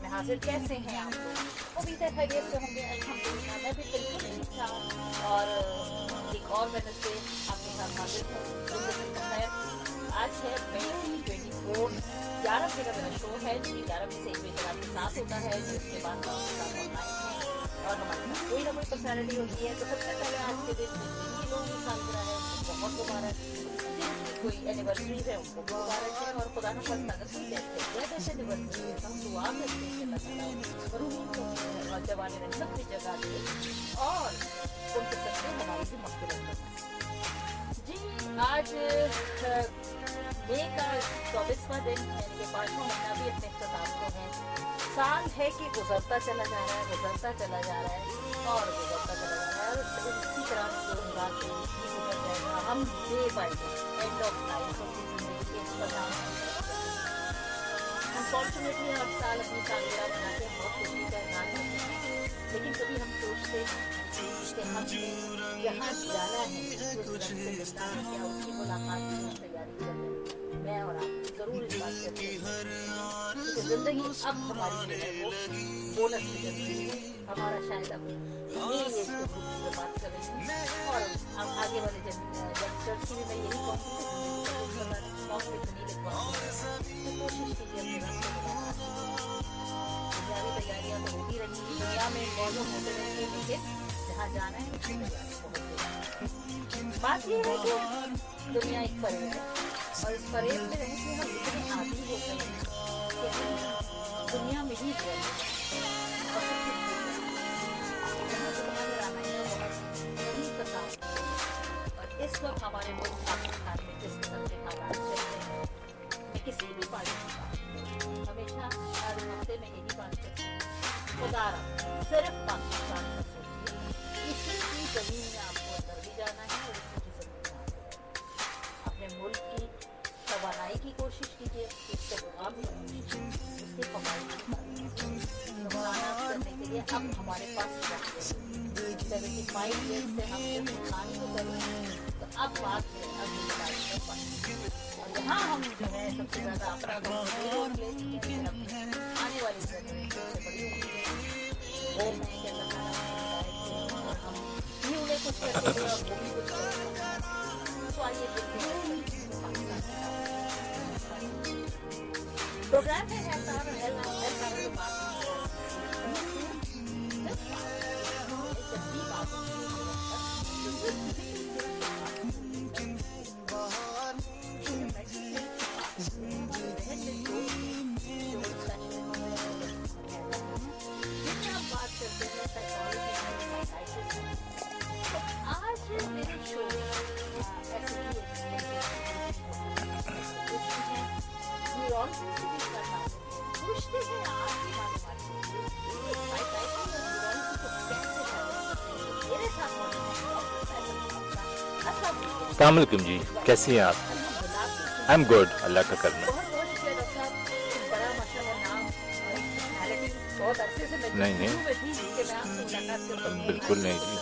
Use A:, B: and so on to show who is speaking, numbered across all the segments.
A: मैं हाजिर, कैसे हैं आप लोग? उम्मीद है खैरियत से होंगे। अल्हम्दुलिल्लाह मैं भी बिल्कुल ठीक था। और एक और वेडनेसडे आपके साथ हाजिर हूँ। आज है मई 24, 11 बजे का मेरा शो है जी। 11 बजे से 1 बजे तक आपके साथ होता है, जिसके बाद हम आपके साथ ऑनलाइन है और हमारे साथ कोई ना कोई पर्सनैलिटी होती है। तो सबसे पहले आज के दिन जितनी लोगों की सालगिरह है उनको बहुत मुबारक, कोई एनिवर्सरी है उनको मुबारक है। और खुदा न खास्ता अगर कोई डेथ है या जैसे एनिवर्सरी है हम दुआ करते हैं अल्लाह ताला रूह को जवानी में सब जगह दे और उनके सबसे हमारी भी मग़फ़िरत करे जी। आज मई का 24वां दिन यानी कि 5वां महीना भी अपने इख्तिताम को है। साल है कि गुजरता चला जा रहा है, गुजरता चला जा रहा है और गुजरता चला जा रहा है। और इसी तरह 2023 भी गुजर जाएगा। हम day by day end of life अपनी ज़िंदगी के इख्तिताम में अनफॉर्चुनेटली हर साल अपनी सालगिरह मनाते हैं, बहुत खुशी का इज़हार करते हैं। लेकिन कभी हम सोचते हैं कि हमने जहाँ जाना है उस रंग से मिलना है क्या, उसकी मुलाकात की हम तैयारी कर रहे हैं। मैं और आप ज़रूर इस बात करते हैं कि ज़िंदगी अब हमारी जो है वो बोनस की ज़िंदगी है हमारा। शायद अब ये इसको से बात कर रही हूँ और अब आगे वाले यंगस्टर्स की भी मैं यही कहूँगी कि कोशिश कीजिए दुनियावी तैयारियाँ तो होती रही, दुनिया में मौजूद होते रहेंगे, लेकिन जहाँ जाना है उसकी तैयारी बहुत बात ये है कि दुनिया एक फरेब है और इस फरेब में रहने से हम इतने आदी हो गए हैं कि दुनिया में ही रह और इस वक्त हमारे मुल्क पाकिस्तान में जिस किस्म के हालात चल रहे हैं, मैं किसी भी पार्टी की बात हमेशा हर हफ्ते में यही बात करती हूँ, खुदारा सिर्फ पाकिस्तान का सोचिए। इसी की ज़मीन में आपको अंदर भी जाना है और इसी की ज़मीन में आपको अपने मुल्क की तवानाई की कोशिश कीजिए, उसके गुलाम उसकी कमाई करने के लिए अब हमारे पास 75 ईयर्स से हम सिर्फ खाने को करें। तो अब बात है अब और यहाँ हम जो है सबसे ज़्यादा अपना आने वाली सबसे बड़ी वो मैं क्या हम भी उन्हें कुछ करते हैं और वो भी कुछ करते हैं। तो आइए प्रोग्राम है
B: अस्सलाम वालेकुम जी, कैसी हैं आप? आई एम गुड, अल्लाह का करना। नहीं नहीं बिल्कुल नहीं जी,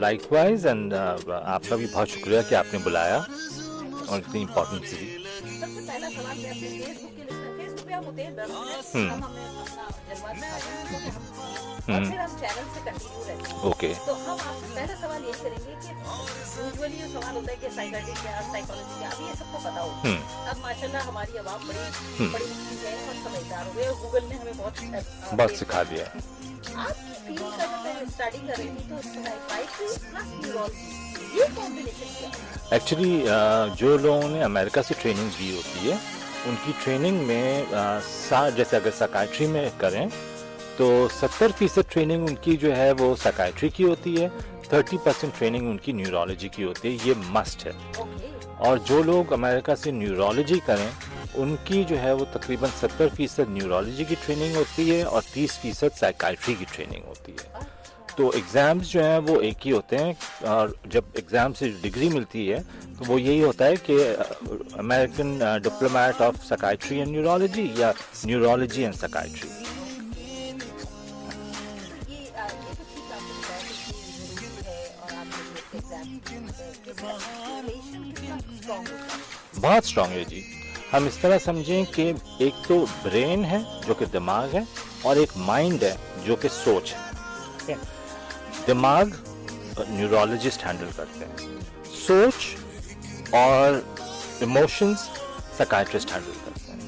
B: लाइकवाइज एंड आपका भी बहुत शुक्रिया कि आपने बुलाया और इतनी इम्पोर्टेंट सी।
A: सबसे पहला सवाल मैं अपने फेसबुक के लिस्ट फेसबुक पे हम होते हैं 10 मिनट, हम हमें अपना जज्बात दिखाते हैं और फिर हम चैनल से कंटिन्यू रहते हैं।
B: ओके,
A: तो हम आपसे पहला सवाल ये करेंगे कि यूजुअली ये सवाल होता है कि साइकोलॉजी क्या, साइकोलॉजी क्या, अब ये सबको पता होगा। अब माशाल्लाह हमारी आवाम बड़ी है और समझदार हो गए और गूगल ने हमें बहुत
B: सिखा दिया।
A: आपकी फील्ड का जब मैं स्टडी कर रही थी तो साइकाइट्री प्लस न्यूरोलॉजी ये कॉम्बिनेशन क्या है?
B: एक्चुअली जो लोगों ने अमेरिका से ट्रेनिंग दी होती है उनकी ट्रेनिंग में जैसे अगर साइकाइट्री में करें तो 70% ट्रेनिंग उनकी जो है वो साइकाइट्री की होती है, 30% ट्रेनिंग उनकी न्यूरोलॉजी की होती है। ये मस्ट है। और जो लोग अमेरिका से न्यूरोलॉजी करें उनकी जो है वो तकरीबन 70% न्यूरोलॉजी की ट्रेनिंग होती है और 30% साइकाइट्री की ट्रेनिंग होती है। तो एग्ज़ाम्स जो हैं वो एक ही होते हैं और जब एग्ज़ाम से डिग्री मिलती है तो वो यही होता है कि American diplomat of psychiatry and neurology या न्यूरोलॉजी एंड साइकाइट्री। बहुत स्ट्रॉन्ग है जी। हम इस तरह समझें कि एक तो ब्रेन है जो कि दिमाग है, और एक माइंड है जो कि सोच है। ठीक है? दिमाग न्यूरोलॉजिस्ट हैंडल करते हैं, सोच और इमोशंस साइकियाट्रिस्ट हैंडल करते हैं।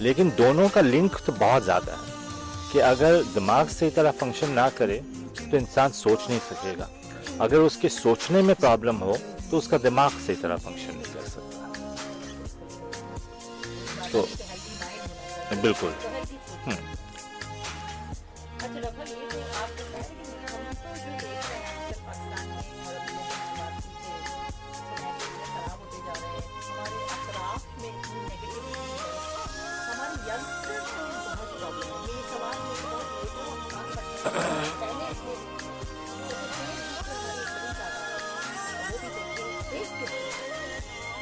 B: लेकिन दोनों का लिंक तो बहुत ज़्यादा है कि अगर दिमाग सही तरह फंक्शन ना करे तो इंसान सोच नहीं सकेगा, अगर उसके सोचने में प्रॉब्लम हो तो उसका दिमाग सही तरह फंक्शन नहीं कर सकता। तो बिल्कुल।
A: अच्छा डॉक्टर, ये जो आप बता रहे हैं कि हम तो ये देख रहे हैं आजकल पाकिस्तान में और अपने खराब होते जा रहे हैं, हमारे अतराफ में इतनी नेगेटिविटी है, हमारे यंगस्टर्स को बहुत प्रॉब्लम है। ये सवाल मेरे बहुत ये तो हम काम करते हैं पहले से वो भी देख के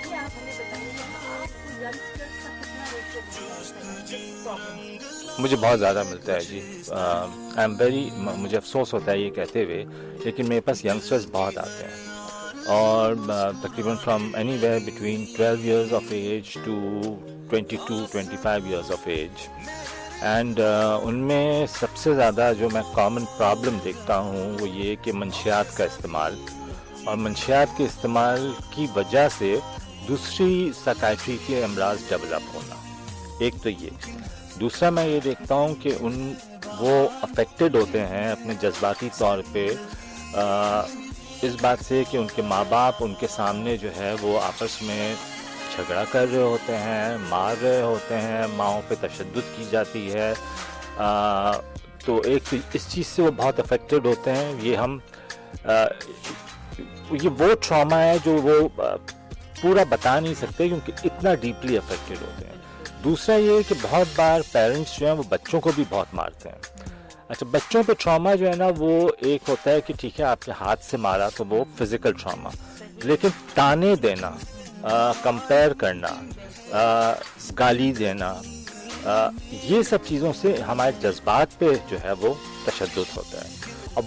A: ये आप हमें बताइए आप यंगस्टर्स का कितना रेशियो प्रॉब्लम?
B: मुझे बहुत ज़्यादा मिलता है जी। आई एम वेरी, मुझे अफसोस होता है ये कहते हुए, लेकिन मेरे पास यंगस्टर्स बहुत आते हैं और तकरीबन from anywhere between 12 years of age to 22-25 years of age. And उनमें सबसे ज़्यादा जो मैं कॉमन प्रॉब्लम देखता हूँ वो ये कि मंशियात का इस्तेमाल, और मंशियात के इस्तेमाल की वजह से दूसरी साइकियाट्री के अमराज डेवलप होना, एक तो ये। दूसरा मैं ये देखता हूँ कि वो अफेक्टेड होते हैं अपने जज्बाती तौर पे इस बात से कि उनके माँ बाप उनके सामने जो है वो आपस में झगड़ा कर रहे होते हैं, मार रहे होते हैं, माँओं पे तशद्दुद की जाती है। तो एक इस चीज़ से वो बहुत अफेक्टेड होते हैं। ये हम ये वो ट्रॉमा है जो वो पूरा बता नहीं सकते क्योंकि इतना डीपली अफेक्टेड होते हैं। दूसरा ये कि बहुत बार पेरेंट्स जो हैं वो बच्चों को भी बहुत मारते हैं। अच्छा, बच्चों पे ट्रॉमा जो है ना वो एक होता है कि ठीक है आपके हाथ से मारा तो वो फिजिकल ट्रॉमा, लेकिन ताने देना, कंपेयर करना, गाली देना, ये सब चीज़ों से हमारे जज्बात पे जो है वो तशद्दुद होता है। अब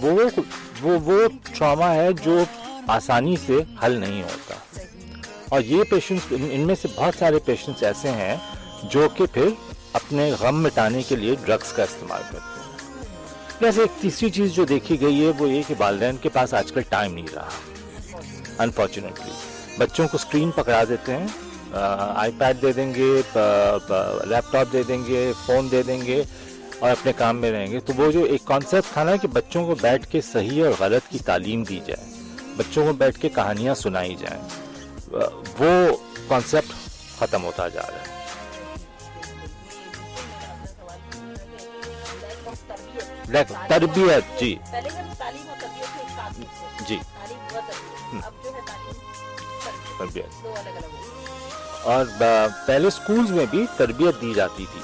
B: वो ट्रॉमा है जो आसानी से हल नहीं होता। और ये पेशेंट्स, इनमें से बहुत सारे पेशेंट्स ऐसे हैं जो कि फिर अपने गम मिटाने के लिए ड्रग्स का इस्तेमाल करते हैं। वैसे एक तीसरी चीज़ जो देखी गई है वो ये कि वालिदैन के पास आजकल टाइम नहीं रहा, अनफॉर्चुनेटली। बच्चों को स्क्रीन पकड़ा देते हैं, आईपैड दे देंगे, लैपटॉप दे देंगे, फ़ोन दे देंगे और अपने काम में रहेंगे। तो वो जो एक कॉन्सेप्ट था ना कि बच्चों को बैठ के सही और गलत की तालीम दी जाए, बच्चों को बैठ के कहानियाँ सुनाई जाएं, वो कॉन्सेप्ट ख़त्म होता जा रहा है। तरबियत जी,
A: पहले जब तालीम और तरबियत के एक साथ थे
B: जी,
A: तालीम व तरबियत, अब जो है तालीम
B: तरबियत,
A: दो अलग अलग हो।
B: और पहले स्कूल्स में भी तरबियत दी जाती थी,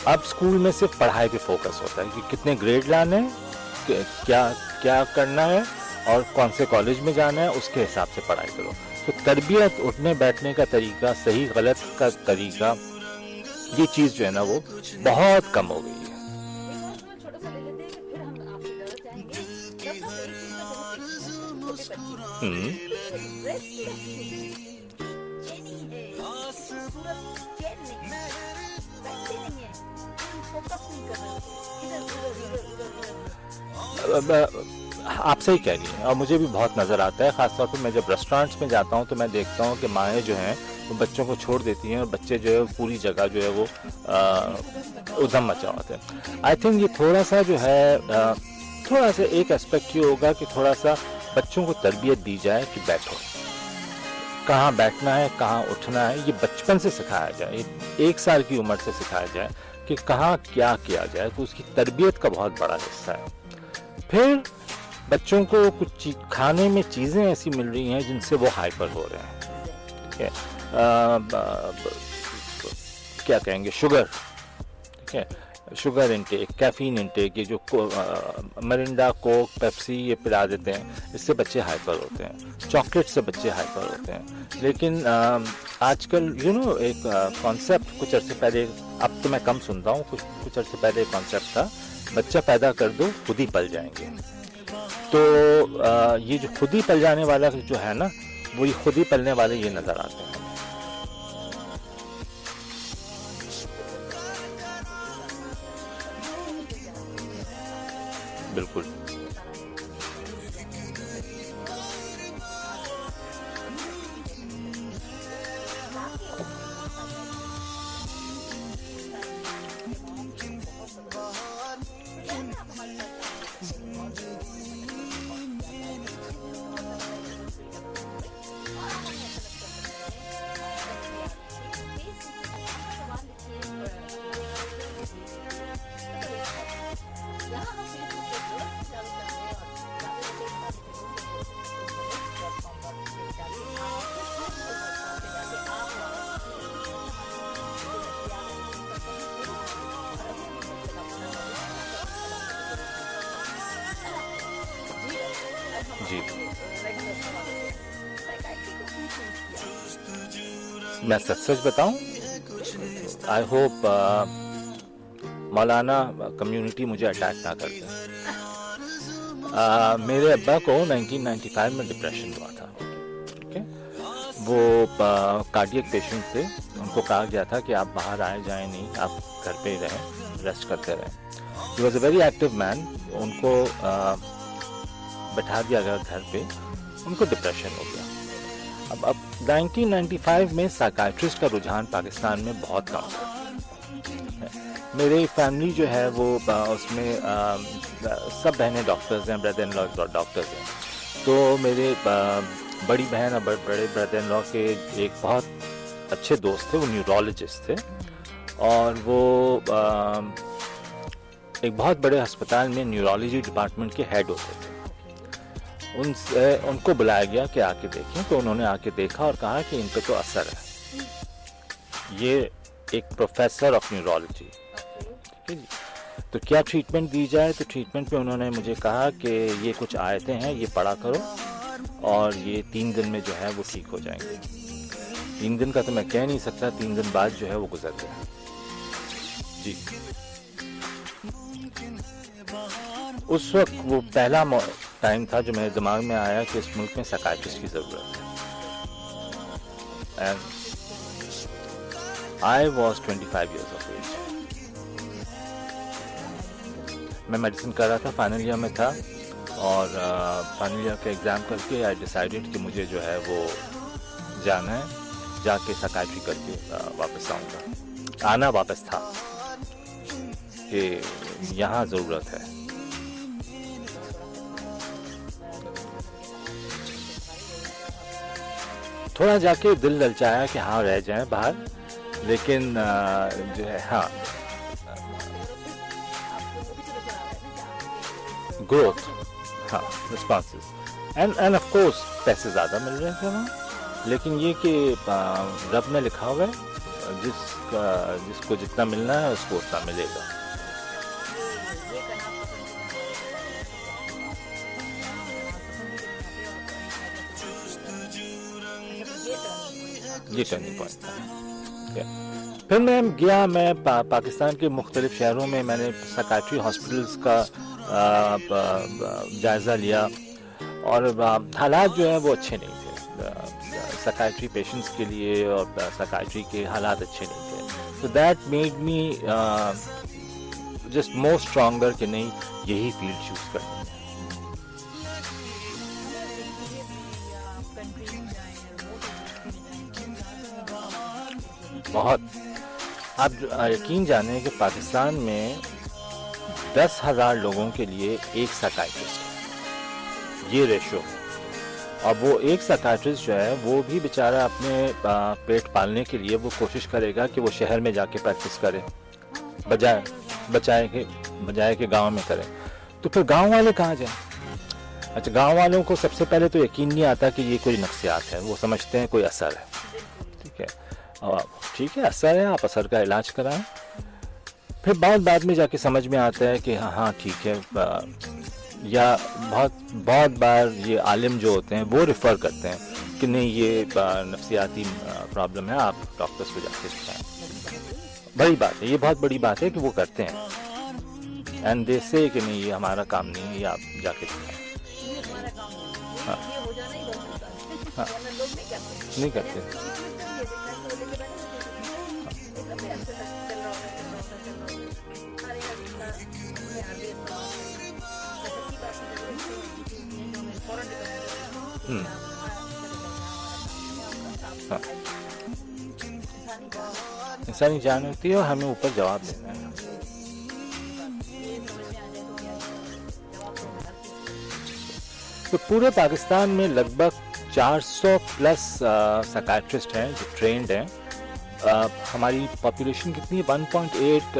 B: अब स्कूल में सिर्फ पढ़ाई पे फोकस होता है कि कितने ग्रेड लाने हैं, क्या क्या करना है और कौन से कॉलेज में जाना है, उसके हिसाब से पढ़ाई करो। तो तरबियत, उठने बैठने का तरीका, सही गलत का तरीका, ये चीज़ जो है ना वो बहुत कम हो गई है।
A: छोटा सा ले लेते हैं कि फिर हम आपकी तरफ जाएंगे। जब हम एक चीज में बहुत छोटे
B: आप सही कह रही हैं और मुझे भी बहुत नज़र आता है। ख़ासतौर पर मैं जब रेस्टोरेंट्स में जाता हूँ तो मैं देखता हूँ कि माएँ जो हैं वो बच्चों को छोड़ देती हैं और बच्चे जो है पूरी जगह जो है वो उधम मचा होते हैं। आई थिंक ये थोड़ा सा जो है थोड़ा सा एक एस्पेक्ट ये होगा कि थोड़ा सा बच्चों को तरबियत दी जाए कि बैठो, कहाँ बैठना है, कहाँ उठना है, ये बचपन से सिखाया जाए, 1 साल की उम्र से सिखाया जाए कि कहाँ क्या किया जाए, तो उसकी तरबियत का बहुत बड़ा हिस्सा है। फिर बच्चों को कुछ खाने में चीज़ें ऐसी मिल रही हैं जिनसे वो हाइपर हो रहे हैं, ठीक है, क्या कहेंगे, शुगर, ठीक है, शुगर इंटेक, कैफीन इंटेक, ये जो मरिंडा, कोक, पेप्सी ये पिला देते हैं, इससे बच्चे हाइपर होते हैं। चॉकलेट से बच्चे हाइपर होते हैं। लेकिन आजकल एक कॉन्सेप्ट कुछ अर्से पहले, अब तो मैं कम सुनता हूँ, कुछ अर्से पहले एक कॉन्सेप्ट था, बच्चा पैदा कर दो खुद ही पल जाएंगे। तो ये जो खुद ही पल जाने वाला जो है ना, वो ये खुद ही पलने वाले ये नज़र आते हैं। बिल्कुल। जी, मैं सच सच बताऊं, आई होप मौलाना कम्युनिटी मुझे अटैक ना कर दे। मेरे अब्बा को 1995 में डिप्रेशन हुआ था। ओके, वो कार्डियक पेशेंट थे। उनको कहा गया था कि आप बाहर आए जाएं नहीं, आप घर पे ही रहें, रेस्ट करते रहें। He was a very active man. उनको बैठा दिया गया घर पे, उनको डिप्रेशन हो गया। अब 1995 में साइकाइट्रिस्ट का रुझान पाकिस्तान में बहुत कम था। मेरी फैमिली जो है वो उसमें सब बहनें डॉक्टर्स हैं, ब्रदर इन लॉ डॉक्टर्स हैं। तो मेरे बड़ी बहन और बड़े ब्रदर इन लॉ के एक बहुत अच्छे दोस्त थे, वो न्यूरोलॉजिस्ट थे, और वो एक बहुत बड़े अस्पताल में न्यूरोलॉजी डिपार्टमेंट के हेड होते थे। उनको बुलाया गया कि आके देखें। तो उन्होंने आके देखा और कहा कि इन पे तो असर है। ये एक प्रोफेसर ऑफ न्यूरोलॉजी, ठीक है जी। तो क्या ट्रीटमेंट दी जाए? तो ट्रीटमेंट पे उन्होंने मुझे कहा कि ये कुछ आयतें हैं, ये पढ़ा करो और ये 3 दिन में जो है वो ठीक हो जाएंगे। 3 दिन का तो मैं कह नहीं सकता, 3 दिन बाद जो है वो गुजर गया जी। उस वक्त वो पहला टाइम था जो मेरे दिमाग में आया कि इस मुल्क में साइकाइट्रिस्ट की ज़रूरत है। And I was 25 years of age। मैं मेडिसिन कर रहा था, फाइनल ईयर में था, और फाइनल ईयर का एग्ज़ाम करके आई डिसाइडेड कि मुझे जो है वो जाना है, जाके साइकाइट्री करके वापस आऊँगा। आना वापस था कि यहाँ ज़रूरत है। थोड़ा जाके दिल ललचाया कि हाँ रह जाएं बाहर, लेकिन जो है हाँ ग्रोथ, हाँ रिस्पॉन्सेस एंड ऑफ कोर्स पैसे ज़्यादा मिल रहे थे वहाँ, लेकिन ये कि रब ने लिखा हुआ है जिसको जितना मिलना है उसको उतना मिलेगा। ये टर्निंग पॉइंट था। फिर मैं गया, मैं पाकिस्तान के मुख्तलिफ शहरों में मैंने साइकाइट्री हॉस्पिटल्स का जायज़ा लिया, और हालात जो है वो अच्छे नहीं थे साइकाइट्री पेशेंट्स के लिए, और साइकाइट्री के हालात अच्छे नहीं थे। तो that made me just more stronger कि नहीं, यही फील्ड चूज करनी है। बहुत, आप यकीन जाने कि पाकिस्तान में 10,000 लोगों के लिए एक साइकाइट्रिस्ट है, ये रेशो। और वो एक साइकाइट्रिस्ट जो है वो भी बेचारा अपने पेट पालने के लिए वो कोशिश करेगा कि वो शहर में जाके प्रैक्टिस करे, बजाय के गांव में करे। तो फिर गांव वाले कहाँ जाए? अच्छा, गांव वालों को सबसे पहले तो यकीन नहीं आता कि ये कोई नफ्सियात है, वो समझते हैं कोई असर है। ठीक है, ठीक है असर है, आप असर का इलाज कराएं। फिर बाद में जाके समझ में आता है कि हाँ ठीक है, या बहुत बार ये आलिम जो होते हैं वो रेफ़र करते हैं कि नहीं ये नफ्सियाती प्रॉब्लम है, आप डॉक्टर्स को जाके दिखाएं। बड़ी बात है, ये बहुत बड़ी बात है कि वो करते हैं, एंड दे से कि नहीं ये हमारा काम नहीं है, ये आप जाके दिखाएं। हाँ हाँ, नहीं करते। हाँ, इंसानी जान होती है और हमें ऊपर जवाब देना है। तो पूरे पाकिस्तान में लगभग 400 प्लस साइकियाट्रिस्ट हैं जो ट्रेंड हैं। हमारी पॉपुलेशन कितनी है, 1.8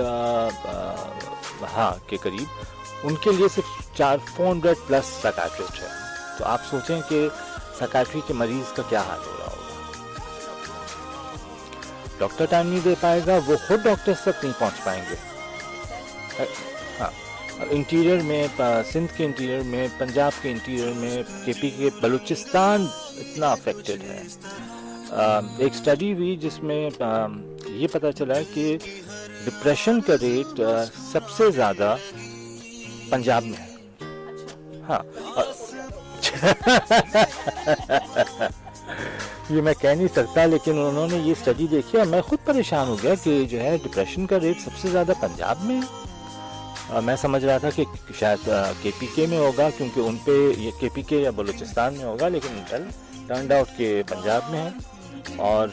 B: हाँ के करीब। उनके लिए सिर्फ 400 प्लस साइकियाट्रिस्ट है। तो आप सोचें कि साइकियाट्री के मरीज का क्या हाल हो रहा होगा। डॉक्टर टाइम नहीं दे पाएगा, वो खुद डॉक्टर्स तक नहीं पहुंच पाएंगे। हाँ, इंटीरियर में, सिंध के इंटीरियर में, पंजाब के इंटीरियर में, केपी के, बलूचिस्तान इतना अफेक्टेड है। एक स्टडी हुई जिसमें ये पता चला कि डिप्रेशन का रेट सबसे ज़्यादा पंजाब में है। हाँ, ये मैं कह नहीं सकता, लेकिन उन्होंने ये स्टडी देखी और मैं खुद परेशान हो गया कि जो है डिप्रेशन का रेट सबसे ज़्यादा पंजाब में है। मैं समझ रहा था कि शायद केपीके में होगा, क्योंकि उन पे ये केपीके या बलूचिस्तान में होगा, लेकिन टर्न्ड आउट के पंजाब में है। और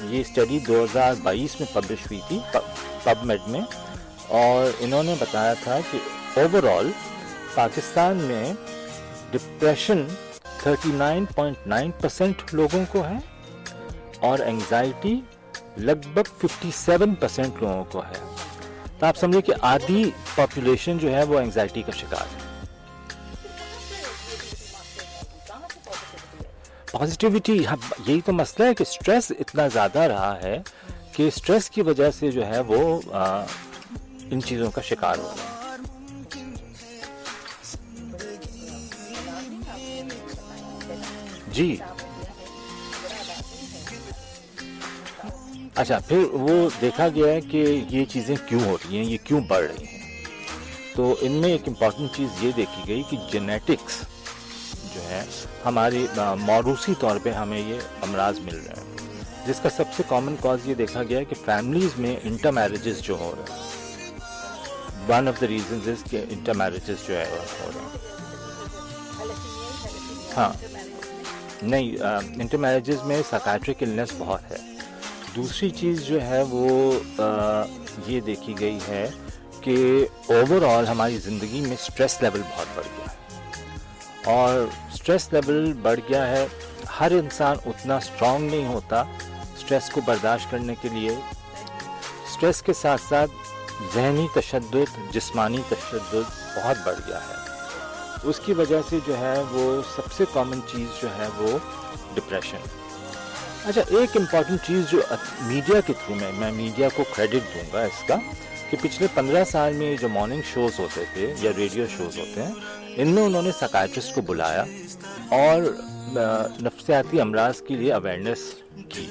B: ये स्टडी 2022 में पब्लिश हुई थी पबमेड में, और इन्होंने बताया था कि ओवरऑल पाकिस्तान में डिप्रेशन 39.9% लोगों को है और एंजाइटी लगभग 57% लोगों को है। तो आप समझिए कि आधी पॉपुलेशन जो है वो एंजाइटी का शिकार है। पॉजिटिविटी, यही तो मसला है कि स्ट्रेस इतना ज़्यादा रहा है कि स्ट्रेस की वजह से जो है वो इन चीज़ों का शिकार हो रहा है। जी, अच्छा, फिर वो देखा गया है कि ये चीज़ें क्यों हो रही हैं, ये क्यों बढ़ रही हैं। तो इनमें एक इम्पॉर्टेंट चीज़ ये देखी गई कि जेनेटिक्स जो है हमारे मौरूसी तौर पे हमें ये अमराज मिल रहे हैं, जिसका सबसे कॉमन कॉज ये देखा गया है कि फैमिलीज में इंटर मैरिजेस जो हो रहे हैं। One of the reasons is कि इंटर मैरिजेस जो है हो रहे हैं। हाँ, नहीं, इंटर मैरिजेस में साइकियाट्रिक इलनेस बहुत है। दूसरी चीज़ जो है वो ये देखी गई है कि ओवरऑल हमारी ज़िंदगी में स्ट्रेस लेवल बहुत बढ़ गया है, और स्ट्रेस लेवल बढ़ गया है। हर इंसान उतना स्ट्रांग नहीं होता स्ट्रेस को बर्दाश्त करने के लिए। स्ट्रेस के साथ साथ ज़हनी तशद्दुद, जिस्मानी तशद्दुद बहुत बढ़ गया है। उसकी वजह से जो है वो सबसे कॉमन चीज़ जो है वो डिप्रेशन। अच्छा, एक इम्पॉर्टेंट चीज़ जो मीडिया के थ्रू मैं मीडिया को क्रेडिट दूंगा इसका, कि पिछले 15 साल में जो मॉर्निंग शोज़ होते थे या रेडियो शोज़ होते हैं, इनमें उन्होंने साइकियाट्रिस्ट को बुलाया और नफ्सियाती अमराज के लिए अवेयरनेस की,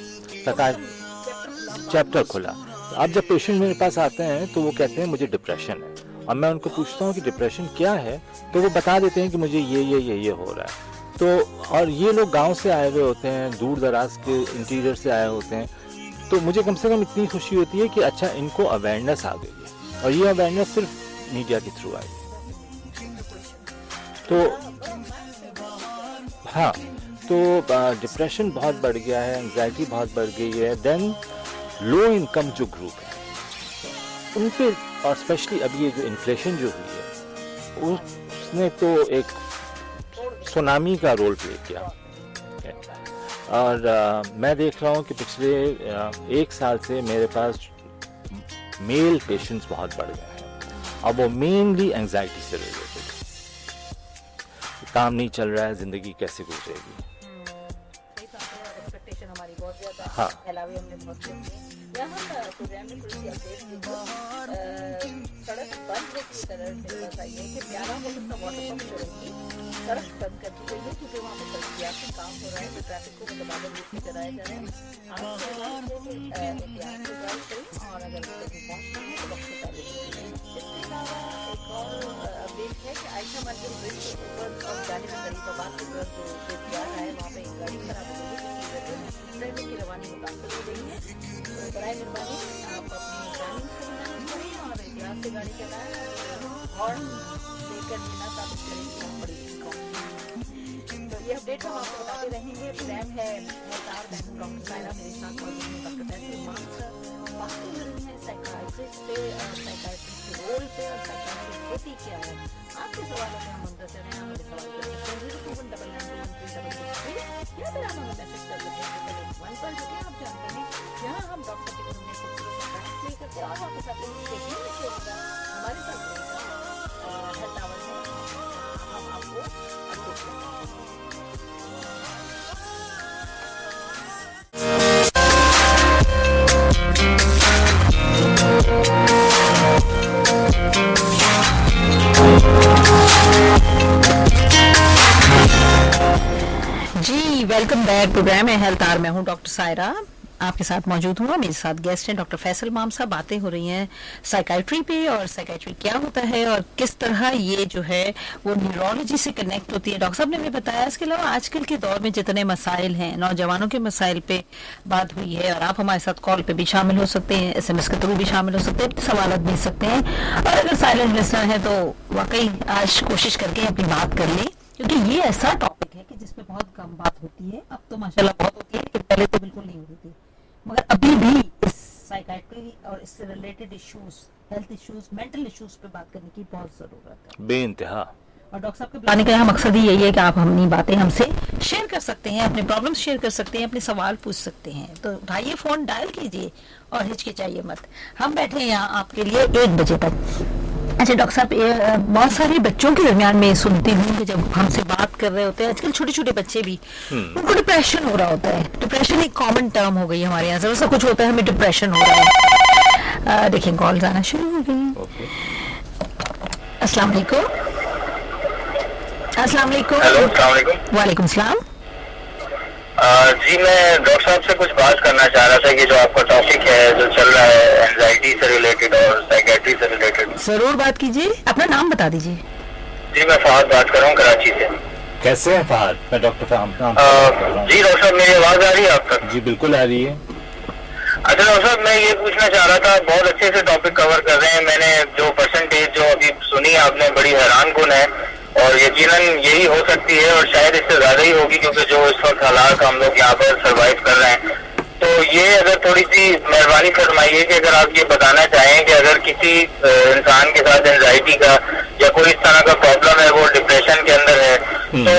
B: चैप्टर खुला। अब जब पेशेंट मेरे पास आते हैं तो वो कहते हैं मुझे डिप्रेशन है, और मैं उनको पूछता हूँ कि डिप्रेशन क्या है, तो वो बता देते हैं कि मुझे ये हो रहा है। तो और ये लोग गांव से आए हुए होते हैं, दूर दराज के इंटीरियर से आए होते हैं। तो मुझे कम से कम इतनी खुशी होती है कि अच्छा, इनको अवेयरनेस आ गई है, और ये अवेयरनेस सिर्फ मीडिया के थ्रू आई है। तो हाँ, तो डिप्रेशन बहुत बढ़ गया है, एंजाइटी बहुत बढ़ गई है। देन लो इनकम जो ग्रुप है उन पे, और स्पेशली अभी ये जो इन्फ्लेशन जो हुई है उसने तो एक सुनामी का रोल प्ले किया। और मैं देख रहा हूँ कि पिछले 1 साल से मेरे पास मेल पेशेंट्स बहुत बढ़ गए हैं, और वो मेनली एंजाइटी से रिलेटेड। काम नहीं चल रहा है, जिंदगी कैसे गुजरेगी। हाँ,
A: सड़क बंद की तरह से बताइए कि 11 को उसका वाटर पंप जो रहेगी सड़क बंद कर दी गई है, क्योंकि वहाँ पर तरक्यात का काम हो रहा है, तो ट्रैफिक को मुतबादल रूप से चलाया जा रहा है। आप एहतियात से ड्राइव करें, और अगर कहीं पहुँचना है तो वक्त से पहले। इसके अलावा एक और अपडेट है कि आयशा मंजिल ब्रिज के ऊपर और जाने में गरीबाबाद की तरफ जो ब्रिज जा रहा है, वहाँ पर एक गाड़ी खराब हो गई है, जिसकी वजह से ट्रेन की रवानी मुतासर हो गई है। तो बराए मेहरबानी आप अपनी प्लानिंग से गाड़ी चलाएं, हॉर्न देकर बिना साबित करेंगे हम बड़ी कौन। तो ये अपडेट हम आपको बताते रहेंगे। प्रोग्राम है डॉक्टर सायरा, मेरे साथ मौजूद है डॉक्टर फैसल मामसा। बात कर रहे हैं साइकाइट्रिस्ट पे और साइकाइट्रिस्ट के रोल पे और साइकाइट्रिस्ट होती क्या है। आपके सवालों में हम मुंतज़िर हैं। हमारे सवाल कर सकते हैं 021992333 या फिर आप हमें मैसेज कर सकते हैं 1 पर, जो कि आप जानते हैं जहाँ हम डॉक्टर के रूम में खूबसूरत प्ले करते हैं और आपके साथ देखने में होगा हमारे साथ रहेगा हेल्थ आवर में हम आपको अपडेट करते हैं।
C: जी वेलकम बैक। प्रोग्राम है हेल्थ आवर में हूँ डॉक्टर सायरा, आपके साथ मौजूद हूँ। मेरे साथ गेस्ट हैं डॉक्टर फैसल मामसा। बातें हो रही हैं साइकाइट्री पे और साइकाइट्री क्या होता है और किस तरह ये जो है वो न्यूरोलॉजी से कनेक्ट होती है। डॉक्टर साहब ने हमें बताया। इसके अलावा आजकल के दौर में जितने मसाइल हैं, नौजवानों के मसाइल पे बात हुई है और आप हमारे साथ कॉल पे भी शामिल हो सकते हैं, SMS के थ्रू भी शामिल हो सकते हैं, सवाल भेज सकते हैं। और अगर साइलेंट लिसनर है तो वाकई आज कोशिश करके अपनी बात कर लें, क्योंकि ये ऐसा टॉपिक है कि जिसपे बहुत कम बात होती है। अब तो माशाल्लाह बहुत होती है, लेकिन पहले तो बिल्कुल नहीं होती थी। मगर अभी भी इस साइकाइट्री और इससे related issues, health issues, mental issues पे बात करने की बहुत जरूरत है,
B: बेइंतहा।
C: और डॉक्टर साहब के बुलाने का यहाँ मकसद ही यही है कि आप अपनी बातें हमसे शेयर कर सकते हैं, अपने प्रॉब्लम्स शेयर कर सकते हैं, अपने सवाल पूछ सकते हैं। तो उठाइए फोन, डायल कीजिए और हिचकिचाइए मत। हम बैठे हैं यहाँ आपके लिए 1 बजे तक। अच्छा डॉक्टर साहब, बहुत सारे बच्चों के दरमियान में सुनती हूँ कि जब हमसे बात कर रहे होते हैं, आजकल छोटे छोटे बच्चे भी, उनको डिप्रेशन हो रहा होता है। डिप्रेशन एक कॉमन टर्म हो गई है हमारे यहाँ। जरा सा कुछ होता है हमें डिप्रेशन हो रहा है। देखिए कॉल आना शुरू हो गई। अस्सलाम वालेकुम। अस्सलाम वालेकुम।
D: हेलो, अस्सलाम वालेकुम।
C: वालेकुम सलाम।
D: जी मैं डॉक्टर साहब से कुछ बात करना चाह रहा था कि जो आपका टॉपिक है जो चल रहा है एंजाइटी से रिलेटेड और साइकेट्री से रिलेटेड।
C: जरूर बात कीजिए, अपना नाम बता दीजिए।
D: जी मैं फहद बात कर रहा हूँ कराची से।
B: कैसे हैं फहद? मैं डॉक्टर फहद।
D: जी डॉक्टर साहब, मेरी आवाज आ रही है आप तक?
B: जी बिल्कुल आ रही है।
D: अच्छा डॉक्टर साहब, मैं ये पूछना चाह रहा था, बहुत अच्छे से टॉपिक कवर कर रहे हैं। मैंने जो परसेंटेज जो अभी सुनी आपने बड़ी हैरान कुन है और यकीनन यही हो सकती है और शायद इससे ज्यादा ही होगी, क्योंकि जो इस वक्त हालात हम लोग यहाँ पर सर्वाइव कर रहे हैं। तो ये अगर थोड़ी सी मेहरबानी फरमाइए कि अगर आप ये बताना चाहें कि अगर किसी इंसान के साथ एंजाइटी का या कोई इस तरह का प्रॉब्लम है, वो डिप्रेशन के अंदर है, तो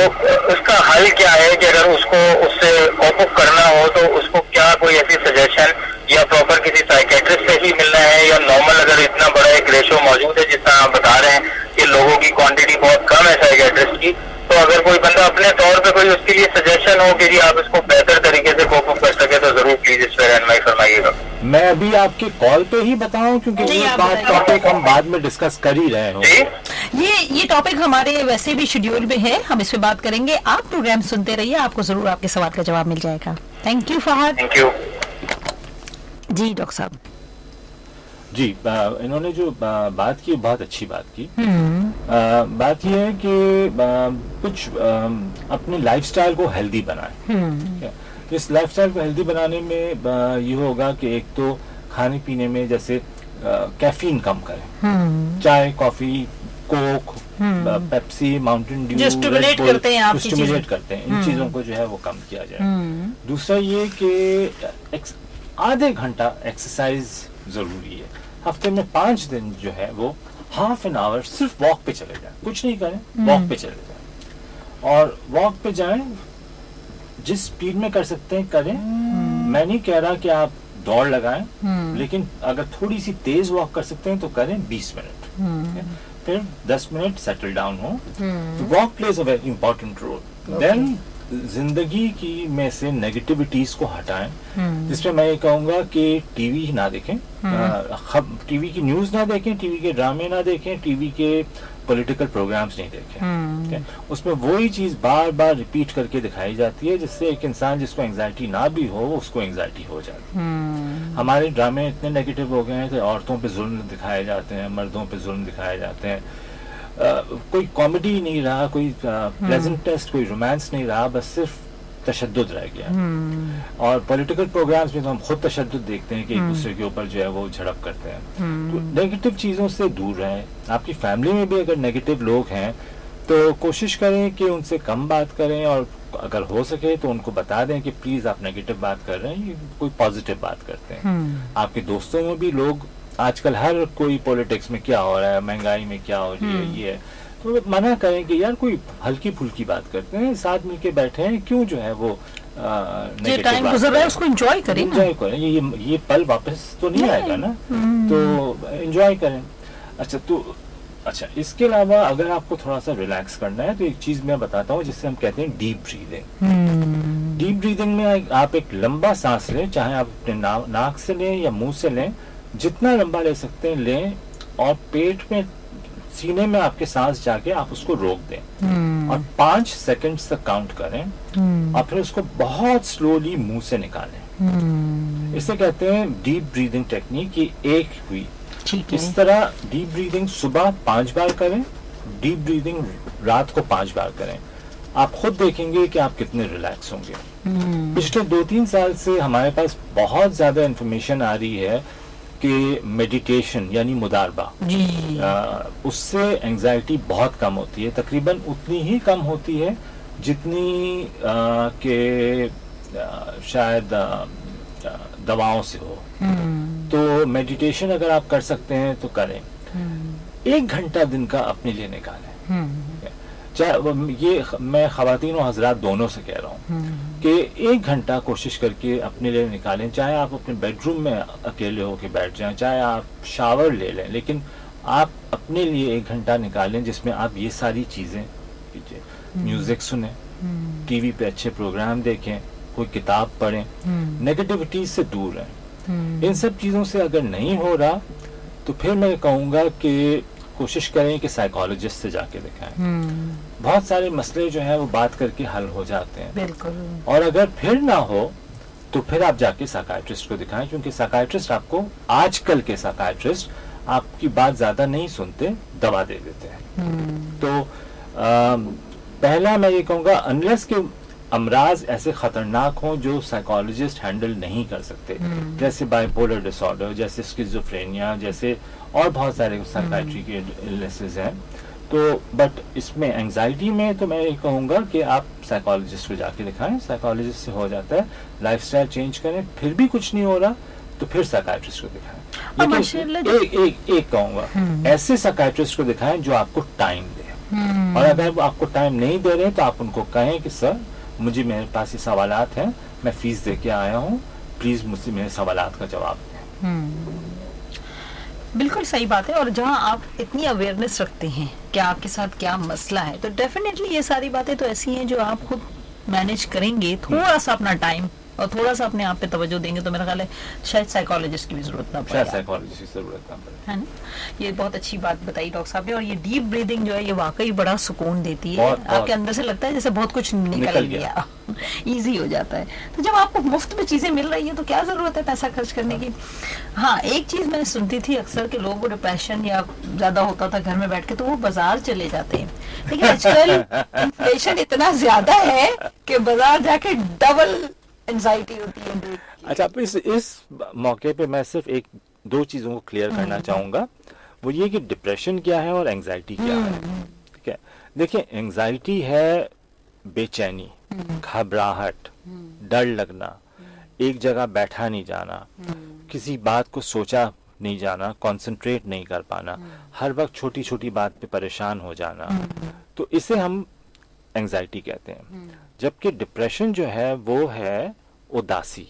D: उसका हल क्या है कि अगर उसको उससे कोप अप करना हो तो उसको क्या कोई ऐसी सजेशन या प्रॉपर किसी साइकेट्रिस्ट से ही मिलना है, या नॉर्मल अगर इतना बड़ा एक रेशो मौजूद है जिस तरह आप बता रहे हैं कि लोगों की क्वांटिटी बहुत कम है साइकेट्रिस्ट की, तो अगर कोई बंदा अपने तौर पे कोई उसके लिए सजेशन हो कि जी आप इसको बेहतर तरीके से कोप अप कर सके तो जरूर प्लीज इस पर रहनुमाई फरमाइएगा।
B: मैं अभी आपके कॉल पे ही बताऊं, क्योंकि ये बात टॉपिक हम बाद में डिस्कस कर ही रहे होंगे।
C: ये टॉपिक हमारे वैसे भी शेड्यूल में है, हम इस पे बात करेंगे। आप प्रोग्राम सुनते रहिए, आपको जरूर आपके सवाल का जवाब मिल जाएगा। Thank you Fahad.
D: Thank you
C: ji doctor साहब।
B: जी इन्होंने जो बात की बहुत अच्छी बात की। बात यह है कि कुछ अपने लाइफस्टाइल को हेल्दी बनाएं। इस लाइफस्टाइल को हेल्दी बनाने में ये होगा कि एक तो खाने पीने में जैसे कैफीन कम करें, चाय, coffee, Coke, Pepsi, Mountain Dew,
C: जो स्टिमुलेट करते हैं, आप
B: स्टिमुलेट करते हैं, इन चीजों को जो है वो कम किया जाए। दूसरा ये कि आधे घंटा एक्सरसाइज जरूरी है। हफ्ते में 5 दिन जो है वो हाफ एन आवर सिर्फ वॉक पे चले जाएं, कुछ नहीं करें, वॉक पे चले जाएं। और वॉक पे जाएं, जिस स्पीड में कर सकते हैं करें। मैं नहीं कह रहा कि आप दौड़ लगाएं, लेकिन अगर थोड़ी सी तेज वॉक कर सकते हैं तो करें 20 मिनट, फिर 10 मिनट सेटल डाउन हो। Walk plays a very important role. Then जिंदगी की में से नेगेटिविटीज को हटाएं, जिसमें मैं ये कहूंगा कि टीवी ना देखें, टीवी की न्यूज ना देखें, टीवी के ड्रामे ना देखें, टीवी के पॉलिटिकल प्रोग्राम्स नहीं देखें। उसमें वही चीज बार बार रिपीट करके दिखाई जाती है, जिससे एक इंसान जिसको एंजाइटी ना भी हो उसको एंजाइटी हो जाती है। हमारे ड्रामे इतने नेगेटिव हो गए हैं कि औरतों पे जुल्म दिखाए जाते हैं, मर्दों पे जुल्म दिखाए जाते हैं। कोई कॉमेडी नहीं रहा, कोई प्लेजेंट टेस्ट, कोई रोमांस नहीं रहा, बस सिर्फ तशद्दुद रह गया है। और पॉलिटिकल प्रोग्राम्स में तो हम खुद तशद्दुद देखते हैं कि एक दूसरे के ऊपर जो है वो झड़प करते हैं। तो नेगेटिव चीज़ों से दूर रहें। आपकी फैमिली में भी अगर नेगेटिव लोग हैं तो कोशिश करें कि उनसे कम बात करें, और अगर हो सके तो उनको बता दें कि प्लीज आप नेगेटिव बात कर रहे हैं, ये कोई पॉजिटिव बात करते हैं। आपके दोस्तों में भी लोग आजकल हर कोई पॉलिटिक्स में क्या हो रहा है, महंगाई में क्या हो रही है, ये है, तो मना करें कि यार कोई हल्की फुल्की बात करते हैं, साथ मिलके बैठे हैं, क्यों जो है वो
C: जो टाइम गुजर रहा है उसको एंजॉय करें,
B: एंजॉय करें। ये पल वापस तो नहीं आएगा ना, तो एंजॉय करें। अच्छा, इसके अलावा अगर आपको थोड़ा सा रिलैक्स करना है तो एक चीज मैं बताता हूँ जिससे हम कहते हैं डीप ब्रीदिंग। डीप ब्रीदिंग में आप एक लंबा सांस लें, चाहे आप अपने नाक से लें या मुंह से लें, जितना लंबा ले सकते हैं लें, और पेट में सीने में आपके सांस जाके आप उसको रोक दें और 5 सेकंड्स तक काउंट करें और फिर उसको बहुत स्लोली मुंह से निकालें। इसे कहते हैं डीप ब्रीदिंग टेक्निक। ये एक हुई। इस तरह डीप ब्रीदिंग सुबह 5 बार करें, डीप ब्रीदिंग रात को 5 बार करें। आप खुद देखेंगे कि आप कितने रिलैक्स होंगे। पिछले 2-3 साल से हमारे पास बहुत ज्यादा इंफॉर्मेशन आ रही है कि मेडिटेशन यानी मुदारबा, उससे एंजाइटी बहुत कम होती है, तकरीबन उतनी ही कम होती है जितनी के शायद दवाओं से हो। तो मेडिटेशन अगर आप कर सकते हैं तो करें। 1 घंटा दिन का अपने लिए निकालें। चाहे ये मैं खवातीन और हजरात दोनों से कह रहा हूँ कि 1 घंटा कोशिश करके अपने लिए निकालें। चाहे आप अपने बेडरूम में अकेले होके बैठ जाएं, चाहे आप शावर ले लें, लेकिन आप अपने लिए 1 घंटा निकालें जिसमें आप ये सारी चीजें कीजिए। म्यूजिक सुने, टीवी पे अच्छे प्रोग्राम देखें, कोई किताब पढ़ें, नेगेटिविटी से दूर रहें। इन सब चीजों से अगर नहीं हो रहा तो फिर मैं कहूँगा कि कोशिश करें कि साइकोलॉजिस्ट से जाके दिखाएं। बहुत सारे मसले जो हैं वो बात करके हल हो जाते हैं।
C: बिल्कुल।
B: और अगर फिर ना हो तो फिर आप जाके साइकाइट्रिस्ट को दिखाएं, क्योंकि साइकाइट्रिस्ट आपको, आजकल के साइकाइट्रिस्ट आपकी बात ज्यादा नहीं सुनते, दवा दे देते हैं। तो पहला मैं ये कहूँगा, अनलेस के अमराज ऐसे खतरनाक हों जो साइकोलॉजिस्ट हैंडल नहीं कर सकते, जैसे बाइपोलर डिसऑर्डर, जैसे स्किज़ोफ्रेनिया, जैसे और बहुत सारे साइकाइट्री के इलनेसेस हैं, तो बट इसमें एंजाइटी में तो मैं ये कहूँगा कि आप साइकोलॉजिस्ट को जाके दिखाएं। साइकोलॉजिस्ट से हो जाता है, लाइफस्टाइल चेंज करें, फिर भी कुछ नहीं हो रहा तो फिर साइकाइट्रिस्ट को दिखाएं। लेकिन एक कहूँगा, ऐसे साइकाइट्रिस्ट को दिखाएं जो आपको टाइम दे, और अगर वो आपको टाइम नहीं दे रहे तो आप उनको कहें कि सर मुझे, मेरे पास ये सवालात हैं, मैं फीस दे के आया हूँ, प्लीज मुझसे मेरे सवालात का जवाब दें।
C: बिल्कुल सही बात है। और जहाँ आप इतनी अवेयरनेस रखते हैं कि आपके साथ क्या मसला है, तो डेफिनेटली ये सारी बातें तो ऐसी हैं जो आप खुद मैनेज करेंगे, थोड़ा सा अपना टाइम और थोड़ा सा अपने आप पे तवज्जो देंगे तो मेरा ख्याल है शायद साइकोलॉजिस्ट की भी जरूरत ना पड़े,
B: साइकोलॉजिस्ट की जरूरत ना पड़े,
C: है ना। ये बहुत अच्छी बात बताई डॉक्टर साहब ने। और ये डीप ब्रीदिंग जो है ये वाकई बड़ा सुकून देती है, आपके अंदर से लगता है जैसे बहुत कुछ निकल गया, इजी हो जाता है। तो जब आपको मुफ्त में चीजें मिल रही है तो क्या जरूरत है पैसा खर्च करने की। हाँ, एक चीज मैंने सुनती थी अक्सर के लोगों को डिप्रेशन या ज्यादा होता था घर में बैठ के तो वो बाजार चले जाते हैं, लेकिन आजकल इन्फ्लेशन इतना ज्यादा है कि बाजार जाके डबल एंजाइटी होती है।
B: अच्छा, इस मौके पे मैं सिर्फ 1-2 चीजों को क्लियर करना चाहूंगा, वो ये कि डिप्रेशन क्या है और एंजाइटी क्या है। ठीक है, देखिए, एंजाइटी है बेचैनी, घबराहट, डर लगना, एक जगह बैठा नहीं जाना, किसी बात को सोचा नहीं जाना, कंसंट्रेट नहीं कर पाना, हर वक्त छोटी छोटी बात पे परेशान हो जाना, तो इसे हम एंजाइटी कहते हैं। जबकि डिप्रेशन जो है वो है उदासी,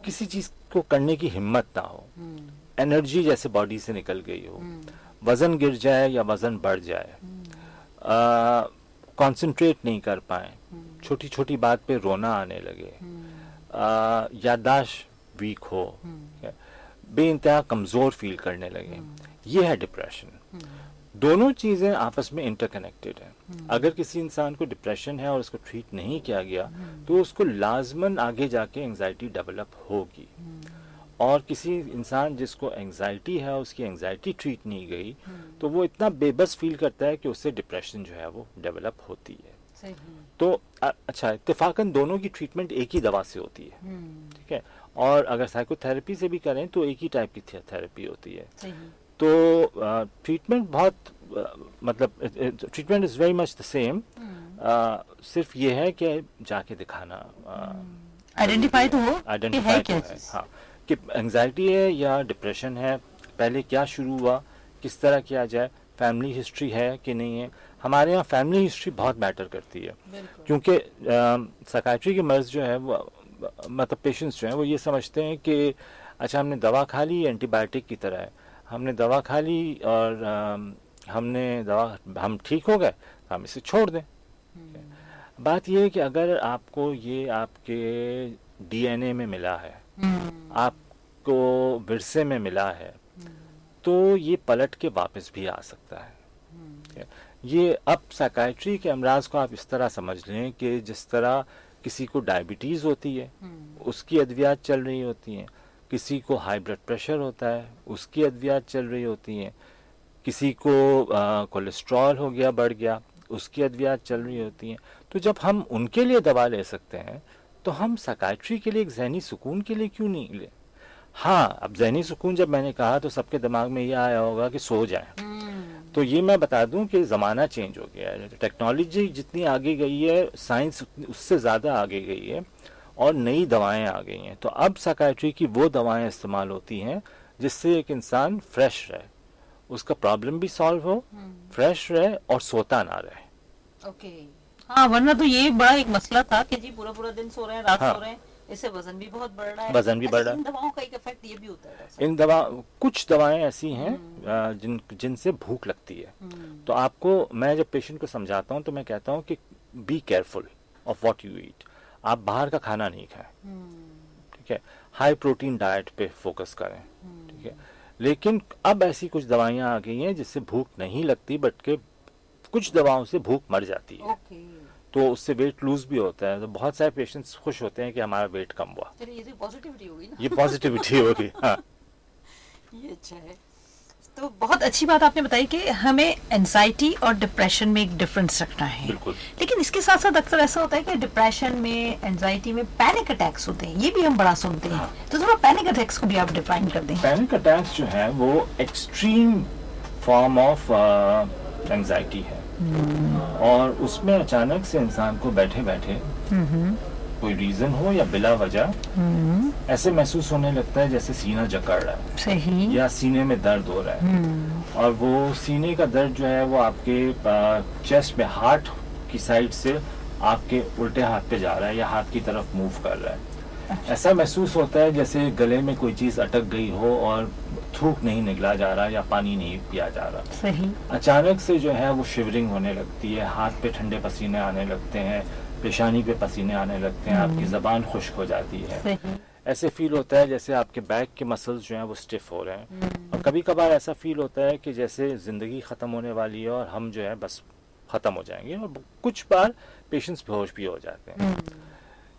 B: किसी चीज को करने की हिम्मत ना हो, एनर्जी जैसे बॉडी से निकल गई हो, वजन गिर जाए या वजन बढ़ जाए, कंसंट्रेट नहीं कर पाए, छोटी छोटी बात पे रोना आने लगे, याददाश्त वीक हो, बेइंतहा कमजोर फील करने लगे, ये है डिप्रेशन। दोनों चीजें आपस में इंटरकनेक्टेड हैं। अगर किसी इंसान को डिप्रेशन है और उसको ट्रीट नहीं किया गया तो उसको लाजमन आगे जाके एंजाइटी डेवलप होगी, और किसी इंसान जिसको एंजाइटी है, उसकी एंजाइटी ट्रीट नहीं गई तो वो इतना बेबस फील करता है कि उससे डिप्रेशन जो है वो डेवलप होती है।
C: सही।
B: तो अच्छा, इत्तेफाकन दोनों की ट्रीटमेंट एक ही दवा से होती है, ठीक है। और अगर साइकोथेरेपी से भी करें तो एक ही टाइप की थेरेपी होती है।
C: सही।
B: तो ट्रीटमेंट बहुत मतलब treatment is very much the same, सिर्फ ये है कि जाके दिखाना,
C: आइडेंटिफाई तो हो कि
B: आइडेंटिफाई
C: है
B: तो
C: क्या
B: है,
C: चीज।
B: हाँ, कि एंजाइटी है या डिप्रेशन है, पहले क्या शुरू हुआ, किस तरह किया जाए, फैमिली हिस्ट्री है कि नहीं है। हमारे यहाँ फैमिली हिस्ट्री बहुत मैटर करती है, क्योंकि साइकाइट्री के मर्ज जो है वो मतलब पेशेंट्स जो हैं वो ये समझते हैं कि अच्छा हमने दवा खा ली, एंटीबायोटिक की तरह है, हमने दवा खा ली और हम ठीक हो गए, हम इसे छोड़ दें। बात यह है कि अगर आपको ये आपके डीएनए में मिला है, आपको विरसे में मिला है, तो ये पलट के वापस भी आ सकता है। ये अब साइकाइट्री के अमराज को आप इस तरह समझ लें कि जिस तरह किसी को डायबिटीज़ होती है उसकी अद्वियात चल रही होती हैं, किसी को हाई ब्लड प्रेशर होता है उसकी अद्वियात चल रही होती हैं, किसी को कोलेस्ट्रॉल हो गया, बढ़ गया, उसकी अद्वियात चल रही होती हैं। तो जब हम उनके लिए दवा ले सकते हैं तो हम साइकाइट्री के लिए एक ज़हनी सुकून के लिए क्यों नहीं ले। हाँ, अब ज़हनी सुकून जब मैंने कहा तो सबके दिमाग में ये आया होगा कि सो जाएं। तो ये मैं बता दूं कि ज़माना चेंज हो गया है, टेक्नोलॉजी जितनी आगे गई है, साइंस उससे ज़्यादा आगे गई है और नई दवाएं आ गई हैं। तो अब साइकाइट्री की वो दवाएं इस्तेमाल होती हैं जिससे एक इंसान फ्रेश रहे, उसका प्रॉब्लम भी सॉल्व हो, फ्रेश रहे और सोता ना रहे।
C: ओके। हाँ, वरना तो ये बड़ा एक मसला था कि जी पूरा पूरा दिन सो रहे हैं, रात
B: हाँ।
C: सो रहे हैं, इससे वजन भी बहुत बढ़ रहा है।
B: वजन भी बढ़ रहा है।
C: इन दवाओं का एक इफेक्ट ये भी होता है।
B: इन कुछ दवाएं ऐसी हैं जिनसे भूख लगती है। तो आपको, मैं जब पेशेंट को समझाता हूँ तो मैं कहता हूँ कि be careful of what you eat, आप बाहर का खाना नहीं खाएं, ठीक है, हाई प्रोटीन डाइट पे फोकस करें, ठीक है। लेकिन अब ऐसी कुछ दवाइयाँ आ गई हैं जिससे भूख नहीं लगती, बट के कुछ दवाओं से भूख मर जाती है। तो उससे वेट लूज भी होता है। तो बहुत सारे पेशेंट्स खुश होते हैं कि हमारा वेट कम हुआ।
C: ये तो पॉजिटिविटी होगी ना।
B: ये पॉजिटिविटी होगी। हाँ,
C: ये अच्छा है। तो बहुत अच्छी बात आपने बताई कि हमें एंजाइटी और डिप्रेशन में एक डिफरेंस रखना है।
B: बिल्कुल।
C: लेकिन इसके साथ साथ अक्सर ऐसा होता है कि डिप्रेशन में, एंजाइटी में पैनिक अटैक्स होते हैं, ये भी हम बड़ा सुनते हैं। तो थोड़ा पैनिक अटैक्स को भी आप डिफाइन कर दें।
B: पैनिक अटैक्स जो है वो एक्सट्रीम फॉर्म ऑफ एंजाइटी है, और उसमें अचानक से इंसान को बैठे बैठे कोई रीजन हो या बिला वजह ऐसे महसूस होने लगता है जैसे सीना जकड़ रहा है।
C: सही।
B: या सीने में दर्द हो रहा है, और वो सीने का दर्द जो है वो आपके चेस्ट में, हार्ट की साइड से आपके उल्टे हाथ पे जा रहा है या हाथ की तरफ मूव कर रहा है। ऐसा महसूस होता है जैसे गले में कोई चीज अटक गई हो और थूक नहीं निकला जा रहा या पानी नहीं पिया जा रहा।
C: सही।
B: अचानक से जो है वो शिवरिंग होने लगती है, हाथ पे ठंडे पसीने आने लगते हैं, पेशानी पे पसीने आने लगते हैं, आपकी जबान खुश्क हो जाती है। ऐसे फील होता है जैसे आपके बैक के मसल्स जो हैं वो स्टिफ हो रहे हैं। और कभी कभार ऐसा फील होता है कि जैसे जिंदगी खत्म होने वाली है और हम जो है बस खत्म हो जाएंगे। और कुछ बार पेशेंट्स बेहोश भी हो जाते हैं।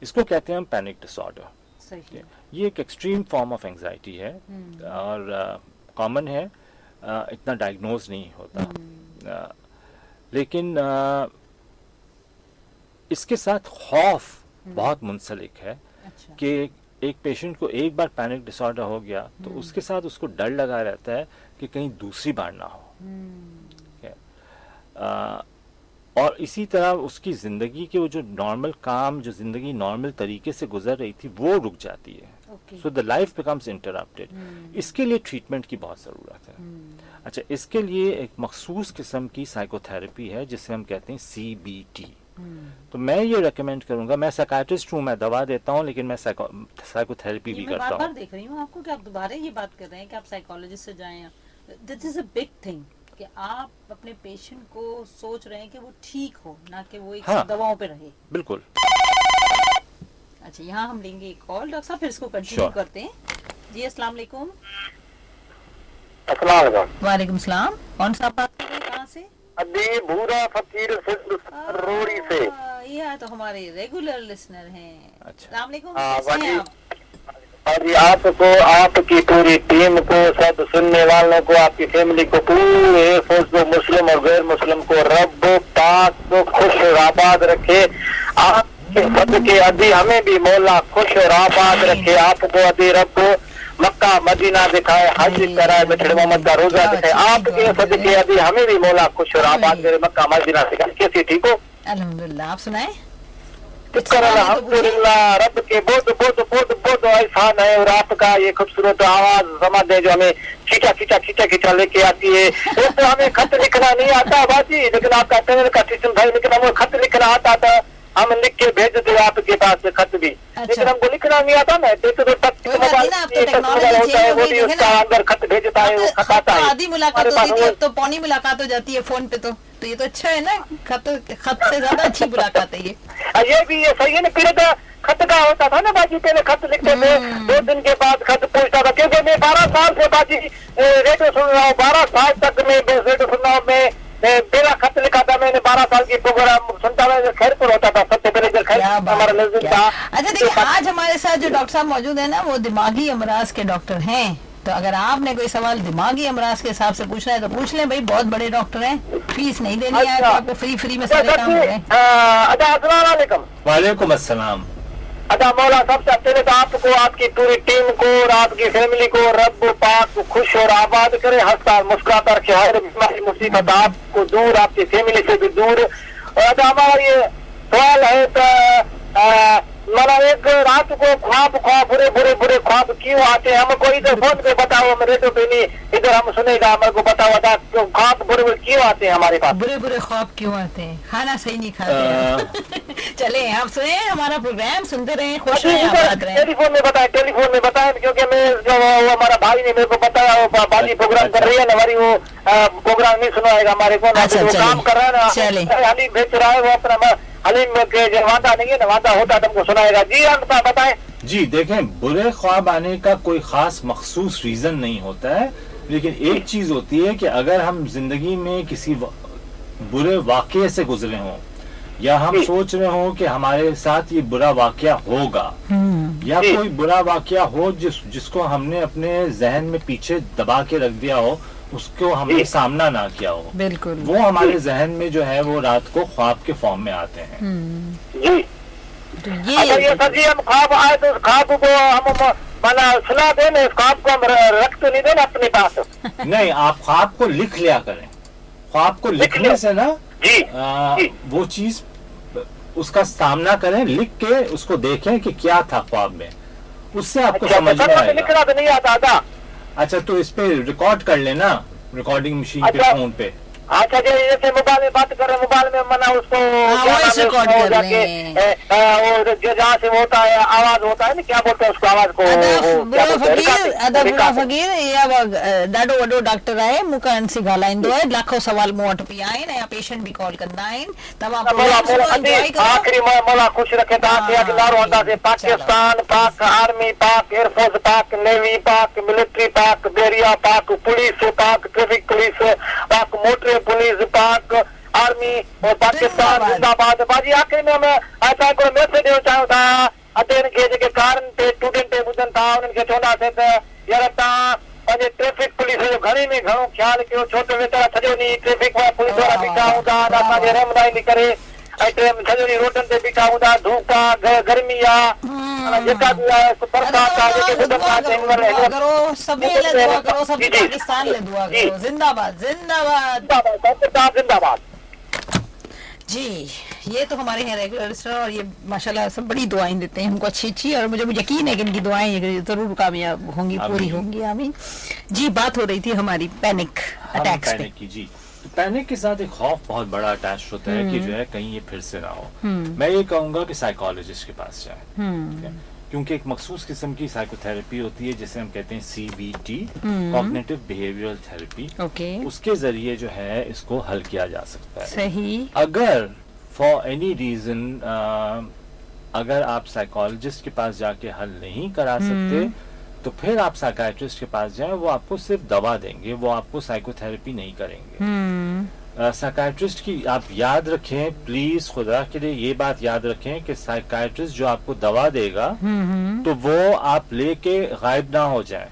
B: इसको कहते हैं हम पैनिक डिसऑर्डर।
C: सही।
B: ये एक एक्सट्रीम फॉर्म ऑफ एंजाइटी है और कॉमन है, इतना डायग्नोज नहीं होता। लेकिन इसके साथ खौफ बहुत मुंसलिक है।
C: अच्छा।
B: कि एक पेशेंट को एक बार पैनिक डिसऑर्डर हो गया तो उसके साथ उसको डर लगा रहता है कि कहीं दूसरी बार ना हो। ठीक है। और इसी तरह उसकी जिंदगी के वो जो नॉर्मल काम, जो जिंदगी नॉर्मल तरीके से गुजर रही थी, वो रुक जाती है। So the life becomes interrupted. इसके लिए ट्रीटमेंट की बहुत ज़रूरत है। अच्छा, इसके लिए एक मखसूस किस्म की साइकोथेरेपी है जिसे हम कहते हैं CBT। तो मैं ये रेकमेंड करूंगा, मैं साइकाइट्रिस्ट हूँ, मैं दवा देता हूँ, लेकिन मैं साइकोथेरेपी भी करता हूँ।
C: बार देख रही हूँ आपको कि आप दोबारा ये बात कर रहे हैं कि आप साइकोलॉजिस्ट से जाएं। This is a big thing कि आप अपने पेशेंट को सोच रहे हैं कि वो ठीक हो, ना कि वो एक दवाओं पे रहे।
B: बिल्कुल।
C: अच्छा, यहाँ हम लेंगे एक कॉल डॉक्टर साहब, फिर इसको कंटिन्यू करते हैं। जी अस्सलाम वालेकुम।
D: अस्सलाम वालेकुम।
C: वालेकुम सलाम। कौन सा बात कर रहे हैं, कहाँ से?
D: अभी भूरा फकीर रोड़ी से।
C: ये तो हमारे रेगुलर लिसनर हैं।
B: अच्छा।
C: अस्सलाम वालेकुम।
D: हाँ,
C: कैसे हैं आप?
D: और ये आपको, आपकी पूरी टीम को, सब सुनने वालों को, आपकी फैमिली को, पूरे एयरफोर्स को, मुस्लिम और गैर मुस्लिम को रब पाक को खुश और आबाद रखे। आपके सदके अभी हमें भी मौला खुश और आबाद रखे। आपको अभी रब को मक्का मदीना दिखाए, हज कराए, मिठड़े मोहम्मद का रोजा दिखाए। आपके सदके अभी हमें भी मौला खुश और आबाद करे, मक्का मदीना दिखाए। कैसी ठीक हो?
C: अल्हम्दुलिल्लाह, आप सुनाए।
D: अल्हम्दुलिल्लाह, रब के बहुत बहुत बहुत बहुत एहसान है। और आपका ये खूबसूरत आवाज समाज है जो हमें खींचा खींचा खींचा खींचा लेके आती है। तो हमें खत लिखना नहीं आता बाजी, लेकिन आपका चैनल का सिस्टम था, लेकिन हमें खत लिखना आता था, हम लिख के भेज दे आपके पास खत भी। लेकिन हमको लिखना नहीं आता ना, तो मोबाइल होता है, वो भी उसका अंदर खत भेजता है, वो खत आता है।
C: आधी मुलाकात होती थी, अब तो पौनी मुलाकात हो जाती है फोन पे। तो ये तो अच्छा है ना, खत से ज्यादा अच्छी मुलाकात है
D: ये भी ये सही है ना। पहले तो खत का होता था ना बाजी, पहले खत लिखते थे, 2 दिन के बाद खत पूछता था। क्योंकि मैं 12 साल से बाजी रेडियो सुन रहा हूँ, 12 साल तक मैं रेडियो सुन रहा हूँ। मैं बिना खत लिखा था, मैंने 12 साल की प्रोग्राम सुनता था, खैरपुर होता था सबसे पहले, खैर हमारा नजदीक था।
C: अच्छा देखिए, आज हमारे साथ जो डॉक्टर साहब मौजूद है ना, वो दिमागी अमराज के डॉक्टर हैं। तो अगर आपने कोई सवाल दिमागी अमराज के हिसाब से पूछना है तो पूछ लें भाई, बहुत बड़े डॉक्टर हैं, फीस नहीं देनी है, आपको फ्री में सारे काम हो रहे हैं।
D: अस्सलाम वालेकुम।
B: वालेकुम अस्सलाम।
D: अच्छा मौला, सबसे पहले तो आपको, आपकी पूरी टीम को और आपकी फैमिली को रब पाक खुश और आबाद करे, हंसता मुस्कुराता रखे, हर बीमारी मुसीबत आपको दूर, आपकी फैमिली से भी दूर। और अच्छा हमारा ये सवाल है तो मतलब एक रात को ख्वाब बुरे बुरे बुरे ख्वाब क्यों आते हैं? हमको इधर फोन पे बताओ, हम रेडियो पे नहीं, इधर हम सुनेगा, हमारे को बताओ ख्वाब बुरे बुरे क्यों आते हैं हमारे पास?
C: बुरे बुरे ख्वाब क्यों आते हैं? खाना सही नहीं खाते। चले आप सुने हमारा प्रोग्राम, सुनते रहे, खुश रहे।
D: टेलीफोन में बताए, क्योंकि मैं जो हमारा भाई ने मेरे को बताया, बाजी प्रोग्राम कर रही है ना, हमारी वो प्रोग्राम नहीं सुनाएगा हमारे को, काम कर रहा है ना, हाली बेच रहा है वो अपना हलीम के जो वादा नहीं है ना, वादा होता तुमको सुनाएगा। जी अंत बताएं।
B: जी देखें, बुरे ख्वाब आने का कोई खास मखसूस रीजन नहीं होता है, लेकिन एक चीज होती है कि अगर हम जिंदगी में किसी बुरे वाकये से गुजरे हों, या हम सोच रहे हो कि हमारे साथ ये बुरा वाकया होगा, या कोई बुरा वाकया हो जिसको हमने अपने जहन में पीछे दबा के रख दिया हो, उसको हमने सामना ना किया हो,
C: बिल्कुल
B: वो हमारे जहन में जो है वो रात को ख्वाब के फॉर्म में आते हैं।
D: जी
C: तो
D: ये सर जी, हम ख्वाब आए तो ख्वाब को हम माना सुना देना, इस ख्वाब को हम रख तो नहीं देना अपने पास।
B: नहीं, आप ख्वाब को लिख लिया करें। ख्वाब को लिखने से ना
D: जी
B: वो चीज उसका सामना करें, लिख के उसको देखें कि क्या था ख्वाब में, उससे आपको समझ में आएगा।
D: लिखना तो नहीं आता था।
B: अच्छा, तो इस पे रिकॉर्ड कर लेना, रिकॉर्डिंग मशीन पे, फोन पे।
D: अच्छा जी, जैसे मोबाइल में बात कर रहे हैं, मोबाइल में मना उसको जहाँ से होता है आवाज होता है ना, क्या बोलते हैं उसको, आवाज को
C: ॾाढो वॾो डॉक्टर आहे, मूंखां अनसी ॻाल्हाईंदो आहे, लाखो सवाल मूं वटि बि आहिनि, या पेशेंट बि कॉल कंदा आहिनि।
D: आखिरी मौला खुश रखे तव्हांखे नारो हूंदासीं, पाकिस्तान पाक, आर्मी पाक, एयरफोर्स पाक, नेवी पाक, मिलिट्री पाक, बेरिया पाक, पुलिस पाक, ट्रैफिक पुलिस पाक, मोटर पुलिस पाक, आर्मी और पाकिस्तान जिंदाबाद। बाजी आखिर में हमें असां हिकिड़ो मैसेज ॾियणु चाहियूं था अटेन खे, जेके कारनि ते स्टूडेंट ते ॿुधनि था, उन्हनि खे चवंदासीं त यार तव्हां पंहिंजे ट्रैफिक पुलिस जो घणे में घणो ख्यालु कयो, छो त वेचारा सॼो ॾींहुं ट्रैफिक पुलिस वारा बीठा हूंदा, असांजे रहमदाई करे सॼो ॾींहुं रोडनि ते बीठा हूंदा, धूप आहे, गर्मी आहे, जेका बि आहे बरसात आहे, जेके ॿुधनि था
C: जिंदाबाद जिंदाबाद
D: जिंदाबाद।
C: जी, ये तो हमारे हैं रेगुलर लिस्टर, और ये माशाल्लाह सब बड़ी दुआएं देते हैं हमको अच्छी अच्छी, और मुझे यकीन है कि इनकी दुआएं जरूर कामयाब होंगी, पूरी होंगी, आमीन। जी, बात हो रही थी हमारी पैनिक अटैक्स
B: की। जी, पैनिक के साथ एक खौफ बहुत बड़ा अटैच होता है कि जो है कहीं ये फिर से ना हो। मैं ये कहूंगा कि साइकोलॉजिस्ट के पास जाए, क्योंकि एक मखसूस किस्म की साइकोथेरेपी होती है जिसे हम कहते हैं CBT, कॉग्निटिव बिहेवियरल थेरेपी। उसके जरिए जो है इसको हल किया जा सकता है।
C: सही।
B: अगर फॉर एनी रीजन अगर आप साइकोलॉजिस्ट के पास जाके हल नहीं करा सकते, तो फिर आप साइकियाट्रिस्ट के पास जाएं, वो आपको सिर्फ दवा देंगे, वो आपको साइकोथेरेपी नहीं करेंगे। साइकाइट्रिस्ट की आप याद रखें, प्लीज खुदा के लिए ये बात याद रखें कि साइकाइट्रिस्ट जो आपको दवा देगा तो वो आप लेके गायब ना हो जाए।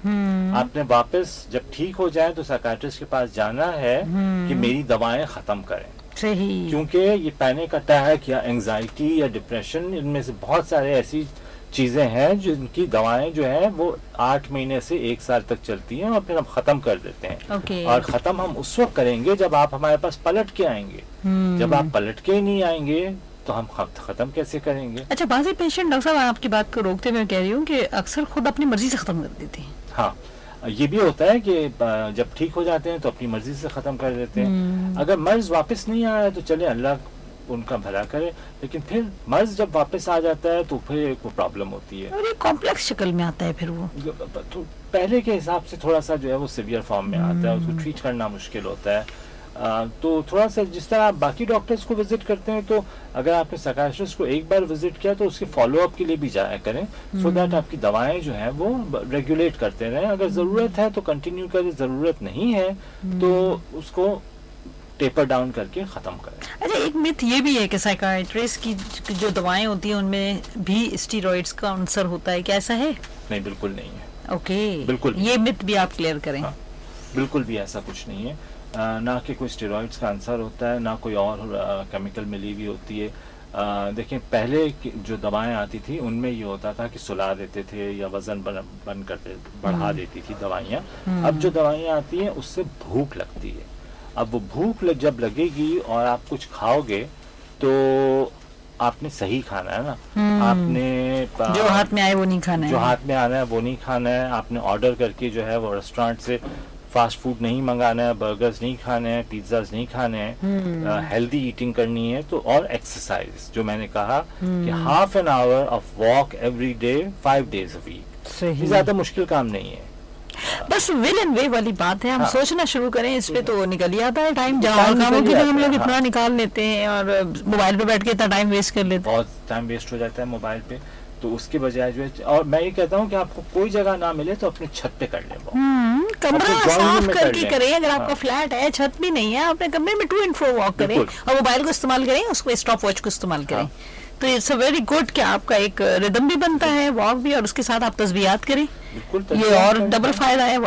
B: आपने वापस जब ठीक हो जाए तो साइकाइट्रिस्ट के पास जाना है कि मेरी दवाएं खत्म करें।
C: सही।
B: क्योंकि ये पैनिक अटैक या एंजाइटी या डिप्रेशन, इनमें से बहुत सारे ऐसी चीजें हैं जिनकी दवाएं जो है वो 8 महीने से 1 साल तक चलती हैं और फिर हम खत्म कर देते हैं।
C: Okay.
B: और खत्म हम उस वक्त करेंगे जब आप हमारे पास पलट के आएंगे। जब आप पलट के ही नहीं आएंगे तो हम खत्म कैसे करेंगे?
C: अच्छा, बाज़ पेशेंट डॉक्टर साहब आपकी बात को रोकते हुए कह रही हूँ कि अक्सर खुद अपनी मर्जी से खत्म कर देते हैं।
B: हाँ, ये भी होता है कि जब ठीक हो जाते हैं तो अपनी मर्जी से खत्म कर देते हैं। अगर मर्ज वापस नहीं आया तो चले, अल्लाह उनका भला करे, लेकिन फिर मर्ज जब वापस आ जाता है तो फिर एक प्रॉब्लम होती है
C: और ये कॉम्प्लेक्स शक्ल में आता है फिर वो
B: तो पहले के हिसाब से थोड़ा सा जो है वो सीवियर फॉर्म में आता है, उसको ट्रीट करना मुश्किल होता है। तो थोड़ा सा जिस तरह आप बाकी डॉक्टर्स को विजिट करते हैं, तो अगर आपने साइकाइट्रिस्ट को एक बार विजिट किया तो उसके फॉलो अप के लिए भी जाया करें, सो दैट आपकी दवाएं जो हैं वो रेगुलेट करते रहें। अगर ज़रूरत है तो कंटिन्यू करें, ज़रूरत नहीं है तो उसको टेपर डाउन करके खत्म करें।
C: अच्छा, एक मिथ ये भी है कि साइकाइट्रिस्ट की जो दवाएं होती हैं उनमें भी स्टीरॉइड्स का आंसर होता है, क्या ऐसा है?
B: नहीं, बिल्कुल नहीं है।
C: ओके,
B: बिल्कुल
C: ये मिथ भी आप क्लियर करें।
B: हाँ, बिल्कुल भी ऐसा कुछ नहीं है। ना कि कोई स्टेरॉइड्स का आंसर होता है, ना कोई और केमिकल मिली हुई होती है। देखिए, पहले जो दवाएं आती थी उनमें ये होता था कि सुला देते थे या वजन बढ़ा देती थी दवाइयाँ। अब जो दवाइयाँ आती हैं उससे भूख लगती है। अब वो भूख जब लगेगी और आप कुछ खाओगे तो आपने सही खाना है ना, आपने
C: जो हाथ में आए वो नहीं खाना है,
B: जो हाथ में आना है वो नहीं खाना है। आपने ऑर्डर करके जो है वो रेस्टोरेंट से फास्ट फूड नहीं मंगाना है, बर्गर्स नहीं खाने हैं, पिज्जाज नहीं खाने हैं, हेल्दी ईटिंग करनी है। तो और एक्सरसाइज, जो मैंने कहा कि half an hour of walk every day 5 days a week, ये ज्यादा मुश्किल काम नहीं है।
C: बस विल एंड वे वाली बात है। हम
B: हाँ,
C: सोचना शुरू करें इस पे तो निकल ही आता है टाइम, जहाँ कामों के लिए हम लोग इतना निकाल लेते हैं और मोबाइल पे बैठ के इतना टाइम वेस्ट कर लेते हैं,
B: बहुत टाइम वेस्ट हो जाता है मोबाइल पे। तो उसके बजाय जो है, और मैं ये कहता हूँ कि आपको कोई जगह ना मिले तो अपने छत पे कर लें,
C: कमरा साफ करके
B: लें।
C: करें। अगर आपका
B: हाँ,
C: फ्लैट है, छत भी नहीं है, अपने कमरे में टू एंड फ्रो वॉक करें और मोबाइल को इस्तेमाल करें, उसको स्टॉप वॉच को इस्तेमाल करें।
B: हाँ,
C: तो इट्स अ वेरी गुड कि आपका एक रिदम भी बनता है, वॉक भी, और उसके साथ आप तस्बीहात करें। ये और डबल फायदा है,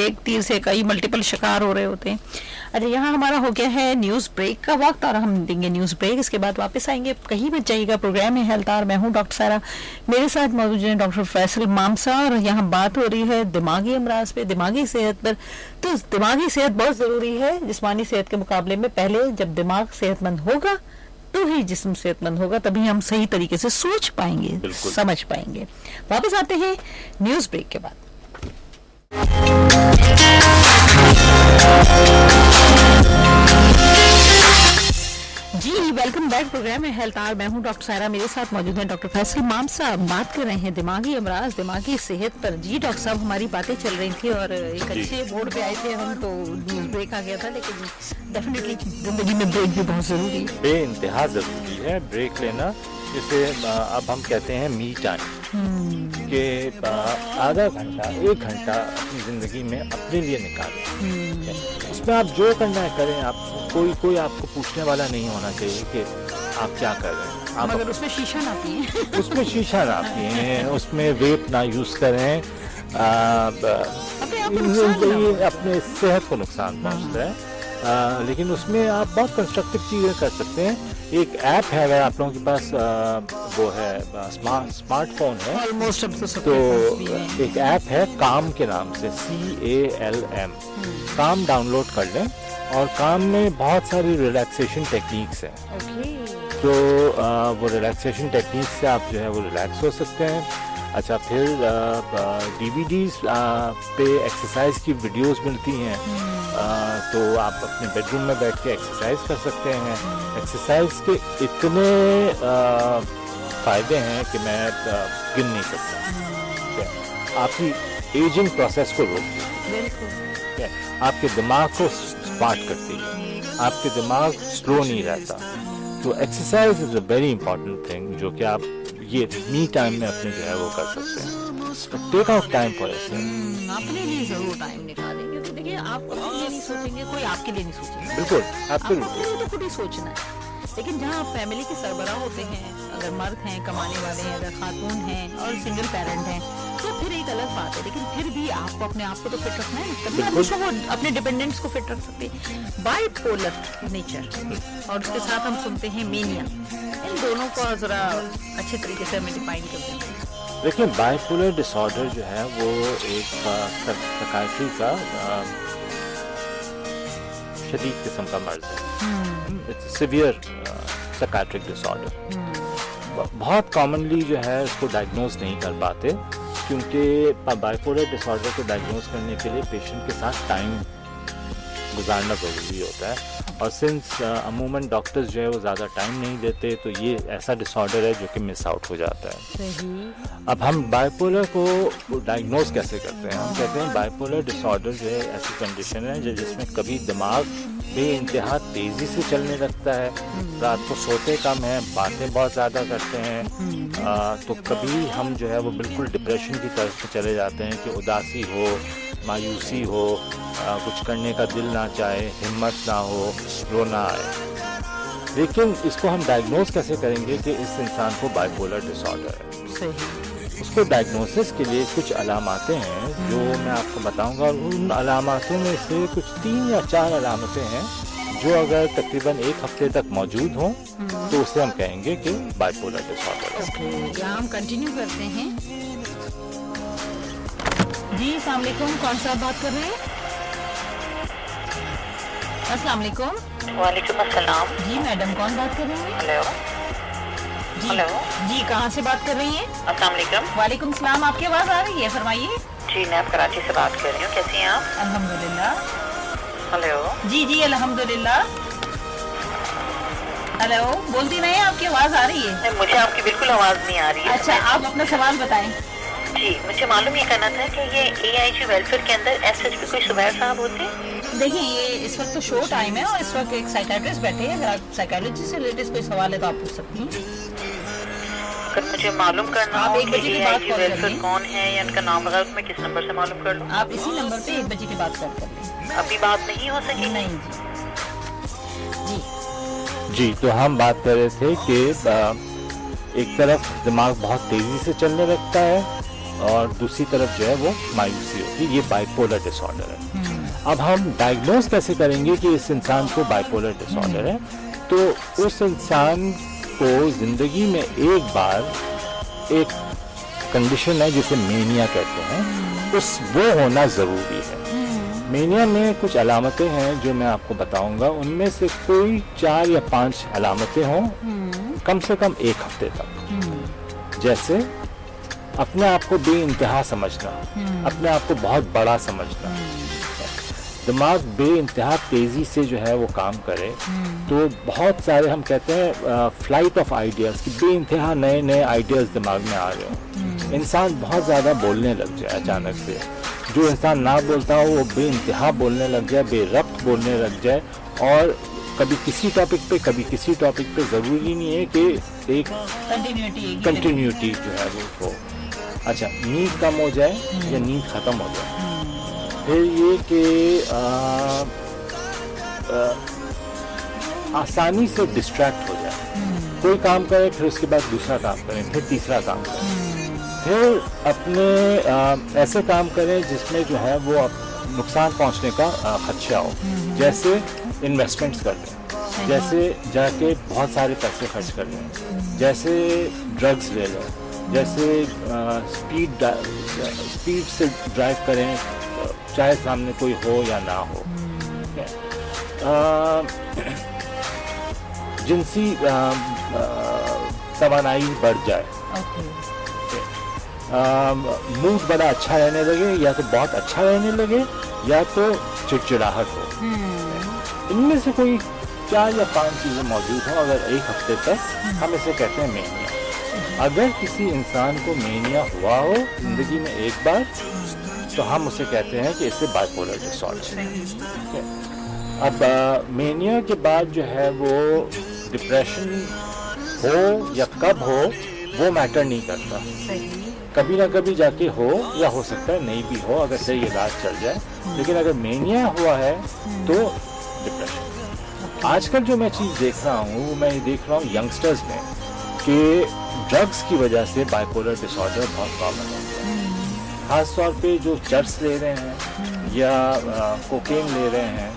C: एक तीर से कई मल्टीपल शिकार हो रहे होते हैं। अच्छा, यहाँ हमारा हो गया है न्यूज ब्रेक का वक्त और हम देंगे न्यूज ब्रेक, इसके बाद वापस आएंगे। कहीं मत जाइएगा, प्रोग्राम है हेल्थ आवर, मैं हूँ डॉक्टर सारा, मेरे साथ मौजूद है डॉक्टर फैसल मामसा और यहाँ बात हो रही है दिमागी अमराज पे, दिमागी सेहत पर। तो दिमागी सेहत बहुत जरूरी है जिस्मानी सेहत के मुकाबले में। पहले जब दिमाग सेहतमंद होगा तो ही जिस्म सेहतमंद होगा, तभी हम सही तरीके से सोच पाएंगे, समझ पाएंगे। वापस आते हैं न्यूज ब्रेक के बाद। जी, वेलकम बैक, प्रोग्राम है हेल्थ आवर, मैं हूं डॉक्टर सायरा, मेरे साथ मौजूद हैं डॉक्टर फैसल मामसा। बात कर रहे हैं दिमागी अमराज, दिमागी सेहत पर। जी डॉक्टर साहब, हमारी बातें चल रही थी और एक अच्छे मोड पे आए थे हम, तो न्यूज ब्रेक आ गया था, लेकिन डेफिनेटली जिंदगी में ब्रेक भी बहुत जरूरी है,
B: बेइंतहा जरूरी है ब्रेक लेना। जैसे अब हम कहते हैं मी टाइम, कि आधा घंटा 1 घंटा अपनी जिंदगी में अपने लिए निकालें। उसमें आप जो करना है करें, आप कोई आपको पूछने वाला नहीं होना चाहिए कि आप क्या कर रहे हैं। आप
C: मगर उसमें शीशा ना पिए
B: उसमें शीशा ना पिए, उसमें वेप ना यूज करें, अपने सेहत को नुकसान पहुंचता है। लेकिन उसमें आप बहुत कंस्ट्रक्टिव चीज़ें कर सकते हैं। एक ऐप है, अगर आप लोगों के पास वो है स्मार्टफोन है, तो एक ऐप है काम के नाम से, CALM, काम डाउनलोड कर लें। और काम में बहुत सारी रिलैक्सेशन टेक्निक्स हैं। तो वो रिलैक्सेशन टेक्निक्स से आप जो है वो रिलैक्स हो सकते हैं। अच्छा, फिर DVDs पे एक्सरसाइज की वीडियोस मिलती हैं, तो आप अपने बेडरूम में बैठ के एक्सरसाइज कर सकते हैं। एक्सरसाइज के इतने फ़ायदे हैं कि मैं गिन नहीं सकता। आपकी एजिंग प्रोसेस को रोकती है, आपके दिमाग को स्मार्ट करती है, आपके दिमाग स्लो नहीं रहता। तो exercise is a very important thing, जो कि आप ये मी टाइम में अपने जो है वो कर सकते हैं। Take out time for yourself,
C: अपने लिए जरूर टाइम निकालें, क्योंकि देखिए आप अपने लिए नहीं सोचेंगे, कोई आपके लिए नहीं सोचेगा।
B: बिल्कुल,
C: आपको
B: एब्सोल्युटली।
C: अपने लिए तो खुद ही सोचना है। लेकिन जहाँ आप फैमिली के सरबराह होते हैं, अगर मर्द हैं, कमाने वाले हैं, अगर खातून हैं और सिंगल पेरेंट हैं, तो फिर एक अलग बात है। लेकिन फिर भी आपको अपने आप को तो फिट रखना है, तभी आप उसको वो अपने डिपेंडेंट्स को फिट रख सकते हैं। बाइपोलर नेचर और उसके साथ हम सुनते हैं मेनिया, इन दोनों को जरा अच्छे तरीके से हमें डिफाइन कर देते हैं।
B: देखिए, बाइपोलर डिसऑर्डर जो है वो एक साइकाइट्री का शदीद किस्म का मर्ज है। It's severe psychiatric disorder. बहुत कॉमनली जो है इसको डायग्नोज नहीं कर पाते, क्योंकि बाइपोलर डिसऑर्डर को डायग्नोज करने के लिए पेशेंट के साथ टाइम गुजारना ज़रूरी होता है। और सिंस अमूमन डॉक्टर्स जो है वो ज़्यादा टाइम नहीं देते, तो ये ऐसा डिसऑर्डर है जो कि मिस आउट हो जाता है। अब हम बाइपोलर को डायग्नोज कैसे करते हैं? हम कहते हैं बाइपोलर डिसऑर्डर जो है ऐसी कंडीशन है जिसमें कभी दिमाग बेइंतहा तेज़ी से चलने लगता है, रात को सोते कम हैं, बातें बहुत ज़्यादा करते हैं, तो कभी हम जो है वो बिल्कुल डिप्रेशन की तरफ चले जाते हैं कि उदासी हो, मायूसी हो, कुछ करने का दिल ना चाहे, हिम्मत ना हो, रोना आए। लेकिन इसको हम डायग्नोज कैसे करेंगे कि इस इंसान को बाइपोलर डिसऑर्डर है?
C: सही।
B: उसको डायग्नोसिस के लिए कुछ अलामतें हैं जो मैं आपको बताऊंगा, और उन अलामतों में से कुछ 3 या 4 अलामतें हैं जो अगर तकरीबन 1 हफ्ते तक मौजूद हों तो उसे हम कहेंगे कि बाइपोलर डिसऑर्डर है।
C: यहाँ हम कंटिन्यू करते हैं। जी अस्सलाम वालेकुम, कौन सा बात कर रहे हैं? अस्सलाम वालेकुम।
E: वालेकुम अस्सलाम।
C: जी मैडम, कौन बात कर रही हैं?
E: हेलो।
C: जी
E: हेलो।
C: जी, कहाँ से बात कर रही हैं?
E: अस्सलाम वालेकुम।
C: वालेकुम सलाम, आपकी आवाज़ आ रही है, फरमाइए।
E: जी मैं कराची से बात कर रही हूँ, कैसी हैं आप?
C: अल्हम्दुलिल्लाह।
E: हेलो।
C: जी जी अल्हम्दुलिल्लाह। हेलो, बोलती नहीं, आपकी आवाज़ आ रही है।
E: मुझे आपकी बिल्कुल आवाज़ नहीं आ रही है।
C: अच्छा, आप अपना सवाल बताएं।
E: जी मुझे मालूम ये करना था कि ये AIG वेलफेयर के अंदर SHP कोई सुबैर साहब होते हैं?
C: देखिए, ये इस वक्त तो शो टाइम है और इस वक्त एक साइकाइट्रिस्ट बैठे हैं। अगर आप साइकोलॉजी से रिलेटेड कोई सवाल है तो आप पूछ सकती हैं।
E: अगर मुझे मालूम करना
C: आप
E: हो
C: 1
E: कि
C: बजे के बाद
E: AIG
C: कॉल
E: वेलफेयर
C: करिए।
E: कौन है या उनका नाम वगैरह, तो मैं किस नंबर से मालूम कर लूँ?
C: आप इसी नंबर पे 1 बजे के बाद कॉल कर लें।
E: अभी बात नहीं हो सकी?
C: नहीं जी।
B: जी, तो हम बात कर रहे थे कि एक तरफ दिमाग बहुत तेज़ी से चलने लगता है और दूसरी तरफ जो है वो मायूसी होती है। ये बाइपोलर डिसऑर्डर है। अब हम डायग्नोज कैसे करेंगे कि इस इंसान को बाइपोलर डिसऑर्डर है? तो उस इंसान को ज़िंदगी में एक बार एक कंडीशन है जिसे मेनिया कहते हैं, वो होना ज़रूरी है। मेनिया में कुछ अलामतें हैं जो मैं आपको बताऊंगा, उनमें से कोई 4 या 5 अलामतें हों कम से कम 1 हफ्ते तक। जैसे अपने आप को बेइंतहा समझना, अपने आप को बहुत बड़ा समझना, दिमाग बेइंतहा तेज़ी से जो है वो काम करे, तो बहुत सारे हम कहते हैं फ्लाइट ऑफ आइडियाज़, कि बेइंतहा नए नए आइडियाज़ दिमाग में आ रहे हों। इंसान बहुत ज़्यादा बोलने लग जाए अचानक से, जो इंसान ना बोलता हो वो बेइंतहा बोलने लग जाए, बेरब्त बोलने लग जाए, और कभी किसी टॉपिक पे कभी किसी टॉपिक पे, ज़रूरी नहीं है कि एक कंटिन्यूटी जो है वो हो। अच्छा, नींद कम हो जाए या नींद ख़त्म हो जाए। फिर ये कि आसानी से डिस्ट्रैक्ट हो जाए, कोई काम करे फिर उसके बाद दूसरा काम करें, फिर तीसरा काम करें, फिर अपने ऐसे काम करें जिसमें जो है वो नुकसान पहुंचने का खदशा हो। जैसे इन्वेस्टमेंट्स कर लें, जैसे जाके बहुत सारे पैसे खर्च कर लें, जैसे ड्रग्स ले लें, जैसे स्पीड से ड्राइव करें, चाहे सामने कोई हो या ना हो। जिनसी तवानाई बढ़ जाए, मूड बड़ा अच्छा रहने लगे, या तो बहुत अच्छा रहने लगे, या तो चिड़चिड़ाहट हो। इनमें से कोई 4 या 5 चीज़ें मौजूद हों अगर 1 हफ्ते तक, हम इसे कहते हैं मेनिया। अगर किसी इंसान को मेनिया हुआ हो जिंदगी में एक बार, तो हम उसे कहते हैं कि इसे बाइपोलर डिसऑर्डर है। अब मेनिया के बाद जो है वो डिप्रेशन हो या कब हो वो मैटर नहीं करता, कभी ना कभी जाके हो, या हो सकता है नहीं भी हो अगर सही इलाज चल जाए। लेकिन अगर मेनिया हुआ है तो डिप्रेशन। आजकल जो मैं चीज़ देख रहा हूँ वो मैं देख रहा हूँ यंगस्टर्स में कि ड्रग्स की वजह से बाइपोलर डिसऑर्डर बहुत कॉमन है। खास तौर पे जो चर्च ले रहे हैं या कोकेन ले रहे हैं,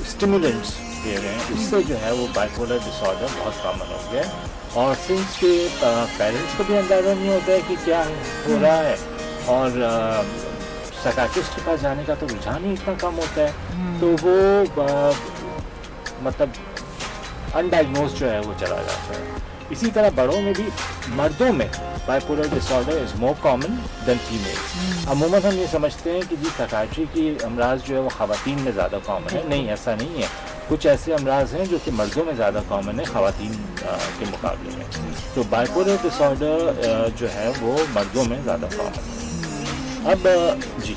B: स्टिमुलेंट्स ले रहे हैं, उससे जो है वो बाइपोलर डिसऑर्डर बहुत कॉमन हो गया है। और सिंस के पेरेंट्स को भी अंदाज़ा नहीं होता है कि क्या हो रहा है, और साइकियाट्रिस्ट के पास जाने का तो रुझान ही इतना कम होता है, तो वो मतलब अनडायग्नोज जो है वो चला जाता है। इसी तरह बड़ों में भी, मर्दों में bipolar disorder is more common than females. अमूमन हम ये समझते हैं कि जी साइकियाट्री की अमराज जो है वो ख़वातीन में ज़्यादा कॉमन है। नहीं, ऐसा नहीं है। कुछ ऐसे अमराज हैं जो कि मर्दों में ज़्यादा कॉमन है ख़वातीन के मुकाबले में। तो बाइपोलर डिसऑर्डर जो है वो मर्दों में ज़्यादा कॉमन है। अब जी,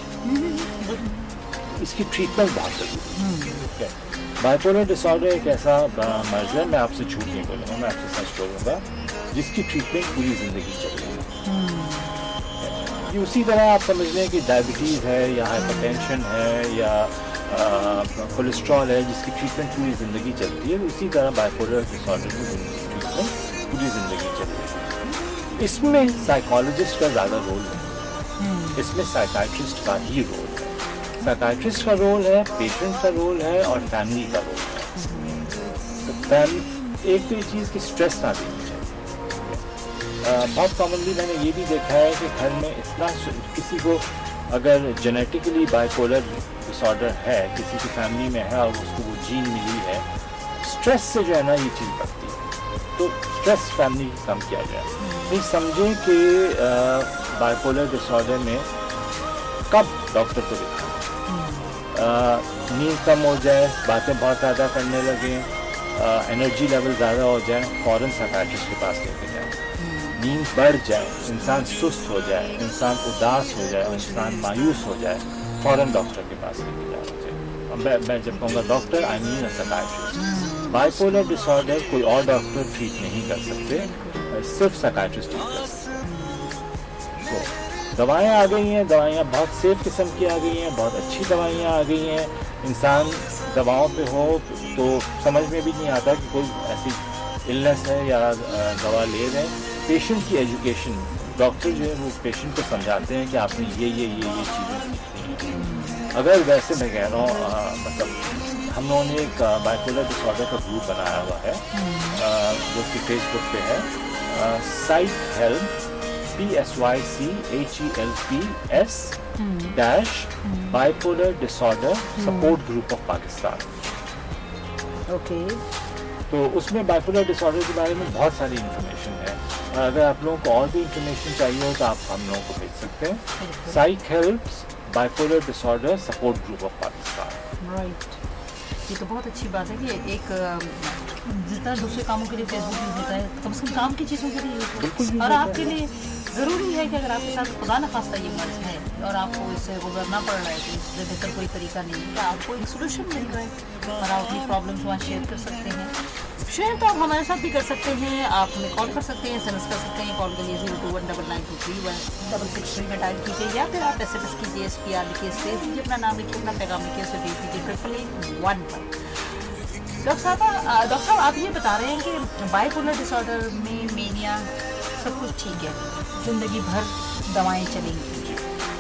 B: इसकी ट्रीटमेंट बहुत ज़रूरी है। बाइपोलर डिसऑर्डर एक ऐसा मर्ज है, मैं आपसे झूठ नहीं बोलूँगा, मैं आपसे सच बोलूँगा, जिसकी ट्रीटमेंट पूरी ज़िंदगी चलेगी। ये उसी तरह आप समझ लें कि डायबिटीज़ है या हाइपरटेंशन है या कोलेस्ट्रॉल है, जिसकी ट्रीटमेंट पूरी ज़िंदगी चलती है, उसी तरह बाइपोलर डिसऑर्डर की ट्रीटमेंट पूरी ज़िंदगी चलती है। इसमें साइकोलॉजिस्ट का ज़्यादा रोल है, इसमें साइकियाट्रिस्ट का ही रोल है। साइकियाट्रिस्ट का रोल है, पेशेंट का रोल है और फैमिली का रोल है। तो एक तो ये चीज़ की स्ट्रेस ना देनी चाहिए। बहुत कॉमनली मैंने ये भी देखा है कि घर में इतना, किसी को अगर जेनेटिकली बाइपोलर डिसऑर्डर है, किसी की फैमिली में है और उसको वो जीन मिली है, स्ट्रेस से जो है ना ये चीज़ बढ़ती है। तो स्ट्रेस फैमिली की कम किया जाए। नहीं समझें कि बाइपोलर डिसऑर्डर में कब डॉक्टर को दिखाएं। नींद कम हो जाए, बातें बहुत ज़्यादा करने लगे, एनर्जी लेवल ज़्यादा हो जाए, फ़ौरन साइकियाट्रिस्ट के पास लेके जाए। नींद बढ़ जाए, इंसान सुस्त हो जाए, इंसान उदास हो जाए, इंसान मायूस हो जाए, फ़ौरन डॉक्टर के पास लेके जाना चाहिए। मैं जब कहूँगा doctor, I mean a psychiatrist. Bipolar disorder कोई और डॉक्टर ट्रीट नहीं कर सकते, सिर्फ साइकियाट्रिस्ट ट्रीट कर सकते। दवाएं आ गई हैं, दवाइयाँ बहुत सेफ किस्म की आ गई हैं, बहुत अच्छी दवाइयाँ आ गई हैं। इंसान दवाओं पे हो तो समझ में भी नहीं आता कि कोई ऐसी इलनेस है या दवा ले रहे हैं। पेशेंट की एजुकेशन, डॉक्टर जो है वो पेशेंट को समझाते हैं कि आपने ये चीज़ें सीखनी हैं। अगर वैसे मैं कह रहा हूँ, मतलब हम लोगों ने एक बाइपोलर डिसऑर्डर का ग्रुप बनाया हुआ है जो कि फेसबुक पे है, psych help PSYCHELPS bipolar disorder support group of Pakistan.
C: Okay,
B: तो उसमें बाइपोलर डिसऑर्डर के बारे में बहुत सारी इंफॉर्मेशन है, और अगर आप लोगों को और भी इंफॉर्मेशन चाहिए हो तो आप हम लोगों को भेज सकते हैं। Psych helps bipolar disorder support group of Pakistan.
C: Right, ये तो बहुत अच्छी बात है कि एक जितना दूसरे कामों के लिए फेसबुक यूज होता है, कम से कम काम की चीज़ों के लिए यूज हो। और आपके लिए ज़रूरी है कि अगर आपके साथ खुदा न खास्ता ये मर्ज है और आपको इससे गुजरना पड़ रहा है, तो इससे बेहतर कोई तरीका नहीं है कि आपको एक सोल्यूशन मिल रहा है और आप अपनी प्रॉब्लम्स वहाँ शेयर कर सकते हैं। शेयर तो आप हमारे साथ भी कर सकते हैं, आप हमें कॉल कर सकते हैं, SMS कर सकते हैं। कॉल करिए 0219931663 में डायल कीजिए, या फिर आप SMS कीजिए, SPR लिखिए, स्पेस दीजिए, अपना नाम लिखिए, अपना पैगाम लिखिए, उसे भेज दीजिए 888-1 पर। डॉक्टर साहब आप ये बता रहे हैं कि बाइपोलर डिसऑर्डर में मेनिया सब कुछ ठीक है, ज़िंदगी भर दवाएं चलेंगी।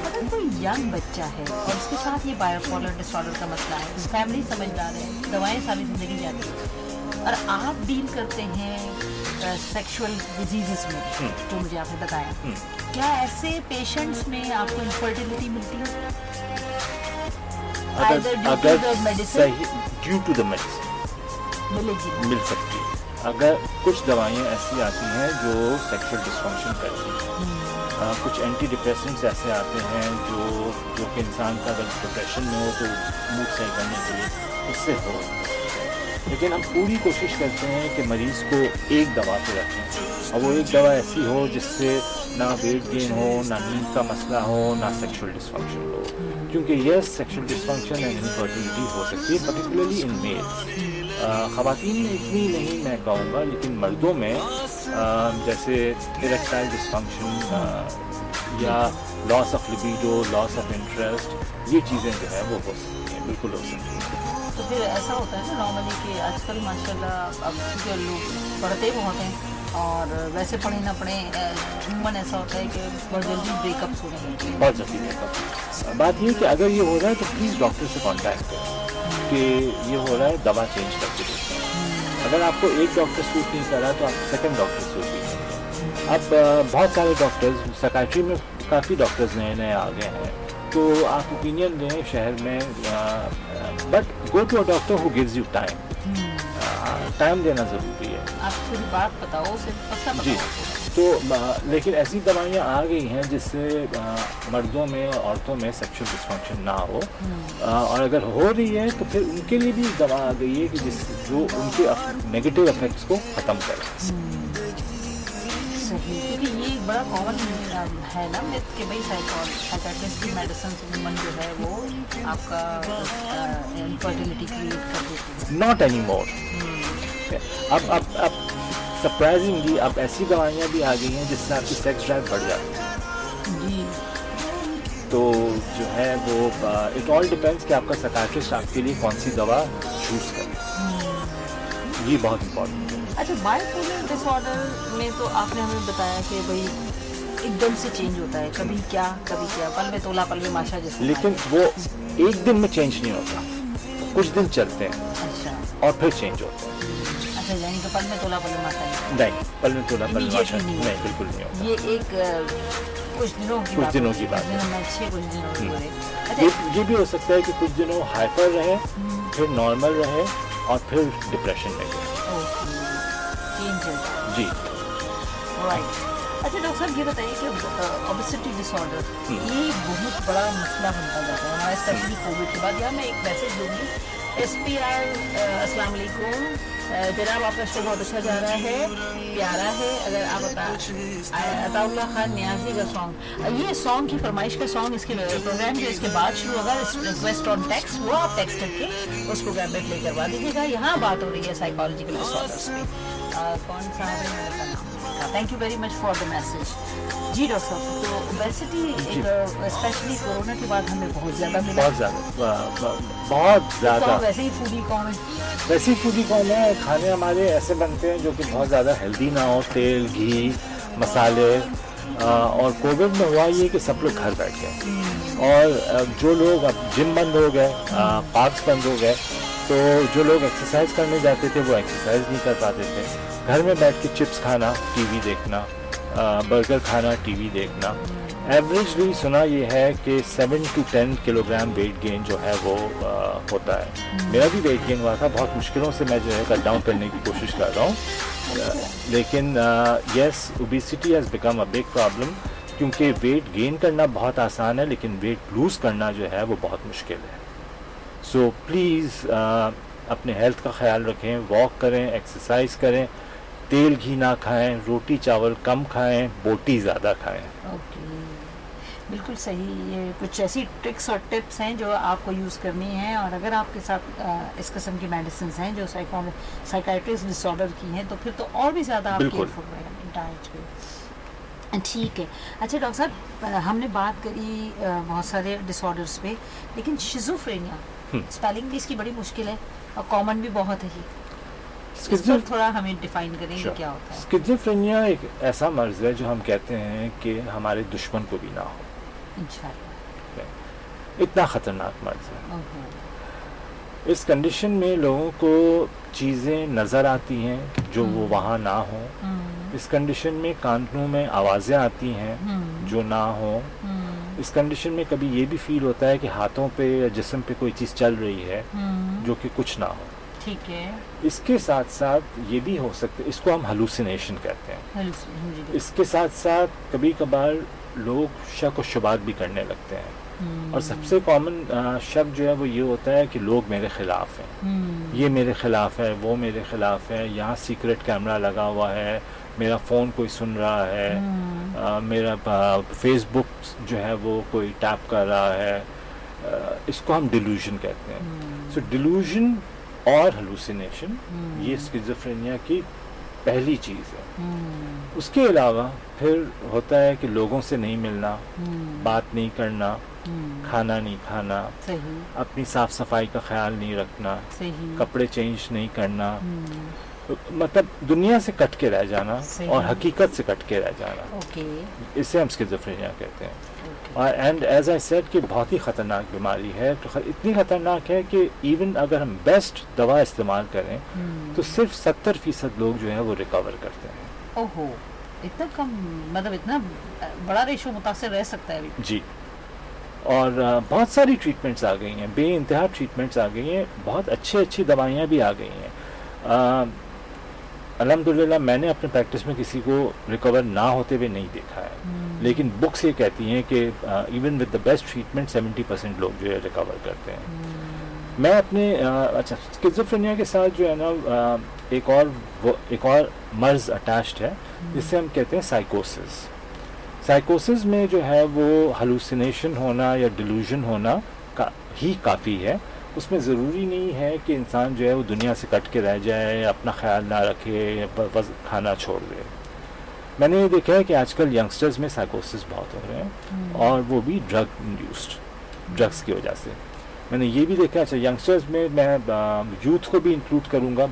C: अगर कोई यंग बच्चा है और उसके साथ ये बाइपोलर डिसऑर्डर का मसला है, फैमिली समझदार है, दवाएं सारी ज़िंदगी जाती है, और आप डील करते हैं सेक्सुअल डिजीज़ में, जो मुझे आपने बताया, क्या ऐसे पेशेंट्स में आपको इनफर्टिलिटी मिलती है?
B: अगर सही ड्यू टू द मेडिसिन मिल सकती है। अगर कुछ दवाइयाँ ऐसी आती हैं जो सेक्सुअल डिस्फंक्शन करती हैं, कुछ एंटी डिप्रेसेंट्स ऐसे आते हैं जो कि इंसान का अगर डिप्रेशन में हो तो मूड सही करने के लिए उससे हो, लेकिन हम पूरी कोशिश करते हैं कि मरीज़ को एक दवा पे रखें, और वो एक दवा ऐसी हो जिससे ना वेट गेन हो, ना नींद का मसला हो, ना सेक्सुअल डिस्फंक्शन हो, क्योंकि ये सेक्सुअल डिस्फंक्शन एंड इनफर्टिलिटी हो सकती है पर्टिकुलरली इन मेल्स। ख़वातीन में इतनी नहीं मैं कहूँगा, लेकिन मर्दों में जैसे इरेक्टाइल डिस्फंक्शन या loss of libido, loss of interest, ये चीज़ें जो है वो हो सकती हैं, बिल्कुल हो सकती हैं।
C: तो फिर ऐसा होता है ना नॉर्मली कि आजकल माशाल्लाह अब जो लोग पढ़ते बहुत हैं और वैसे पढ़े ना पढ़े अमूमन ऐसा होता है कि बहुत जल्दी ब्रेकअप्स हो रहे हैं।
B: बहुत जल्दी ब्रेकअप। बात ये है कि अगर ये हो रहा है तो प्लीज़ डॉक्टर से कांटेक्ट करें कि ये हो रहा है, दवा चेंज करके देखें। अगर आपको एक डॉक्टर सूट नहीं कर रहा तो आप सेकंड डॉक्टर सूट भी करेंगे। अब बहुत सारे डॉक्टर्स, साइकियाट्री में काफ़ी डॉक्टर्स नए नए आ गए हैं, तो आप ओपिनियन लें शहर में, but go to a doctor who gives you time. Time देना ज़रूरी है।
C: आप पूरी बात बताओ, सिर्फ
B: जी, तो लेकिन ऐसी दवाइयाँ आ गई हैं जिससे मर्दों में और औरतों में सेक्सुअल डिस्फंक्शन ना हो, और अगर हो रही है तो फिर उनके लिए भी दवा आ गई है कि जो उनके नेगेटिव इफेक्ट्स को ख़त्म करे।
C: सही, क्योंकि ये एक बड़ा कॉमन है ना मिथ कि भाई साइकियाट्रिस्ट की मेडिसिन वुमन जो है वो आपका इनफर्टिलिटी क्रिएट कर देती है।
B: Not any more. अब सरप्राइजिंगली अब ऐसी दवाइयाँ भी आ गई हैं जिससे आपकी सेक्स ड्राइव बढ़ जाती है।
C: जी,
B: तो जो है वो इट ऑल डिपेंड्स कि आपका साइकियाट्रिस्ट आपके लिए कौन सी दवा चूज़ करे, ये बहुत इम्पोर्टेंट है।
C: अच्छा, बाइपोलर डिसऑर्डर में तो आपने हमें बताया कि भाई एकदम से चेंज होता है, कभी क्या पल में तोला पल में माशा जैसे।
B: लेकिन वो एक दिन में चेंज नहीं होता, कुछ दिन चलते हैं
C: अच्छा,
B: और फिर चेंज होते हैं।
C: अच्छा, यानी कि पल में तोला पल में माशा
B: नहीं, पल में तोला पल में माशा
C: Immediately नहीं
B: नहीं, बिल्कुल नहीं होता।
C: ये एक कुछ दिनों की बात
B: दिनों की बात है।
C: कुछ दिनों की बात है। अच्छा,
B: ये भी हो सकता है कि कुछ दिनों हाइपर रहे, फिर नॉर्मल रहे और फिर डिप्रेशन में गए। जी,
C: राइट। अच्छा डॉक्टर साहब, ये बताइए कि ओबेसिटी डिसऑर्डर ये बहुत बड़ा मसला बनता जाता है हमारा, स्पेशली कोविड के बाद। यहाँ मैं एक मैसेज दूंगी, SPR अस्सलाम वालेकुम जनाब, आपका शो बहुत अच्छा जा रहा है, प्यारा है। अगर आप अताउल्ला खान न्याजी का सॉन्ग, ये सॉन्ग की फरमाइश का सॉन्ग, इसके प्रोग्राम जो इसके बाद शुरू होगा, रिक्वेस्ट ऑन टेक्स्ट, वो आप टेक्स्ट करके उस प्रोग्राम में प्ले करवा दीजिएगा। यहाँ बात हो रही है साइकोलॉजिकल डिसऑर्डर्स पे। कौन सा है, thank you very much for the message. जी डॉक्टर साहब, तो ओबेसिटी स्पेशली कोरोना के बाद हमें बहुत ज़्यादा मिला,
B: बहुत ज़्यादा।
C: तो वैसे ही फूडी कौन है,
B: खाने हमारे ऐसे बनते हैं जो कि बहुत ज़्यादा हेल्दी ना हो, तेल, घी, मसाले। और कोविड में हुआ ये कि सब लोग घर बैठ गए, और जो लोग, अब जिम बंद हो गए, पार्क्स बंद हो गए, तो जो लोग एक्सरसाइज करने जाते थे वो एक्सरसाइज नहीं कर पाते थे। घर में बैठ के चिप्स खाना, टीवी देखना, बर्गर खाना, टीवी देखना। एवरेजली सुना ये है कि 7 to 10 किलोग्राम वेट गेन जो है वो होता है। मेरा भी वेट गेन हुआ था, बहुत मुश्किलों से मैं जो है कट डाउन करने की कोशिश कर रहा हूँ, लेकिन yes, obesity has become a big problem, क्योंकि वेट गेन करना बहुत आसान है लेकिन वेट लूज़ करना जो है वो बहुत मुश्किल है। सो प्लीज़ अपने हेल्थ का ख्याल रखें, वॉक करें, एक्सरसाइज करें, तेल घी ना खाएं, रोटी चावल कम खाएं, बोटी ज़्यादा खाएं।
C: ओके, बिल्कुल सही। ये कुछ ऐसी ट्रिक्स और टिप्स हैं जो आपको यूज़ करनी है, और अगर आपके साथ इस किस्म की मेडिसिन हैं जो साइकाइट्रिस्ट डिसऑर्डर की हैं, तो फिर तो और भी ज़्यादा आप केयरफुल रहें डाइट पे। ठीक है। अच्छा डॉक्टर साहब, हमने बात करी बहुत सारे डिसऑर्डर्स पे, लेकिन शिज़ोफ्रेनिया, स्पेलिंग भी इसकी बड़ी मुश्किल है और कॉमन भी बहुत है। इस पर थोड़ा हमें डिफाइन करेंगे क्या होता है?
B: स्किज़ोफ्रेनिया एक ऐसा मर्ज है जो हम कहते हैं कि हमारे दुश्मन को भी ना हो,
C: इंशाल्लाह।
B: इतना ख़तरनाक मर्ज है। इस कंडीशन में लोगों को चीज़ें नज़र आती हैं जो वो वहाँ ना हो। इस कंडीशन में कानों में आवाज़ें आती हैं जो ना हो। इस कंडीशन में कभी ये भी फील होता है कि हाथों पे या जिस्म पे कोई चीज़ चल रही है जो कि कुछ ना हो।
C: ठीक है।
B: इसके साथ साथ ये भी हो सकता है, इसको हम हेलुसिनेशन कहते हैं। इसके साथ साथ कभी कभार लोग शक और शुबात भी करने लगते हैं, और सबसे कॉमन शक जो है वो ये होता है कि लोग मेरे ख़िलाफ़ हैं, ये मेरे ख़िलाफ़ है, वो मेरे ख़िलाफ़ है, यहाँ सीक्रेट कैमरा लगा हुआ है, मेरा फ़ोन कोई सुन रहा है, मेरा फेसबुक जो है वो कोई टैप कर रहा है। इसको हम डिल्यूजन कहते हैं। सो डिल्यूजन और हेलुसिनेशन ये स्किज़ोफ्रेनिया की पहली चीज़ है। उसके अलावा फिर होता है कि लोगों से नहीं मिलना, बात नहीं करना, खाना नहीं खाना,
C: सही,
B: अपनी साफ सफाई का ख्याल नहीं रखना,
C: सही,
B: कपड़े चेंज नहीं करना, मतलब दुनिया से कट के रह जाना
C: सही।
B: और हकीकत से कट के रह जाना,
C: ओके,
B: इसे हम स्किज़ोफ्रेनिया कहते हैं। और एंड एज आई सेड कि बहुत ही ख़तरनाक बीमारी है, तो इतनी ख़तरनाक है कि इवन अगर हम बेस्ट दवा इस्तेमाल करें तो सिर्फ 70% लोग जो है वो रिकवर करते हैं।
C: ओहो, इतना कम, मतलब इतना बड़ा रेशो मुतासिर रह सकता है अभी।
B: जी, और बहुत सारी ट्रीटमेंट्स आ गई हैं, बेइंतहा ट्रीटमेंट्स आ गई हैं, बहुत अच्छी दवाइयाँ भी आ गई हैं। अल्हम्दुलिल्लाह मैंने अपने प्रैक्टिस में किसी को रिकवर ना होते हुए नहीं देखा है, लेकिन बुक्स ये कहती हैं कि even with the best treatment 70% लोग जो है रिकवर करते हैं। मैं अपने अच्छा, स्किज़ोफ्रेनिया के साथ जो है ना एक और मर्ज अटैच्ड है जिसे हम कहते हैं साइकोसिस। साइकोसिस में जो है वो हालुसिनेशन होना या डिलूजन होना ही काफ़ी है। उसमें ज़रूरी नहीं है कि इंसान जो है वो दुनिया से कट के रह जाए, अपना ख्याल ना रखे, बस खाना छोड़ दे। मैंने ये देखा है कि आजकल यंगस्टर्स में साइकोसिस बहुत हो रहे हैं और वो भी ड्रग इंड्यूस्ड, ड्रग्स की वजह से। मैंने ये भी देखा, अच्छा यंगस्टर्स में मैं यूथ को भी इंक्लूड करूँगा,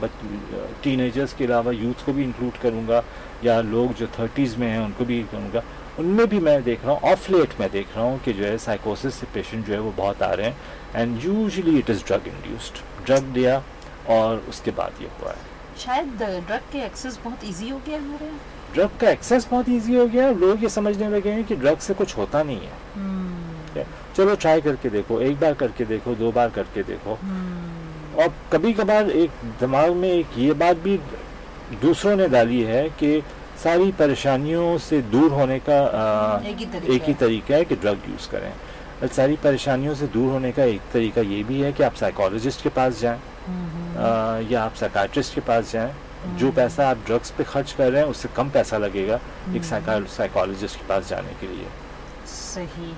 B: टीनेजर्स के अलावा यूथ को भी इंक्लूड करूँगा, या लोग जो 30s में हैं उनको भी करूँगा। उनमें भी मैं देख रहा हूँ, ऑफ लेट मैं देख रहा हूँ कि जो है साइकोसिस से पेशेंट जो है वो बहुत आ रहे हैं, and usually it is drug induced. Drug लिया और उसके बाद ये हुआ है।
C: शायद ड्रग के एक्सेस बहुत इजी हो गया हमारे यहाँ।
B: ड्रग का एक्सेस बहुत इजी हो गया, लोग ये समझने लगे हैं कि ड्रग से कुछ होता नहीं है। चलो ट्राई करके देखो, एक बार करके देखो, 2 बार करके देखो। और कभी कभार एक दिमाग में एक ये बात भी दूसरों ने डाली है कि सारी परेशानियों से दूर होने का एक ही तरीका है कि ड्रग यूज़ करें। और सारी परेशानियों से दूर होने का एक तरीका ये भी है कि आप साइकोलॉजिस्ट के पास जाएं, या आप साइकाट्रिस्ट के पास जाएं। जो पैसा आप ड्रग्स पे खर्च कर रहे हैं उससे कम पैसा लगेगा एक साइकोलॉजिस्ट के पास जाने के लिए।
C: सही,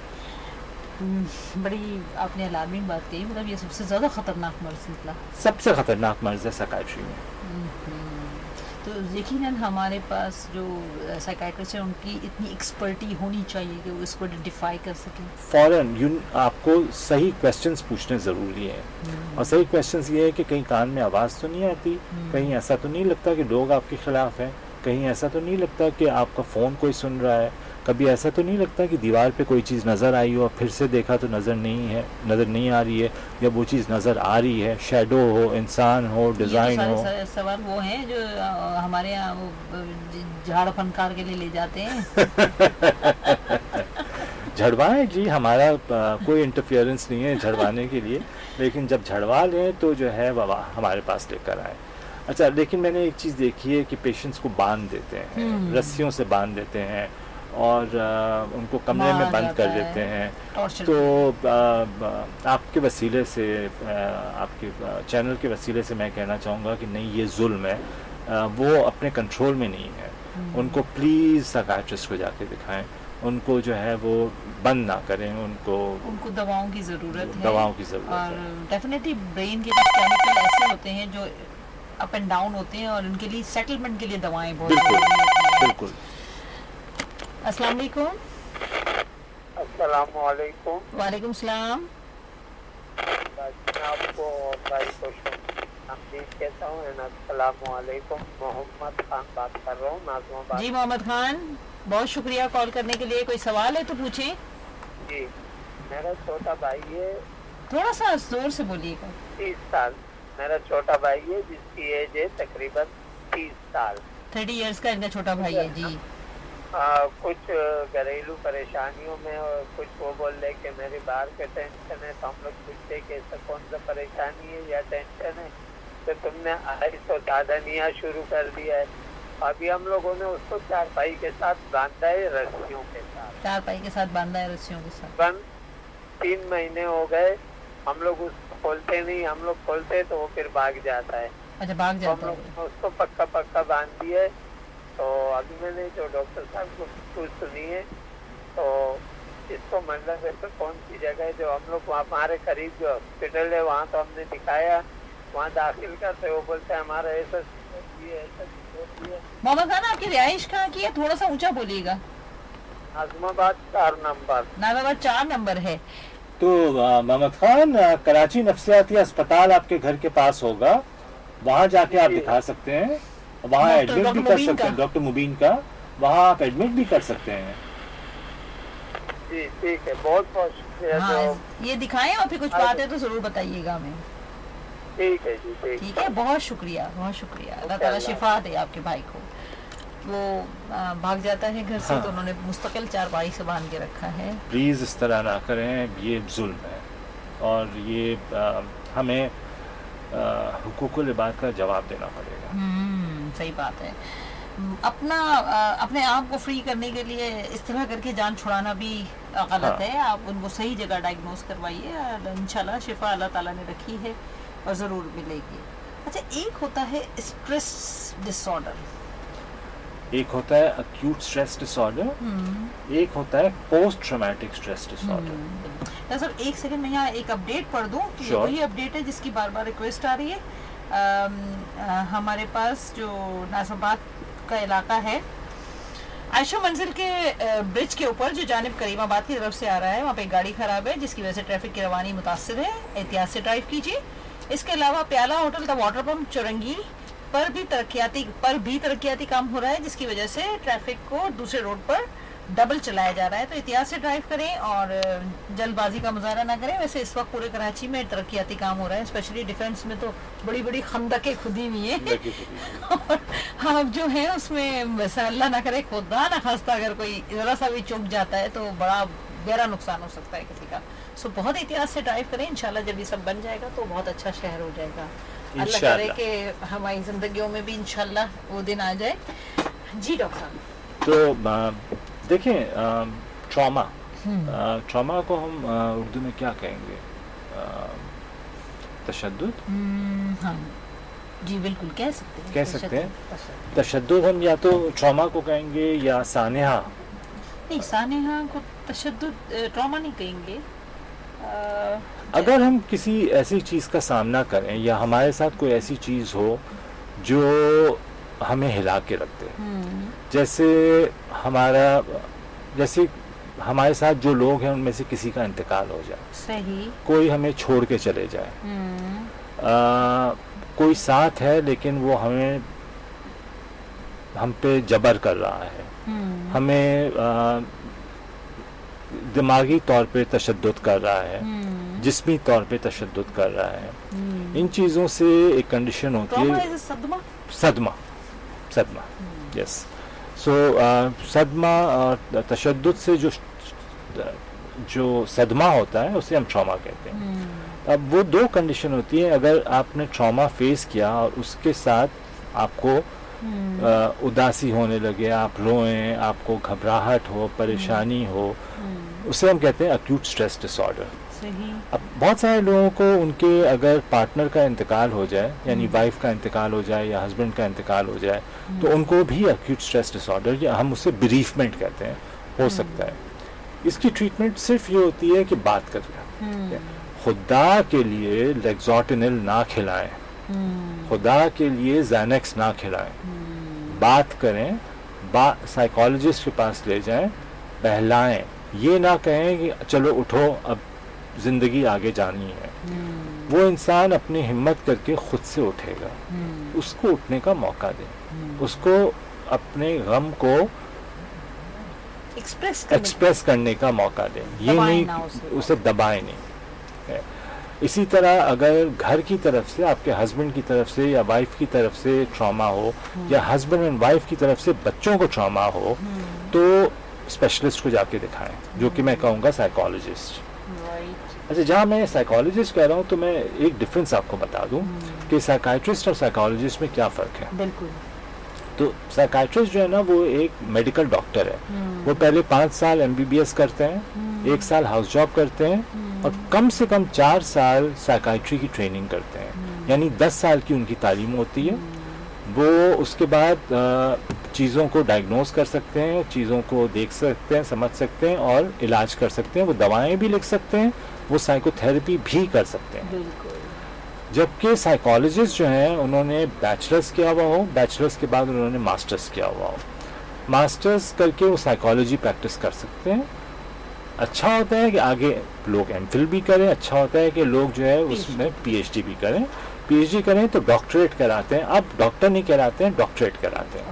C: बड़ी आपने अलार्मिंग बात कही, मतलब ये सबसे ज़्यादा ख़तरनाक मर्ज निकला।
B: सबसे ख़तरनाक मर्ज है साइकाट्री में।
C: तो यकीनन हमारे पास जो साइकाट्रिस्ट है उनकी इतनी एक्सपर्टी होनी चाहिए कि वो इसको आइडेंटिफाई कर सकें।
B: फ़ौरन आपको सही क्वेश्चंस पूछने ज़रूरी है, और सही क्वेश्चंस ये है कि कहीं कान में आवाज़ तो नहीं आती, कहीं ऐसा तो नहीं लगता कि लोग आपके ख़िलाफ़ हैं, कहीं ऐसा तो नहीं लगता कि आपका फ़ोन कोई सुन रहा है, कभी ऐसा तो नहीं लगता कि दीवार पे कोई चीज़ नज़र आई हो, फिर से देखा तो नज़र नहीं आ रही है, या वो चीज़ नज़र आ रही है, शैडो हो, इंसान हो, डिज़ाइन हो।
C: सवाल वो हैं जो हमारे यहाँ वो झाड़ फनकार के लिए ले जाते हैं।
B: झड़वाएं जी, हमारा कोई इंटरफियरेंस नहीं है झड़वाने के लिए, लेकिन जब झड़वा लें तो जो है बाबा हमारे पास लेकर आए। अच्छा, लेकिन मैंने एक चीज़ देखी है कि पेशेंट्स को बांध देते हैं, रस्सियों से बांध देते हैं और उनको कमरे में बंद कर देते हैं। तो आपके वसीले से, आपके चैनल के वसीले से मैं कहना चाहूँगा कि नहीं, ये जुल्म है, वो अपने कंट्रोल में नहीं है। उनको प्लीज़ साइकाट्रिस्ट को जाके दिखाएं, उनको जो है वो बंद ना करें, उनको
C: दवाओं की ज़रूरत है।
B: दवाओं की ज़रूरत है,
C: और डेफिनेटली ब्रेन के कुछ केमिकल ऐसे होते हैं जो अप एंड डाउन होते हैं, और उनके लिए सेटलमेंट के लिए दवाएं बहुत ज़रूरी होती हैं।
B: बिल्कुल।
C: अस्सलाम वालेकुम।
F: अस्सलाम वालेकुम।
C: वालेकुम सलाम।
F: आपको भाई को कहता हूँ। अस्सलाम वालेकुम। मोहम्मद खान बात कर रहा हूँ, नाज़िमाबाद।
C: जी मोहम्मद खान, बहुत शुक्रिया कॉल करने के लिए। कोई सवाल है तो पूछें।
F: जी, मेरा छोटा भाई है,
C: थोड़ा सा जोर से बोलिएगा।
F: 30 साल। मेरा छोटा भाई है जिसकी एज है तकरीबन 30 साल।
C: 30 इयर्स का इनका छोटा भाई है जी।
F: कुछ घरेलू परेशानियों में, और कुछ वो बोल रहे कि मेरे बाहर के टेंशन है, तो हम लोग पूछते कि ऐसा कौन सा परेशानी है या टेंशन है, तो तुमने 250 साधनिया शुरू कर दिया है। अभी हम लोगों ने उसको चारपाई के साथ बांधा है, रस्सियों के साथ।
C: चारपाई के साथ बांधा है, रस्सियों के साथ।
F: बंद 3 महीने हो गए, हम लोग उसको खोलते नहीं, हम लोग खोलते तो वो फिर भाग जाता है।
C: अच्छा, भाग जाता है।
F: हम लोग उसको पक्का बांध दिए। तो अभी मैंने जो डॉक्टर साहब को पूछ सुनी है, तो इसको मतलब ऐसा कौन सी जगह है जो हम लोग वहाँ, हमारे करीब जो हॉस्पिटल है वहाँ तो हमने दिखाया, वहाँ दाखिल करते, वो बोलते हैं हमारा ऐसा होती है, ऐसा कुछ होती है।
C: मोहम्मद खान आपकी रिहाइश कहाँ की है, थोड़ा सा ऊंचा बोलिएगा।
F: आजमाबाद 4 नंबर।
C: नाजाबाद 4 नंबर है।
B: तो मोहम्मद खान, कराची नफ्सियाती अस्पताल आपके घर के पास होगा, वहाँ जाके आप दिखा सकते हैं, वहाँ
C: डॉक्टर
B: एडमिट भी कर
C: मुबीन
B: सकते
C: का।
B: हैं, डॉक्टर मुबीन का, वहाँ आप एडमिट भी कर सकते हैं।
F: जी ठीक है, बहुत बहुत शुक्रिया।
C: हाँ, ये दिखाएं और फिर कुछ
F: हाँ,
C: बात है तो जरूर बताइएगा हमें।
F: ठीक है जी,
C: ठीक है, बहुत शुक्रिया, बहुत शुक्रिया। अल्लाह
F: ओके,
C: ताला
F: अल्लाह।
C: शिफा दे आपके भाई को। वो भाग जाता है घर से
B: हाँ।
C: तो उन्होंने मुस्तकिल चारपाई से बांध के रखा है।
B: प्लीज़ इस तरह ना करें, ये जुल्म है और ये हमें हुकूकुल इबाद का जवाब देना पड़ेगा।
C: सही बात है। अपने आप को फ्री करने के लिए इस तरह करके जान छुड़ाना भी गलत
B: हाँ।
C: है। आप उनको सही जगह डायग्नोस करवाइए, इंशाल्लाह शिफा अल्लाह ताला ने रखी है और ज़रूर मिलेगी। अच्छा, एक होता है स्ट्रेस डिसऑर्डर,
B: एक होता है अक्यूट स्ट्रेस डिसऑर्डर, एक होता है post traumatic stress disorder.
C: Sir एक सेकंड में यहाँ एक अपडेट पढ़ दूँ कि
B: Sure.
C: वही अपडेट है जिसकी बार बार रिक्वेस्ट आ रही है। हमारे पास जो नाज़ाबाद का इलाका है, आयशा मंजिल के ब्रिज के ऊपर जो जानिब करीमाबाद की तरफ से आ रहा है, वहाँ पे एक गाड़ी खराब है जिसकी वजह से ट्रैफिक की रवानी मुतासिर है, एहतियात से ड्राइव कीजिए। इसके अलावा प्याला होटल द वाटर पंप चौरंगी पर भी तरक्याती काम हो रहा है जिसकी वजह से ट्रैफिक को दूसरे रोड पर डबल चलाया जा रहा है, तो एहतियात से ड्राइव करें और जल्दबाजी का मुजाहरा ना करें। वैसे इस वक्त पूरे कराची में तरक्याती काम हो रहा है, स्पेशली डिफेंस में तो बड़ी बड़ी खंदकें खुदी हुई हैं और हम जो है उसमें वैसा अल्लाह ना करे, खुदा ना खास्ता अगर कोई ज़रा सा भी चूक जाता है तो बड़ा गहरा नुकसान हो सकता है किसी का। सो बहुत एहतियात से ड्राइव करें, इंशाल्लाह जब ये सब बन जाएगा तो बहुत अच्छा शहर हो जाएगा। अल्लाह करे कि हमारी जिंदगियों में भी इंशाल्लाह वो दिन आ जाए। जी डॉक्टर साहब।
B: तो देखें, ट्रॉमा को हम उर्दू में क्या कहेंगे? तशद्दुद।
C: हाँ जी, बिल्कुल कह सकते हैं,
B: कह सकते हैं। तशद्दुद हम या तो ट्रॉमा को कहेंगे या सानेहा।
C: नहीं, सानेहा को तशद्दुद ट्रॉमा नहीं कहेंगे।
B: अगर हम किसी ऐसी चीज़ का सामना करें या हमारे साथ कोई ऐसी चीज़ हो जो हमें हिला के रख दे, जैसे हमारे साथ जो लोग हैं उनमें से किसी का इंतकाल हो जाए,
C: सही,
B: कोई हमें छोड़ के चले जाए, कोई साथ है लेकिन वो हम पे जबर कर रहा है, हमें दिमागी तौर पे तशद्दुद कर रहा है, जिस्मी तौर पे तशद्दुद कर रहा है, इन चीज़ों से एक कंडीशन होती है सदमा। यस, सो सदमा और तशद्दुद से जो सदमा होता है उसे हम ट्रॉमा कहते हैं। अब वो दो कंडीशन होती है, अगर आपने ट्रॉमा फेस किया और उसके साथ आपको उदासी होने लगे, आप रोएं, आपको घबराहट हो, परेशानी हो, उसे हम कहते हैं अक्यूट स्ट्रेस डिसऑर्डर। अब बहुत सारे लोगों को उनके अगर पार्टनर का इंतकाल हो जाए, यानी वाइफ का इंतकाल हो जाए या हस्बैंड का इंतकाल हो जाए, तो उनको भी अक्यूट स्ट्रेस डिसऑर्डर, या हम उसे बेरीफमेंट कहते हैं, हो सकता है। इसकी ट्रीटमेंट सिर्फ ये होती है कि बात करें, खुदा के लिए लेक्सोटिनिल ना खिलाएं, खुदा के लिए ज़ैनेक्स ना खिलाएं, बात करें, साइकोलॉजिस्ट के पास ले जाएं, बहलाएं, ये ना कहें कि चलो उठो अब जिंदगी आगे जानी है। वो इंसान अपनी हिम्मत करके खुद से उठेगा, उसको उठने का मौका दें, उसको अपने गम को एक्सप्रेस करने का मौका दें, ये नहीं उसे दबाएं नहीं। इसी तरह अगर घर की तरफ से, आपके हस्बैंड की तरफ से या वाइफ की तरफ से ट्रॉमा हो, या हस्बैंड एंड वाइफ की तरफ से बच्चों को ट्रॉमा हो, तो स्पेशलिस्ट को जाके दिखाएं, जो कि मैं कहूँगा साइकोलॉजिस्ट। अच्छा, जहाँ मैं साइकोलॉजिस्ट कह रहा हूँ तो मैं एक डिफरेंस आपको बता दूँ कि साइकाइट्रिस्ट और साइकोलॉजिस्ट में क्या फ़र्क है।
C: बिल्कुल।
B: तो साइकाइट्रिस्ट जो है ना, वो एक मेडिकल डॉक्टर है, वो पहले 5 साल MBBS करते हैं, 1 साल हाउस जॉब करते हैं और कम से कम 4 साल साइकाइट्री की ट्रेनिंग करते हैं, यानी 10 साल की उनकी तालीम होती है। वो उसके बाद चीज़ों को डायग्नोस कर सकते हैं, चीज़ों को देख सकते हैं, समझ सकते हैं और इलाज कर सकते हैं। वो दवाएं भी लिख सकते हैं, वो साइकोथेरेपी भी कर सकते हैं। जबकि साइकोलॉजिस्ट जो हैं उन्होंने बैचलर्स किया हुआ हो, बैचलर्स के बाद उन्होंने मास्टर्स किया हुआ हो, मास्टर्स करके वो साइकोलॉजी प्रैक्टिस कर सकते हैं। अच्छा होता है कि आगे लोग एमफिल भी करें, अच्छा होता है कि लोग जो है उसमें पीएचडी भी करें, पीएचडी करें तो डॉक्टरेट कराते हैं, अब डॉक्टर नहीं कराते हैं, डॉक्टरेट कराते हैं।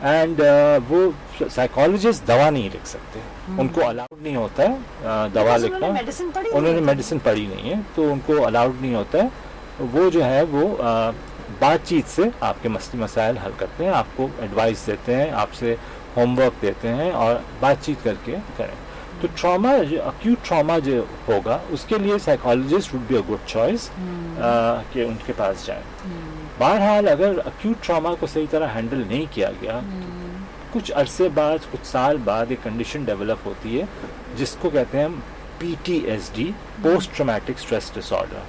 B: एंड वो साइकोलॉजिस्ट दवा नहीं लिख सकते, उनको अलाउड नहीं होता है दवा लिखना, उन्होंने मेडिसिन पढ़ी नहीं है तो उनको अलाउड नहीं होता है। वो जो है वो बातचीत से आपके मसाइल हल करते हैं, आपको एडवाइस देते हैं, आपसे होमवर्क देते हैं और बातचीत करके करें। तो ट्रॉमा, अक्यूट ट्रॉमा जो होगा उसके लिए psychologist would be a good choice कि उनके पास जाएं। बहरहाल अगर अक्यूट ट्रॉमा को सही तरह हैंडल नहीं किया गया, कुछ अरसे बाद, कुछ साल बाद एक कंडीशन डेवलप होती है जिसको कहते हैं PTSD, post traumatic stress disorder,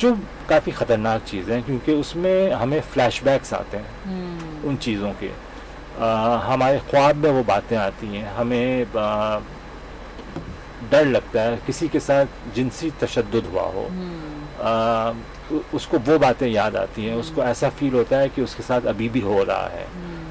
B: जो काफ़ी ख़तरनाक चीज़ है क्योंकि उसमें हमें फ्लैशबैक्स आते हैं उन चीज़ों के, हमारे ख्वाब में वो बातें आती हैं, हमें डर लगता है, किसी के साथ जिनसी तशद्दुद हुआ हो, उसको वो बातें याद आती हैं, उसको ऐसा फील होता है कि उसके साथ अभी भी हो रहा है।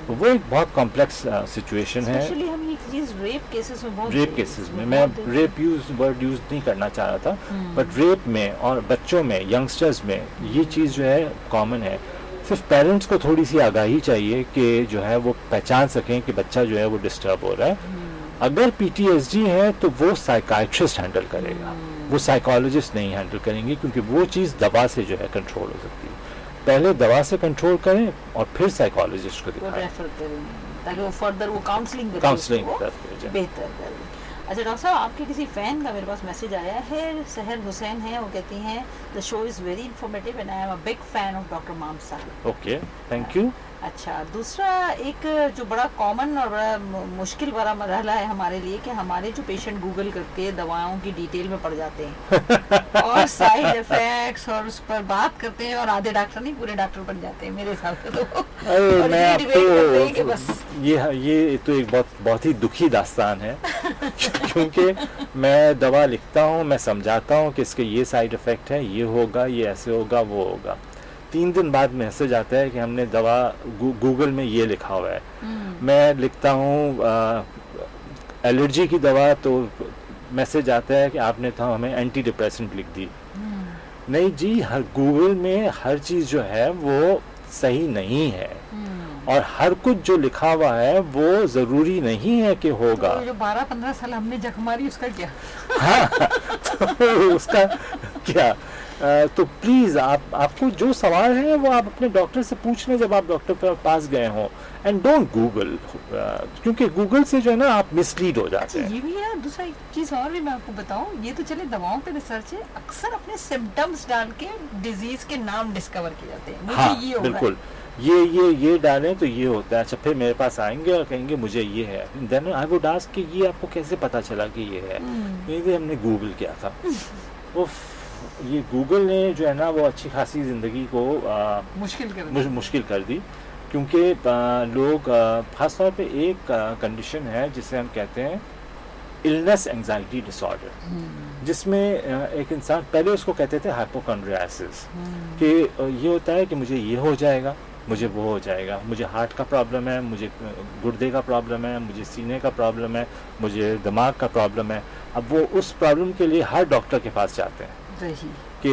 B: वो एक बहुत कॉम्प्लेक्स सिचुएशन है।
C: हम ये चीज़ रेप केसेस में बहुत,
B: रेप केसेस में, मैं रेप वर्ड यूज़ नहीं करना चाह रहा था, बट रेप में और बच्चों में, यंगस्टर्स में ये चीज़ जो है कॉमन है। सिर्फ पेरेंट्स को थोड़ी सी आगाही चाहिए कि जो है वो पहचान सकें कि बच्चा जो है वो डिस्टर्ब हो रहा है। अगर PTSD है तो वो साइकाइट्रिस्ट हैंडल करेगा, वो साइकोलॉजिस्ट नहीं हैंडल करेंगे, क्योंकि वो चीज़ दवा से जो है कंट्रोल हो सकती है। पहले दवा से कंट्रोल करें और फिर साइकोलॉजिस्ट को दिखाएं,
C: ताकि वो फर्दर वो काउंसलिंग बेहतर करें। अच्छा डॉक्टर साहब, आपके किसी फैन का मेरे पास मैसेज आया है, सहर हुसैन है, वो कहती हैं the show is very informative and I am a big fan of doctor Mamsa.
B: Okay, thank you.
C: अच्छा, दूसरा एक जो बड़ा कॉमन और बड़ा मुश्किल वाला मरहला है हमारे लिए कि हमारे जो पेशेंट गूगल करके दवाओं की डिटेल में पड़ जाते हैं और साइड इफेक्ट्स और उस पर बात करते हैं और आधे डॉक्टर नहीं पूरे डॉक्टर बन जाते हैं मेरे हिसाब से। तो
B: अरे मैं आपको बस ये तो एक बहुत ही दुखी दास्तान है क्योंकि मैं दवा लिखता हूँ, मैं समझाता हूँ कि इसके ये साइड इफ़ेक्ट है, ये होगा, ये ऐसे होगा, वो होगा, 3 दिन बाद मैसेज आता है कि हमने दवा गूगल में ये लिखा हुआ है। मैं लिखता हूँ एलर्जी की दवा तो मैसेज आता है कि आपने तो हमें एंटी डिप्रेसेंट लिख दी। नहीं जी, हर गूगल में हर चीज़ जो है वो सही नहीं है और हर कुछ जो लिखा हुआ है वो ज़रूरी नहीं है कि होगा।
C: तो जो 12-15 साल हमने जख्म मारी उसका क्या?
B: हाँ तो उसका क्या? तो प्लीज़ आपको जो सवाल है वो आप अपने डॉक्टर से पूछ लें जब आप डॉक्टर के पास गए हों, एंड डोंट गूगल, क्योंकि गूगल से जो है ना आप मिसलीड हो जाते हैं।
C: ये भी है। दूसरा एक चीज़ और भी मैं आपको बताऊं, ये तो चले दवाओं पे रिसर्च है, अक्सर अपने सिम्टम्स डाल के डिजीज के नाम डिस्कवर किए जाते हैं।
B: हाँ ये बिल्कुल, ये डालें तो ये होता है। अच्छा, फिर मेरे पास आएंगे और कहेंगे मुझे ये है, देन आई वुड आस्क कि ये आपको कैसे पता चला कि ये है? ये हमने गूगल किया था। उफ, ये गूगल ने जो है ना वो अच्छी खासी ज़िंदगी को मुश्किल कर दी, क्योंकि लोग ख़ास तौर पे एक कंडीशन है जिसे हम कहते हैं इलनेस एंजाइटी डिसऑर्डर, जिसमें एक इंसान, पहले उसको कहते थे हाइपोकॉन्ड्रियासिस, कि ये होता है कि मुझे ये हो जाएगा, मुझे वो हो जाएगा, मुझे हार्ट का प्रॉब्लम है, मुझे गुर्दे का प्रॉब्लम है, मुझे सीने का प्रॉब्लम है, मुझे दिमाग का प्रॉब्लम है। अब वो उस प्रॉब्लम के लिए हर डॉक्टर के पास जाते हैं कि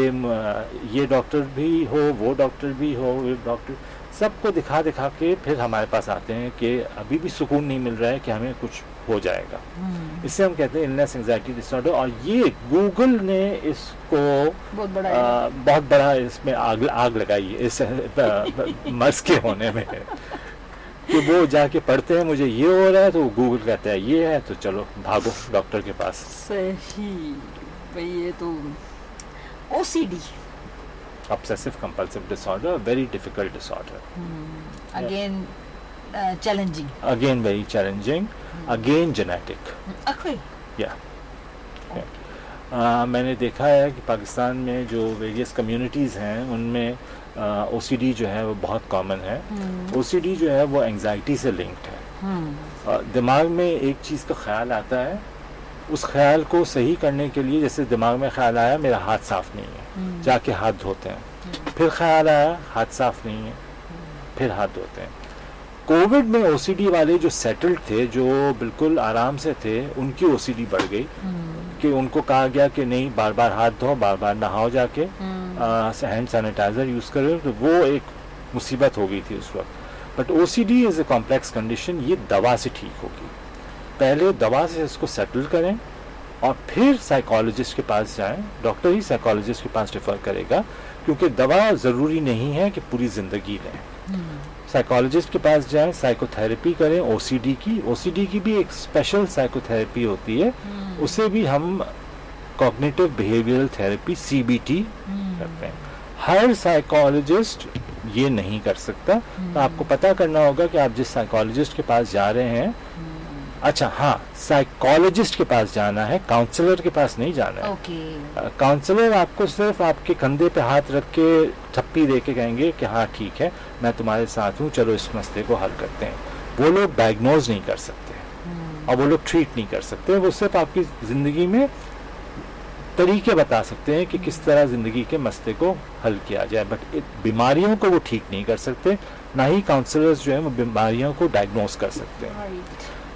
B: ये डॉक्टर भी हो, वो डॉक्टर भी हो, वो डॉक्टर, सबको दिखा के फिर हमारे पास आते हैं कि अभी भी सुकून नहीं मिल रहा है कि हमें कुछ हो जाएगा। इससे हम कहते हैं इलनेस एंजाइटी डिसऑर्डर, और ये गूगल ने इसको बहुत बड़ा इसमें आग लगाई है इस मर्ज के होने में कि वो जाके पढ़ते हैं मुझे ये हो रहा है तो गूगल कहता है ये है, तो चलो भागो डॉक्टर के पास।
C: सही भाई, ये तो OCD,
B: obsessive compulsive disorder, very difficult disorder.
C: Again, challenging.
B: Again very challenging. Again genetic.
C: Okay.
B: Yeah. मैंने देखा है कि पाकिस्तान में जो वेरियस कम्युनिटीज़ हैं उनमें OCD जो है वो बहुत कॉमन है। OCD जो है वो एंजाइटी से लिंक्ड है। दिमाग में एक चीज़ का ख्याल आता है, उस ख्याल को सही करने के लिए, जैसे दिमाग में ख्याल आया मेरा हाथ साफ नहीं है, जाके हाथ धोते हैं, फिर ख्याल आया हाथ साफ नहीं है, फिर हाथ धोते हैं। कोविड में ओसीडी वाले जो सेटल्ड थे, जो बिल्कुल आराम से थे, उनकी ओसीडी बढ़ गई कि उनको कहा गया कि नहीं, बार बार हाथ धो, बार बार नहाओ, जाके हैंड सैनिटाइजर यूज करो, तो वो एक मुसीबत हो गई थी उस वक्त। But OCD is a complex condition, ये दवा से ठीक होगी। पहले दवा से इसको सेटल करें और फिर साइकोलॉजिस्ट के पास जाएं। डॉक्टर ही साइकोलॉजिस्ट के पास रेफर करेगा, क्योंकि दवा ज़रूरी नहीं है कि पूरी ज़िंदगी लें। साइकोलॉजिस्ट के पास जाएं, साइकोथेरेपी करें। ओसीडी की भी एक स्पेशल साइकोथेरेपी होती है, उसे भी हम कॉग्निटिव बिहेवियरल थेरेपी CBT करते हैं। हर साइकोलॉजिस्ट ये नहीं कर सकता, तो आपको पता करना होगा कि आप जिस साइकोलॉजिस्ट के पास जा रहे हैं, अच्छा हाँ, साइकोलॉजिस्ट के पास जाना है, काउंसलर के पास नहीं जाना है। काउंसलर आपको सिर्फ आपके कंधे पे हाथ रख के थप्पी दे के कहेंगे कि हाँ ठीक है, मैं तुम्हारे साथ हूँ, चलो इस मसले को हल करते हैं। वो लोग डायग्नोज नहीं कर सकते और वो लोग ट्रीट नहीं कर सकते। वो सिर्फ आपकी ज़िंदगी में तरीके बता सकते हैं कि किस तरह ज़िंदगी के मसले को हल किया जाए, बट बीमारियों को वो ठीक नहीं कर सकते। ना ही काउंसलर्स जो है वो बीमारियों को डायग्नोज कर सकते हैं।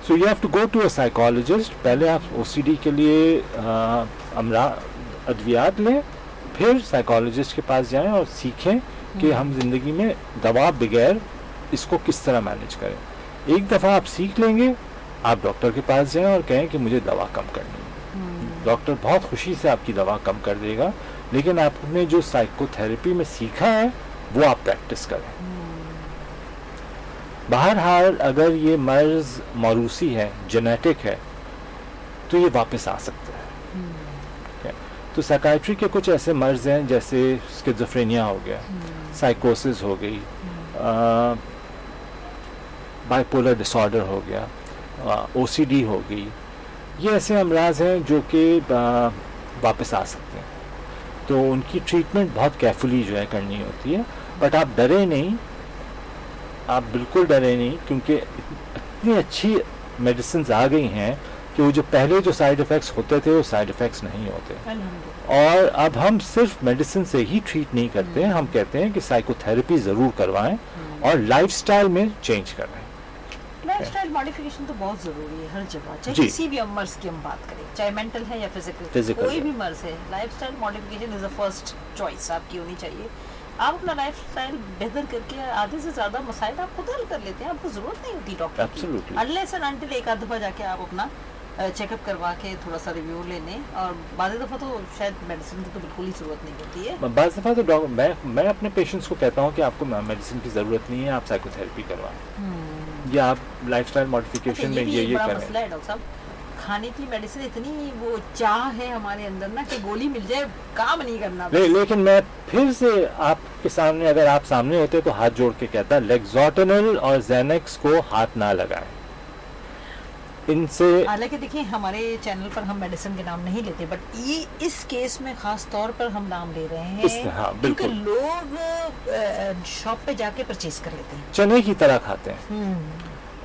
B: So you have to go to a psychologist. पहले आप ओसीडी के लिए अद्वियात लें, फिर साइकोलॉजिस्ट के पास जाएं और सीखें कि हम जिंदगी में दवा बगैर इसको किस तरह मैनेज करें। एक दफ़ा आप सीख लेंगे, आप डॉक्टर के पास जाएं और कहें कि मुझे दवा कम करनी है। डॉक्टर बहुत खुशी से आपकी दवा कम कर देगा, लेकिन आपने जो साइकोथेरेपी में सीखा है वो आप प्रैक्टिस करें। बहरहाल अगर ये मर्ज मौरूसी है, जेनेटिक है, तो ये वापस आ सकता है। तो साइकाइट्री के कुछ ऐसे मर्ज हैं जैसे स्किज़ोफ्रेनिया हो गया, साइकोसिस हो गई, बाइपोलर डिसऑर्डर हो गया, OCD हो गई। ये ऐसे अमराज हैं जो कि वापस आ सकते हैं, तो उनकी ट्रीटमेंट बहुत केयरफुली जो है करनी होती है। बट आप डरे नहीं, आप बिल्कुल डरे नहीं, क्योंकि इतनी अच्छी मेडिसिन आ गई हैं कि वो जो पहले जो साइड इफ़ेक्ट्स होते थे वो साइड इफ़ेक्ट्स नहीं होते। और अब हम सिर्फ मेडिसिन से ही ट्रीट नहीं करते हैं, हम कहते हैं कि साइकोथेरेपी ज़रूर करवाएं और लाइफस्टाइल में चेंज करें।
C: लाइफस्टाइल मॉडिफिकेशन तो बहुत जरूरी है हर जगह, चाहे
B: जी।
C: किसी भी मर्ज की हम बात करें, चाहे मेंटल है या फिजिकल, कोई भी मर्ज है, lifestyle modification is the first choice आपकी होनी चाहिए। आप अपना लाइफस्टाइल बेहतर करके आधे से ज्यादा मसाइल आप खुद हल कर लेते हैं, आपको जरूरत नहीं होती डॉक्टर की, अनलेस एंड अनटिल एक आध दफा जाके आप अपना चेकअप करवा के थोड़ा सा रिव्यू लेने, और बाद दफ़ा तो शायद मेडिसिन की तो बिल्कुल ही ज़रूरत नहीं होती है।
B: बाद दफ़ा तो मैं अपने पेशेंट्स को कहता हूँ कि आपको मेडिसिन की ज़रूरत नहीं है, आप साइकोथेरेपी करवाएं या आप लाइफस्टाइल मॉडिफिकेशन में ये करें।
C: मसला है डॉक्टर साहब, खाने की मेडिसिन इतनी वो चाह है हमारे अंदर ना कि गोली मिल जाए, काम नहीं करना।
B: लेकिन मैं फिर से आपके सामने, अगर आप सामने होते तो हाथ जोड़ के कहता, लेक्सोटेनल और ज़ेनेक्स को हाथ ना लगाएं। इनसे
C: हालांकि देखिए हमारे चैनल पर हम मेडिसिन के नाम नहीं लेते, बट ये इस केस में खास तौर पर हम नाम ले रहे हैं,
B: हाँ,
C: क्योंकि लोग शॉप पे जाके परचेज कर लेते हैं,
B: चने की तरह खाते हैं,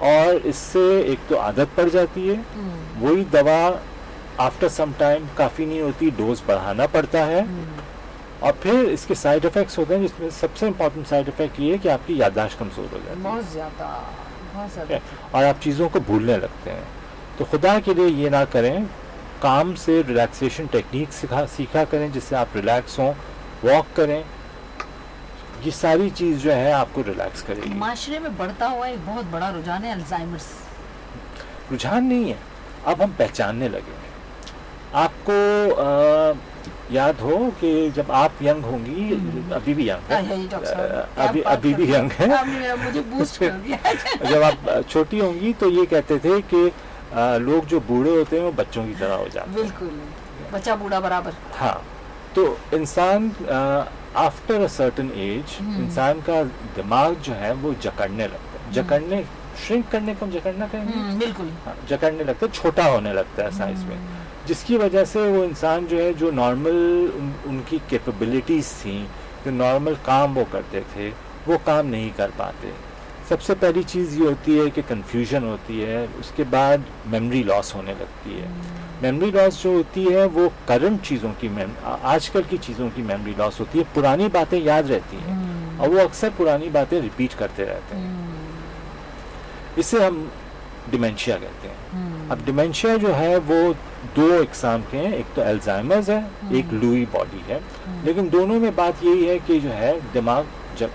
B: और इससे एक तो आदत पड़ जाती है। वही दवा आफ्टर सम टाइम काफ़ी नहीं होती, डोज बढ़ाना पड़ता है, और फिर इसके साइड इफ़ेक्ट्स होते हैं, जिसमें सबसे इम्पोर्टेंट साइड इफ़ेक्ट ये है कि आपकी याददाश्त कमज़ोर हो जाती है,
C: बहुत ज़्यादा,
B: और आप चीज़ों को भूलने लगते हैं। तो खुदा के लिए ये ना करें, काम से रिलैक्सेशन टेक्निक सीखा करें जिससे आप रिलैक्स हों, वॉक करें, ये सारी चीज़ जो है आपको रिलैक्स करेगी।
C: माशरे में बढ़ता हुआ एक बहुत बड़ा रुझान है अल्जाइमर्स।
B: रुझान नहीं है, अब हम पहचानने लगे हैं। आपको याद हो कि जब आप यंग होंगी, अभी भी यंग है, अभी भी यंग है,
C: मुझे बूस्ट कर दिया।
B: जब आप छोटी होंगी तो ये कहते थे कि लोग जो बूढ़े होते हैं वो बच्चों की तरह हो जाते हैं।
C: बिल्कुल, बच्चा बूढ़ा बराबर।
B: हाँ, तो इंसान आफ्टर अ सर्टेन एज इंसान का दिमाग जो है वो जकड़ने लगता है, जकड़ने, श्रिंक करने को हम जकड़ना कहेंगे,
C: बिल्कुल,
B: हाँ, जकड़ने लगता है, छोटा होने लगता है साइज में, जिसकी वजह से वो इंसान जो है, जो नॉर्मल उनकी कैपेबिलिटीज़ थी, जो नॉर्मल काम वो करते थे, वो काम नहीं कर पाते। सबसे पहली चीज़ ये होती है कि कन्फ्यूजन होती है, उसके बाद मेमोरी लॉस होने लगती है, मेमोरी लॉस जो होती है वो करंट चीज़ों की आजकल की चीज़ों की मेमोरी लॉस होती है, पुरानी बातें याद रहती हैं और वो अक्सर पुरानी बातें रिपीट करते रहते हैं। इसे हम डिमेंशिया कहते हैं। अब डिमेंशिया जो है वो 2 इकसाम के हैं, एक तो अल्जाइमर्स है, एक लुई बॉडी है, लेकिन दोनों में बात यही है कि जो है दिमाग जब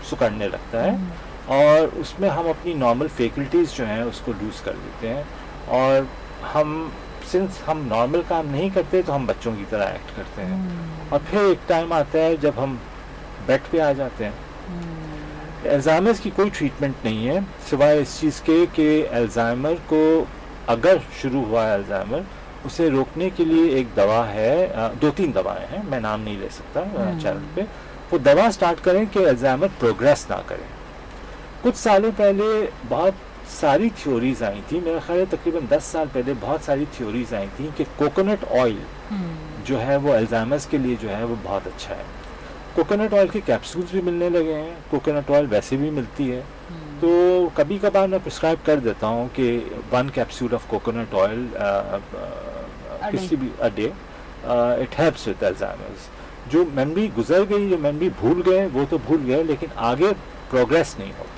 B: सुकड़ने लगता है और उसमें हम अपनी नॉर्मल फैकल्टीज़ जो हैं उसको लूज़ कर देते हैं और सिंस हम नॉर्मल काम नहीं करते तो हम बच्चों की तरह एक्ट करते हैं और फिर एक टाइम आता है जब हम बेड पे आ जाते हैं। अल्जाइमर्स की कोई ट्रीटमेंट नहीं है सिवाय इस चीज़ के कि अल्जाइमर को अगर शुरू हुआ है अल्जाइमर, उसे रोकने के लिए एक दवा है, 2-3 दवाएं हैं, मैं नाम नहीं ले सकता चैनल पे। वो दवा स्टार्ट करें कि अल्जाइमर प्रोग्रेस ना करें। कुछ सालों पहले बहुत सारी थ्योरीज आई थी, मेरा ख्याल है तकरीबन 10 साल पहले बहुत सारी थ्योरीज आई थी कि कोकोनट ऑयल जो है वो अल्जाइमर्स के लिए जो है वो बहुत अच्छा है। कोकोनट ऑयल के कैप्सूल्स भी मिलने लगे हैं, कोकोनट ऑयल वैसे भी मिलती है, तो कभी कभार मैं प्रिस्क्राइब कर देता हूँ कि 1 कैप्सूल ऑफ कोकोनट ऑयल किसी भी a day, it helps with Alzheimer's. जो मेमोरी गुजर गई, जो मेमोरी भूल गए वो तो भूल गए, लेकिन आगे प्रोग्रेस नहीं होता।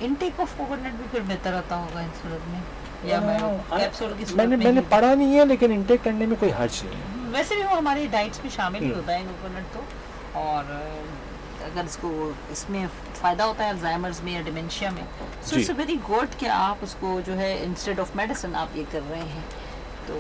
C: इनटेक ऑफ कोकोनट भी फिर बेहतर आता होगा इन सूरत में, या कैप्सूल की सूरत
B: मैंने पढ़ा नहीं है, लेकिन इनटेक करने में कोई हर्ज नहीं है।
C: वैसे भी वो हमारी डाइट्स में शामिल ही होता है कोकोनट तो, और अगर इसको इसमें फ़ायदा होता है अल्जाइमर्स में या डिमेंशिया में, सो इट्स वेरी गुड कि आप उसको जो है इंस्टेड ऑफ मेडिसिन आप ये कर रहे हैं। तो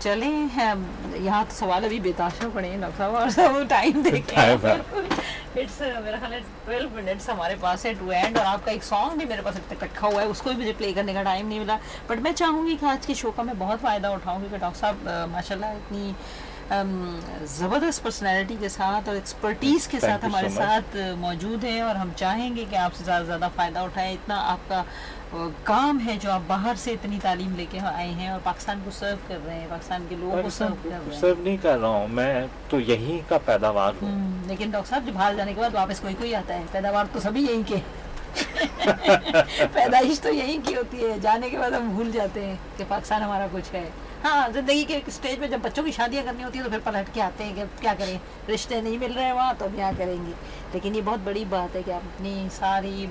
C: चले हैं यहाँ तो सवाल अभी बेताशा पड़े हैं डॉक्टर साहब, और सब टाइम देखें। इट्स मेरा ख्याल है 12 मिनट्स हमारे पास है टू एंड, और आपका एक सॉन्ग भी मेरे पास रखा हुआ है, उसको भी मुझे प्ले करने का टाइम नहीं मिला, बट मैं चाहूँगी कि आज के शो का मैं बहुत फ़ायदा उठाऊँ, क्योंकि डॉक्टर साहब माशाल्लाह इतनी ज़बरदस्त पर्सनैलिटी के साथ और एक्सपर्टीज़ के साथ हमारे साथ मौजूद हैं, और हम चाहेंगे कि आपसे ज़्यादा से ज़्यादा फ़ायदा उठाएं। इतना आपका काम है जो आप बाहर से इतनी तालीम लेके आए हैं और पाकिस्तान को सर्व कर रहे हैं, पाकिस्तान के लोगों को सर्व कर रहे हैं।
B: सर्व नहीं कर रहा हूँ, मैं तो यहीं का पैदावार हूँ।
C: लेकिन डॉक्टर साहब जब बाहर जाने के बाद वापस कोई आता है, पैदावार तो सभी यहीं के पैदाइश तो यहीं की होती है, जाने के बाद हम भूल जाते हैं कि पाकिस्तान हमारा कुछ है। हाँ, जिंदगी के एक स्टेज पे जब बच्चों की शादियाँ करनी होती है तो फिर पलट के आते हैं कि क्या करें, रिश्ते नहीं मिल रहे हैं वहाँ, तो अब यहाँ करेंगे। लेकिन ये बहुत बड़ी बात है कि आप अपनी सारी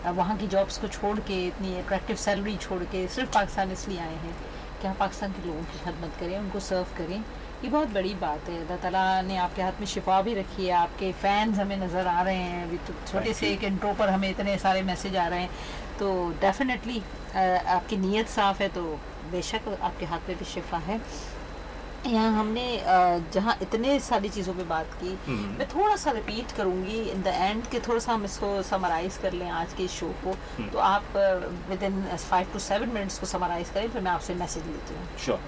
C: वहाँ की जॉब्स को छोड़ के, इतनी अट्रैक्टिव सैलरी छोड़ के सिर्फ पाकिस्तान इसलिए आए हैं कि आप पाकिस्तान के लोगों की खदमत करें, उनको सर्व करें। ये बहुत बड़ी बात है। अल्लाह ताला ने आपके हाथ में शिफा भी रखी है, आपके फैंस हमें नज़र आ रहे हैं, अभी तो छोटे से एक इंट्रो पर हमें इतने सारे मैसेज आ रहे हैं, तो डेफिनेटली आपकी नीयत साफ़ है, तो बेशक आपके हाथ में भी शिफा है। यहाँ हमने जहाँ इतने सारी चीज़ों पे बात की, मैं थोड़ा सा रिपीट करूँगी इन द एंड कि थोड़ा सा हम इसको समराइज़ कर लें आज के शो को, तो आप विद इन 5 to 7 मिनट्स को समराइज़ करें, फिर मैं आपसे मैसेज लेती हूँ।
B: श्योर।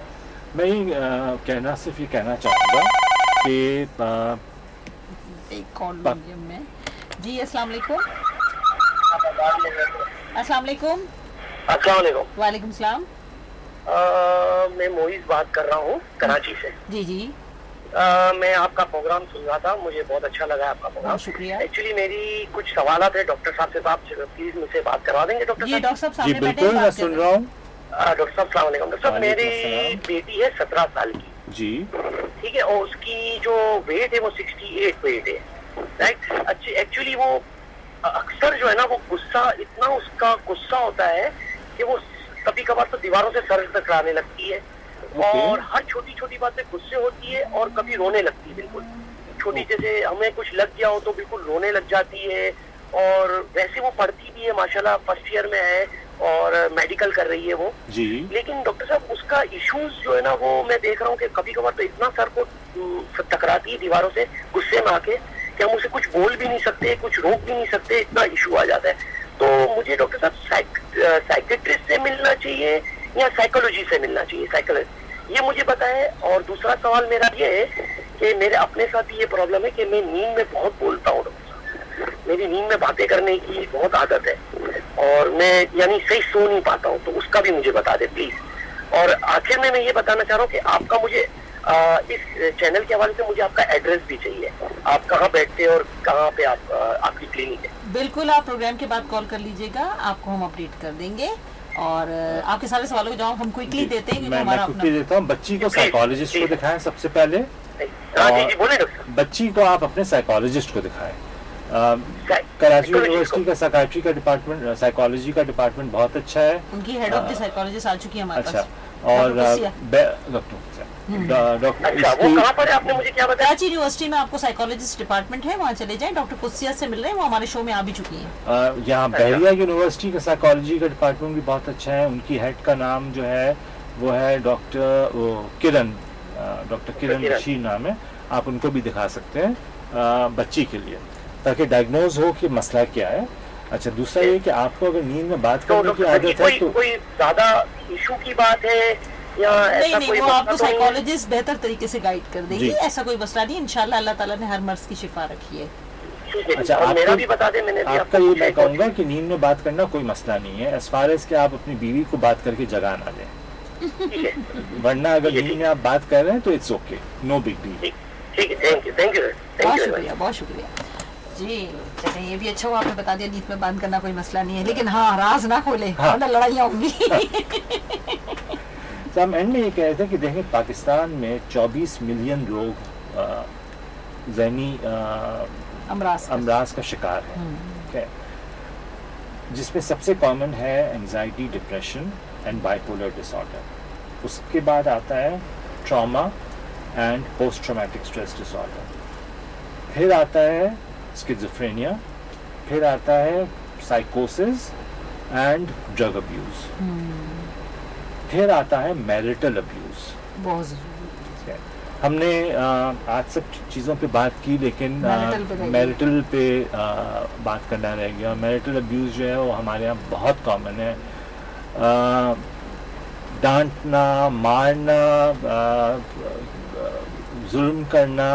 B: मैं सिर्फ ये कहना चाहूँगा कि
C: एक कॉल में जी। अस्सलाम वालेकुम। अस्सलाम वालेकुम। वालेकुम सलाम।
G: मैं मोइज बात कर रहा हूँ कराची से।
C: जी जी।
G: मैं आपका प्रोग्राम सुन रहा था, मुझे बहुत अच्छा लगा आपका प्रोग्राम।
C: शुक्रिया।
G: एक्चुअली मेरी कुछ सवाल थे डॉक्टर साहब से, आप प्लीज मुझसे बात करवा देंगे डॉक्टर साहब?
C: डॉक्टर साहब
B: जी बिल्कुल, मैं सुन रहा हूँ।
G: डॉक्टर साहब सलाम अलैकुम। डॉक्टर साहब, मेरी बेटी है 17 साल की
B: जी,
G: ठीक है, और उसकी जो वेट है वो 68 वेट है, राइट। एक्चुअली वो अक्सर जो है ना वो गुस्सा, इतना उसका गुस्सा होता है कि वो कभी कभार तो दीवारों से सर टकराने लगती है, और हर छोटी छोटी बात पे गुस्से होती है, और कभी रोने लगती है बिल्कुल छोटी, जैसे हमें कुछ लग गया हो तो बिल्कुल रोने लग जाती है। और वैसे वो पढ़ती भी है माशाल्लाह, फर्स्ट ईयर में है और मेडिकल कर रही है वो
B: जी।
G: लेकिन डॉक्टर साहब उसका इश्यूज जो है ना वो मैं देख रहा हूँ कि कभी कभार तो इतना सर को टकराती है दीवारों से गुस्से में आके कि हम उसे कुछ बोल भी नहीं सकते, कुछ रोक भी नहीं सकते, इतना इशू आ जाता है। तो मुझे डॉक्टर साहब साइकेट्रिस्ट से मिलना चाहिए या साइकोलॉजी से मिलना चाहिए, साइकोलॉजी, ये मुझे बताएं। और दूसरा सवाल मेरा ये है कि मेरे अपने साथ ये प्रॉब्लम है कि मैं नींद में बहुत बोलता हूँ डॉक्टर साहब, मेरी नींद में बातें करने की बहुत आदत है, और मैं यानी सही सो नहीं पाता हूँ, तो उसका भी मुझे बता दे प्लीज। और आखिर में मैं ये बताना चाह रहा हूँ कि आपका मुझे इस चैनल के हवाले से मुझे आपका एड्रेस भी चाहिए, आप कहाँ बैठते हैं और कहाँ पे आपकी क्लिनिक है।
C: बिल्कुल, आप प्रोग्राम के बाद कॉल कर लीजिएगा, आपको हम अपडेट कर देंगे। और आपके सारे सवालों के जवाब हम क्विकली देते हैं क्योंकि
B: मैं
C: हमारा
B: quickly
C: अपना
B: देता हूँ। बच्ची को साइकोलॉजिस्ट को दिखाएं सबसे पहले।
G: हाँ जी जी बोले डॉक्टर साहब।
B: बच्ची को आप अपने साइकोलॉजिस्ट को दिखाएं। कराची यूनिवर्सिटी का साइकाइट्री का डिपार्टमेंट, साइकोलॉजी का डिपार्टमेंट बहुत अच्छा है।
C: उनकी हेड ऑफ द साइकोलॉजिस्ट आ चुकी है हमारे
B: अच्छा,
C: पास।
B: और
G: अच्छा वो कहाँ पर है आपने मुझे क्या बताया?
C: कराची यूनिवर्सिटी में आपको साइकोलॉजिस्ट डिपार्टमेंट है, वहाँ चले जाएं। डॉक्टर कुसिया से मिल रहे हैं, वो हमारे शो में आ भी चुकी हैं।
B: यहाँ बहरिया यूनिवर्सिटी का साइकोलॉजी का डिपार्टमेंट भी बहुत अच्छा है। उनकी हेड का नाम जो है वो है डॉक्टर किरण बशीर नाम है। आप उनको भी दिखा सकते हैं बच्ची के लिए, ताकि डायग्नोज हो कि मसला क्या है। अच्छा, दूसरा ये कि आपको अगर नींद में बात करने की आदत है तो
G: कोई ज्यादा इशू की बात है या ऐसा
C: नहीं
G: कोई
C: वो
G: मसला
C: आपको
G: तो नहीं है?
C: साइकोलॉजिस्ट बेहतर तरीके से गाइड कर देगी।
B: जी।
C: ऐसा कोई मसला नहीं, इंशाल्लाह अल्लाह ताला ने हर मर्ज की शिफा रखी है।
G: ठीक है,
B: अच्छा,
G: और मेरा
B: आपको-
G: भी बता दें, मैंने भी
B: आपका
G: आपको
B: ये
G: पूछा
B: मैं
G: है
B: कहूँगा कि नींद में बात करना कोई मसला नहीं है, एज फार एज कि आप अपनी बीवी को बात करके जगा ना लें।
G: ठीक है
B: वरना अगर
G: ठीक है,
B: नींद में आप बात कर रहे हैं तो it's okay, no big deal.
G: ठीक है, थैंक यू
C: बहुत शुक्रिया, बहुत शुक्रिया जी। चलिए, ये भी अच्छा हुआ आपने बता दिया, नींद में बंद करना कोई मसला नहीं है, लेकिन हाँ राज ना खोले, वरना लड़ाइयाँ होंगी।
B: तो हम एंड में ये कह रहे थे कि देखें, पाकिस्तान में 24 मिलियन लोग ज़हनी अमराज का शिकार हैं, ठीक है, जिसमें सबसे कॉमन है anxiety, depression and bipolar disorder. उसके बाद आता है trauma and post traumatic stress disorder, फिर आता है स्किज़ोफ्रेनिया, फिर आता है साइकोसिस एंड ड्रग अब्यूज, फिर आता है मैरिटल अब्यूज।
C: बहुत जरूरी है।
B: हमने आज सब चीज़ों पे बात की, लेकिन मैरिटल पे बात करना रह गया। मैरिटल अब्यूज़ जो है वो हमारे यहाँ बहुत कॉमन है। डांटना, मारना, जुल्म करना,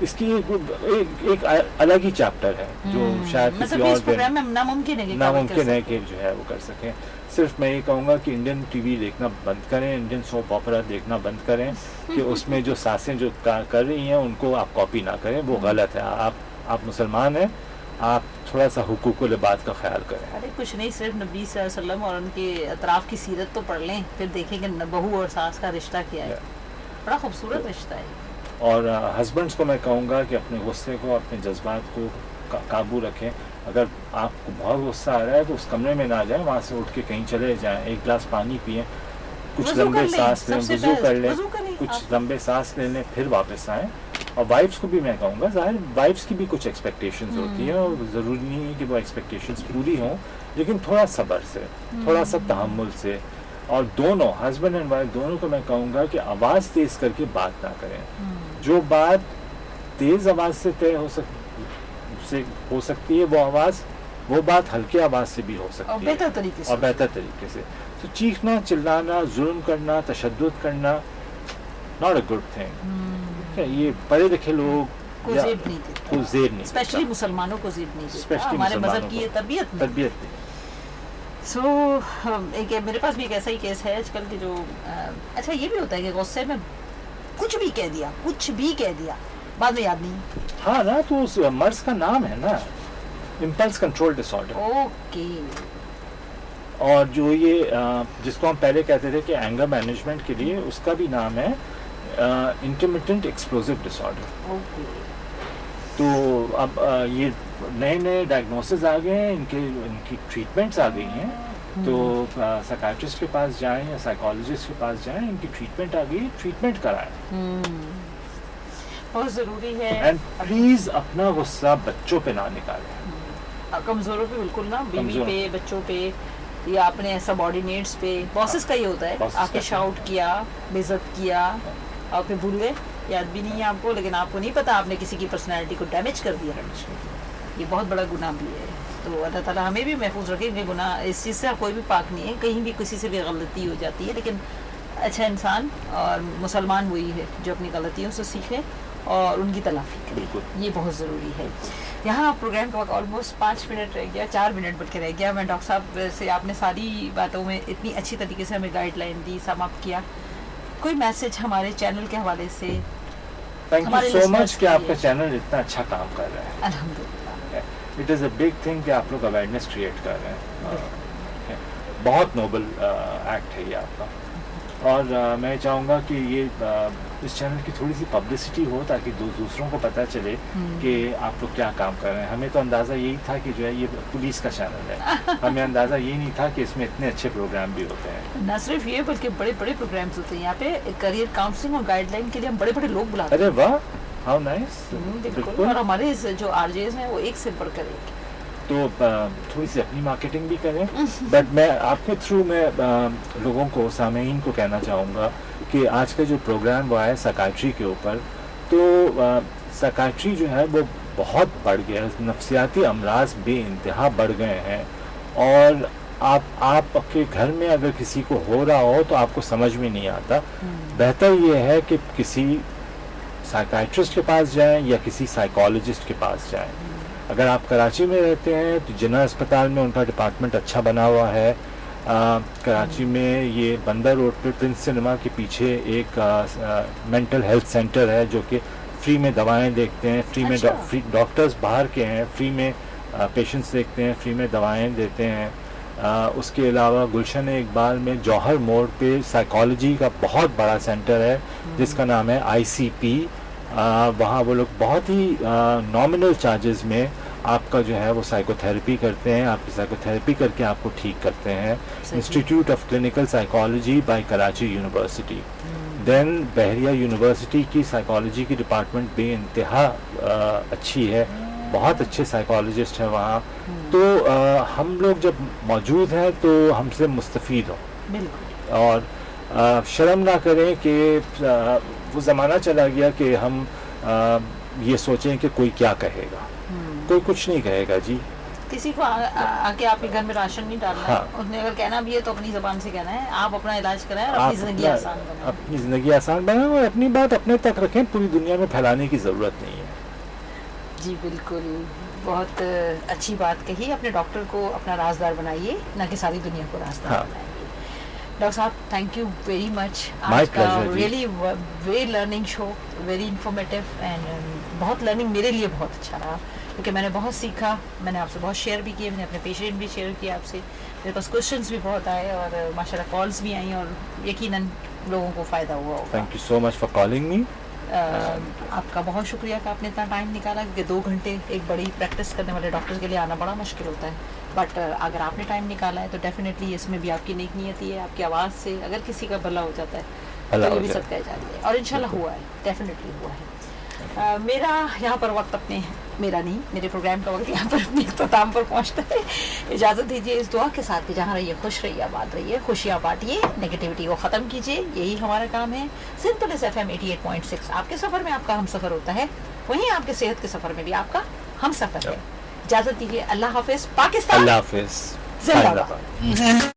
B: इसकी एक अलग ही चैप्टर है जो शायद किसी और दिन नामुमकिन है कि जो है वो कर सकें। सिर्फ मैं ये कहूँगा कि इंडियन टीवी देखना बंद करें, इंडियन सोप ऑपरा देखना बंद करें, कि उसमें जो सासें जो कर रही हैं उनको आप कॉपी ना करें, वो गलत है। आप मुसलमान हैं, आप थोड़ा सा हुकूकुल इबाद का ख्याल करें।
C: अरे कुछ नहीं, सिर्फ नबी सल्लल्लाहु अलैहि वसल्लम और उनके अतराफ की सीरत तो पढ़ लें, फिर देखेंगे बहू और सास का रिश्ता क्या है। बड़ा खूबसूरत रिश्ता है।
B: और हस्बैंड्स को मैं कहूँगा कि अपने गुस्से को, अपने जज्बात को काबू रखें। अगर आपको बहुत गुस्सा आ रहा है तो उस कमरे में ना जाएं, वहाँ से उठ के कहीं चले जाएं, एक गिलास पानी पिएं, कुछ लंबे सांस लें, वुज़ू कर लें, कुछ लंबे सांस ले लें, फिर वापस आएँ। और वाइफ्स को भी मैं कहूँगा, ज़ाहिर वाइफ्स की भी कुछ एक्सपेक्टेशंस होती हैं, और ज़रूरी नहीं है कि वो एक्सपेक्टेशंस पूरी हों, लेकिन थोड़ा सब्र से, थोड़ा सा तहम्मुल से। और दोनों हस्बैंड एंड वाइफ दोनों को मैं कहूँगा कि आवाज़ तेज़ करके बात ना करें। जो बात तेज़ आवाज़ से तय हो सकती है, वो बात हल्की आवाज़ से भी हो सकती है, और बेहतर तरीके से। तो चीखना, चिल्लाना, जुल्म करना, तशद्दुद करना, नॉट अ गुड थिंग। ये पढ़े लिखे लोग को ज़ेब नहीं,
C: स्पेशली मुसलमानों को ज़ेब नहीं देता, हमारे मजहब की ये तरबियत नहीं। सो एक मेरे पास भी एक ऐसा ही केस है आजकल के जो अच्छा ये भी होता है कि गुस्से में कुछ भी कह दिया, बाद में याद नहीं।
B: हाँ ना, तो उस मर्ज का नाम है ना इम्पल्स कंट्रोल डिसऑर्डर।
C: ओके।
B: और जो ये जिसको हम पहले कहते थे कि एंगर मैनेजमेंट के लिए, उसका भी नाम है इंटरमिटेंट एक्सप्लोसिव डिसऑर्डर।
C: ओके।
B: तो अब ये नए डायग्नोसिस आ गए हैं, इनकी ट्रीटमेंट्स आ गई हैं। तो साइकाइट्रिस्ट के पास जाएं या साइकोलॉजिस्ट के पास जाएं, इनकी ट्रीटमेंट आ गई, ट्रीटमेंट कराएं।
C: बहुत ज़रूरी है।
B: एंड प्लीज़ अपना गुस्सा बच्चों पे ना निकालें,
C: कमज़ोरों पे बिल्कुल ना, बीवी पे, बच्चों पे, या अपने सबॉर्डिनेट्स पे। बॉसेस का ये होता है, आके शाउट किया, बेइज्जत किया और फिर भूल गए, याद भी नहीं है आपको, लेकिन आपको नहीं पता आपने किसी की पर्सनैलिटी को डैमेज कर दिया। ये बहुत बड़ा गुनाह भी है। तो अल्लाह ताला हमें भी महफूज रखे कि गुनाह, इस चीज़ से कोई भी पाक नहीं है, कहीं भी किसी से भी गलती हो जाती है, लेकिन अच्छा इंसान और मुसलमान वही है जो अपनी गलतियों से सीखे और उनकी तलाफी करे, ये बहुत ज़रूरी है। यहाँ प्रोग्राम का वक्त ऑलमोस्ट 5 मिनट रह गया, 4 मिनट बल्कि रह गया। मैं डॉक्टर साहब से आपने सारी बातों में इतनी अच्छी तरीके से हमें गाइडलाइन दी, समाप्त किया। कोई मैसेज हमारे चैनल के हवाले से?
B: थैंक यू सो मच कि आपका चैनल इतना अच्छा काम कर रहा है।
C: अल्हम्दुलिल्लाह।
B: It is a big thing कि आप लोग अवेयरनेस क्रिएट कर रहे हैं। बहुत नोबल एक्ट है ये आपका। और मैं चाहूँगा कि ये इस चैनल की थोड़ी सी पब्लिसिटी हो ताकि दूसरों को पता चले कि आप लोग क्या काम कर रहे हैं। हमें तो अंदाज़ा यही था कि जो है ये पुलिस का चैनल है, हमें अंदाज़ा ये नहीं था कि इसमें इतने अच्छे प्रोग्राम भी होते हैं।
C: न सिर्फ ये बल्कि बड़े बड़े प्रोग्राम्स होते हैं यहाँ पे। करियर काउंसलिंग और गाइडलाइन के लिए हम बड़े बड़े लोग बुलाते हैं।
B: अरे वाह, हाउ नाइस।
C: बिल्कुल। और हमारे जो आरजेस हैं वो एक से बढ़कर एक।
B: तो थोड़ी सी अपनी मार्केटिंग भी करें, बट मैं आपके थ्रू में लोगों को, सामीन को कहना चाहूँगा कि आज का जो प्रोग्राम हुआ है साइकाइट्री के ऊपर, तो साइकाइट्री जो है वो बहुत बढ़ गया है, नफ्सियाती अमराज बेइंतहा बढ़ गए हैं। और आप आपके घर में अगर किसी को हो रहा हो तो आपको समझ में नहीं आता। बेहतर ये है कि किसी साइकाइट्रिस्ट के पास जाएं या किसी साइकोलॉजिस्ट के पास जाएं। अगर आप कराची में रहते हैं तो जिन्ना अस्पताल में उनका डिपार्टमेंट अच्छा बना हुआ है। कराची में ये बंदर रोड पे प्रिंस सिनेमा के पीछे एक मेंटल हेल्थ सेंटर है जो कि फ्री में दवाएं देखते हैं, फ्री में फ्री डॉक्टर्स बाहर के हैं, फ्री में पेशेंट्स देखते हैं, फ्री में दवाएं देते हैं। उसके अलावा गुलशन इकबाल में जौहर मोड़ पे साइकोलॉजी का बहुत बड़ा सेंटर है जिसका नाम है ICP। वहाँ वो लोग बहुत ही नॉमिनल चार्जेस में आपका जो है वो साइकोथेरेपी करते हैं, आपकी साइकोथेरेपी करके आपको ठीक करते हैं। Institute of clinical psychology by Karachi university. Then Bahria university की साइकोलॉजी की डिपार्टमेंट बेइंतहा अच्छी है, बहुत अच्छे साइकोलॉजिस्ट हैं वहाँ। तो हम लोग जब मौजूद हैं तो हमसे मुस्तफ़ीद हो और शर्म ना करें कि वो ज़माना चला गया कि हम ये सोचें कि कोई क्या कहेगा। कोई कुछ नहीं कहेगा जी।
C: किसी को आके आपके घर में राशन नहीं डालना है। उसने अगर कहना भी है तो अपनी ज़बान से कहना है। आप अपना इलाज कराएं और अपनी ज़िंदगी आसान बनाएं।
B: अपनी ज़िंदगी आसान बनाएं और अपनी बात अपने तक रखें, पूरी दुनिया में फैलाने की ज़रूरत नहीं है।
C: जी बिल्कुल, बहुत अच्छी बात कही। अपने डॉक्टर को अपना राजदार बनाइए, ना कि सारी दुनिया को राजदार बनाइए। डॉक्टर साहब, थैंक यू वेरी मच। आज का really very learning show, very informative and बहुत लर्निंग मेरे लिए बहुत अच्छा रहा क्योंकि मैंने बहुत सीखा। मैंने आपसे बहुत शेयर भी किए, मैंने अपने पेशेंट भी शेयर किए आपसे। मेरे पास क्वेश्चंस भी बहुत आए और माशाल्लाह कॉल्स भी आई और यकीनन लोगों को फ़ायदा हुआ होगा।
B: Thank you so much for calling me.
C: आपका बहुत शुक्रिया कि आपने इतना टाइम निकाला क्योंकि 2 घंटे एक बड़ी प्रैक्टिस करने वाले डॉक्टर के लिए आना बड़ा मुश्किल होता है। बट अगर आपने टाइम निकाला है तो डेफिनेटली इसमें भी आपकी नेक नियति है। आपकी आवाज़ से अगर किसी का भला हो जाता है तो ये भी सदका जारी है और इंशाल्लाह हुआ है, डेफिनेटली हुआ है। मेरा यहाँ पर वक्त अपने मेरा नहीं मेरे प्रोग्राम का वक्त यहाँ पर अपने इख्तिताम पर पहुँचता है। इजाज़त दीजिए इस दुआ के साथ कि जहाँ रहिए खुश रहिए, आबाद रहिए, खुशियाँ बांटिए, नेगेटिविटी को ख़त्म कीजिए, यही हमारा काम है। सिंपल FM 88.6 आपके सफ़र में आपका हम सफ़र होता है, वहीं आपके सेहत के सफ़र में भी आपका हम सफ़र है। इजाज़त दीजिए, अल्लाह हाफिज़। पाकिस्तान
B: अल्लाह हाफिज़।
C: जिंदाबाद।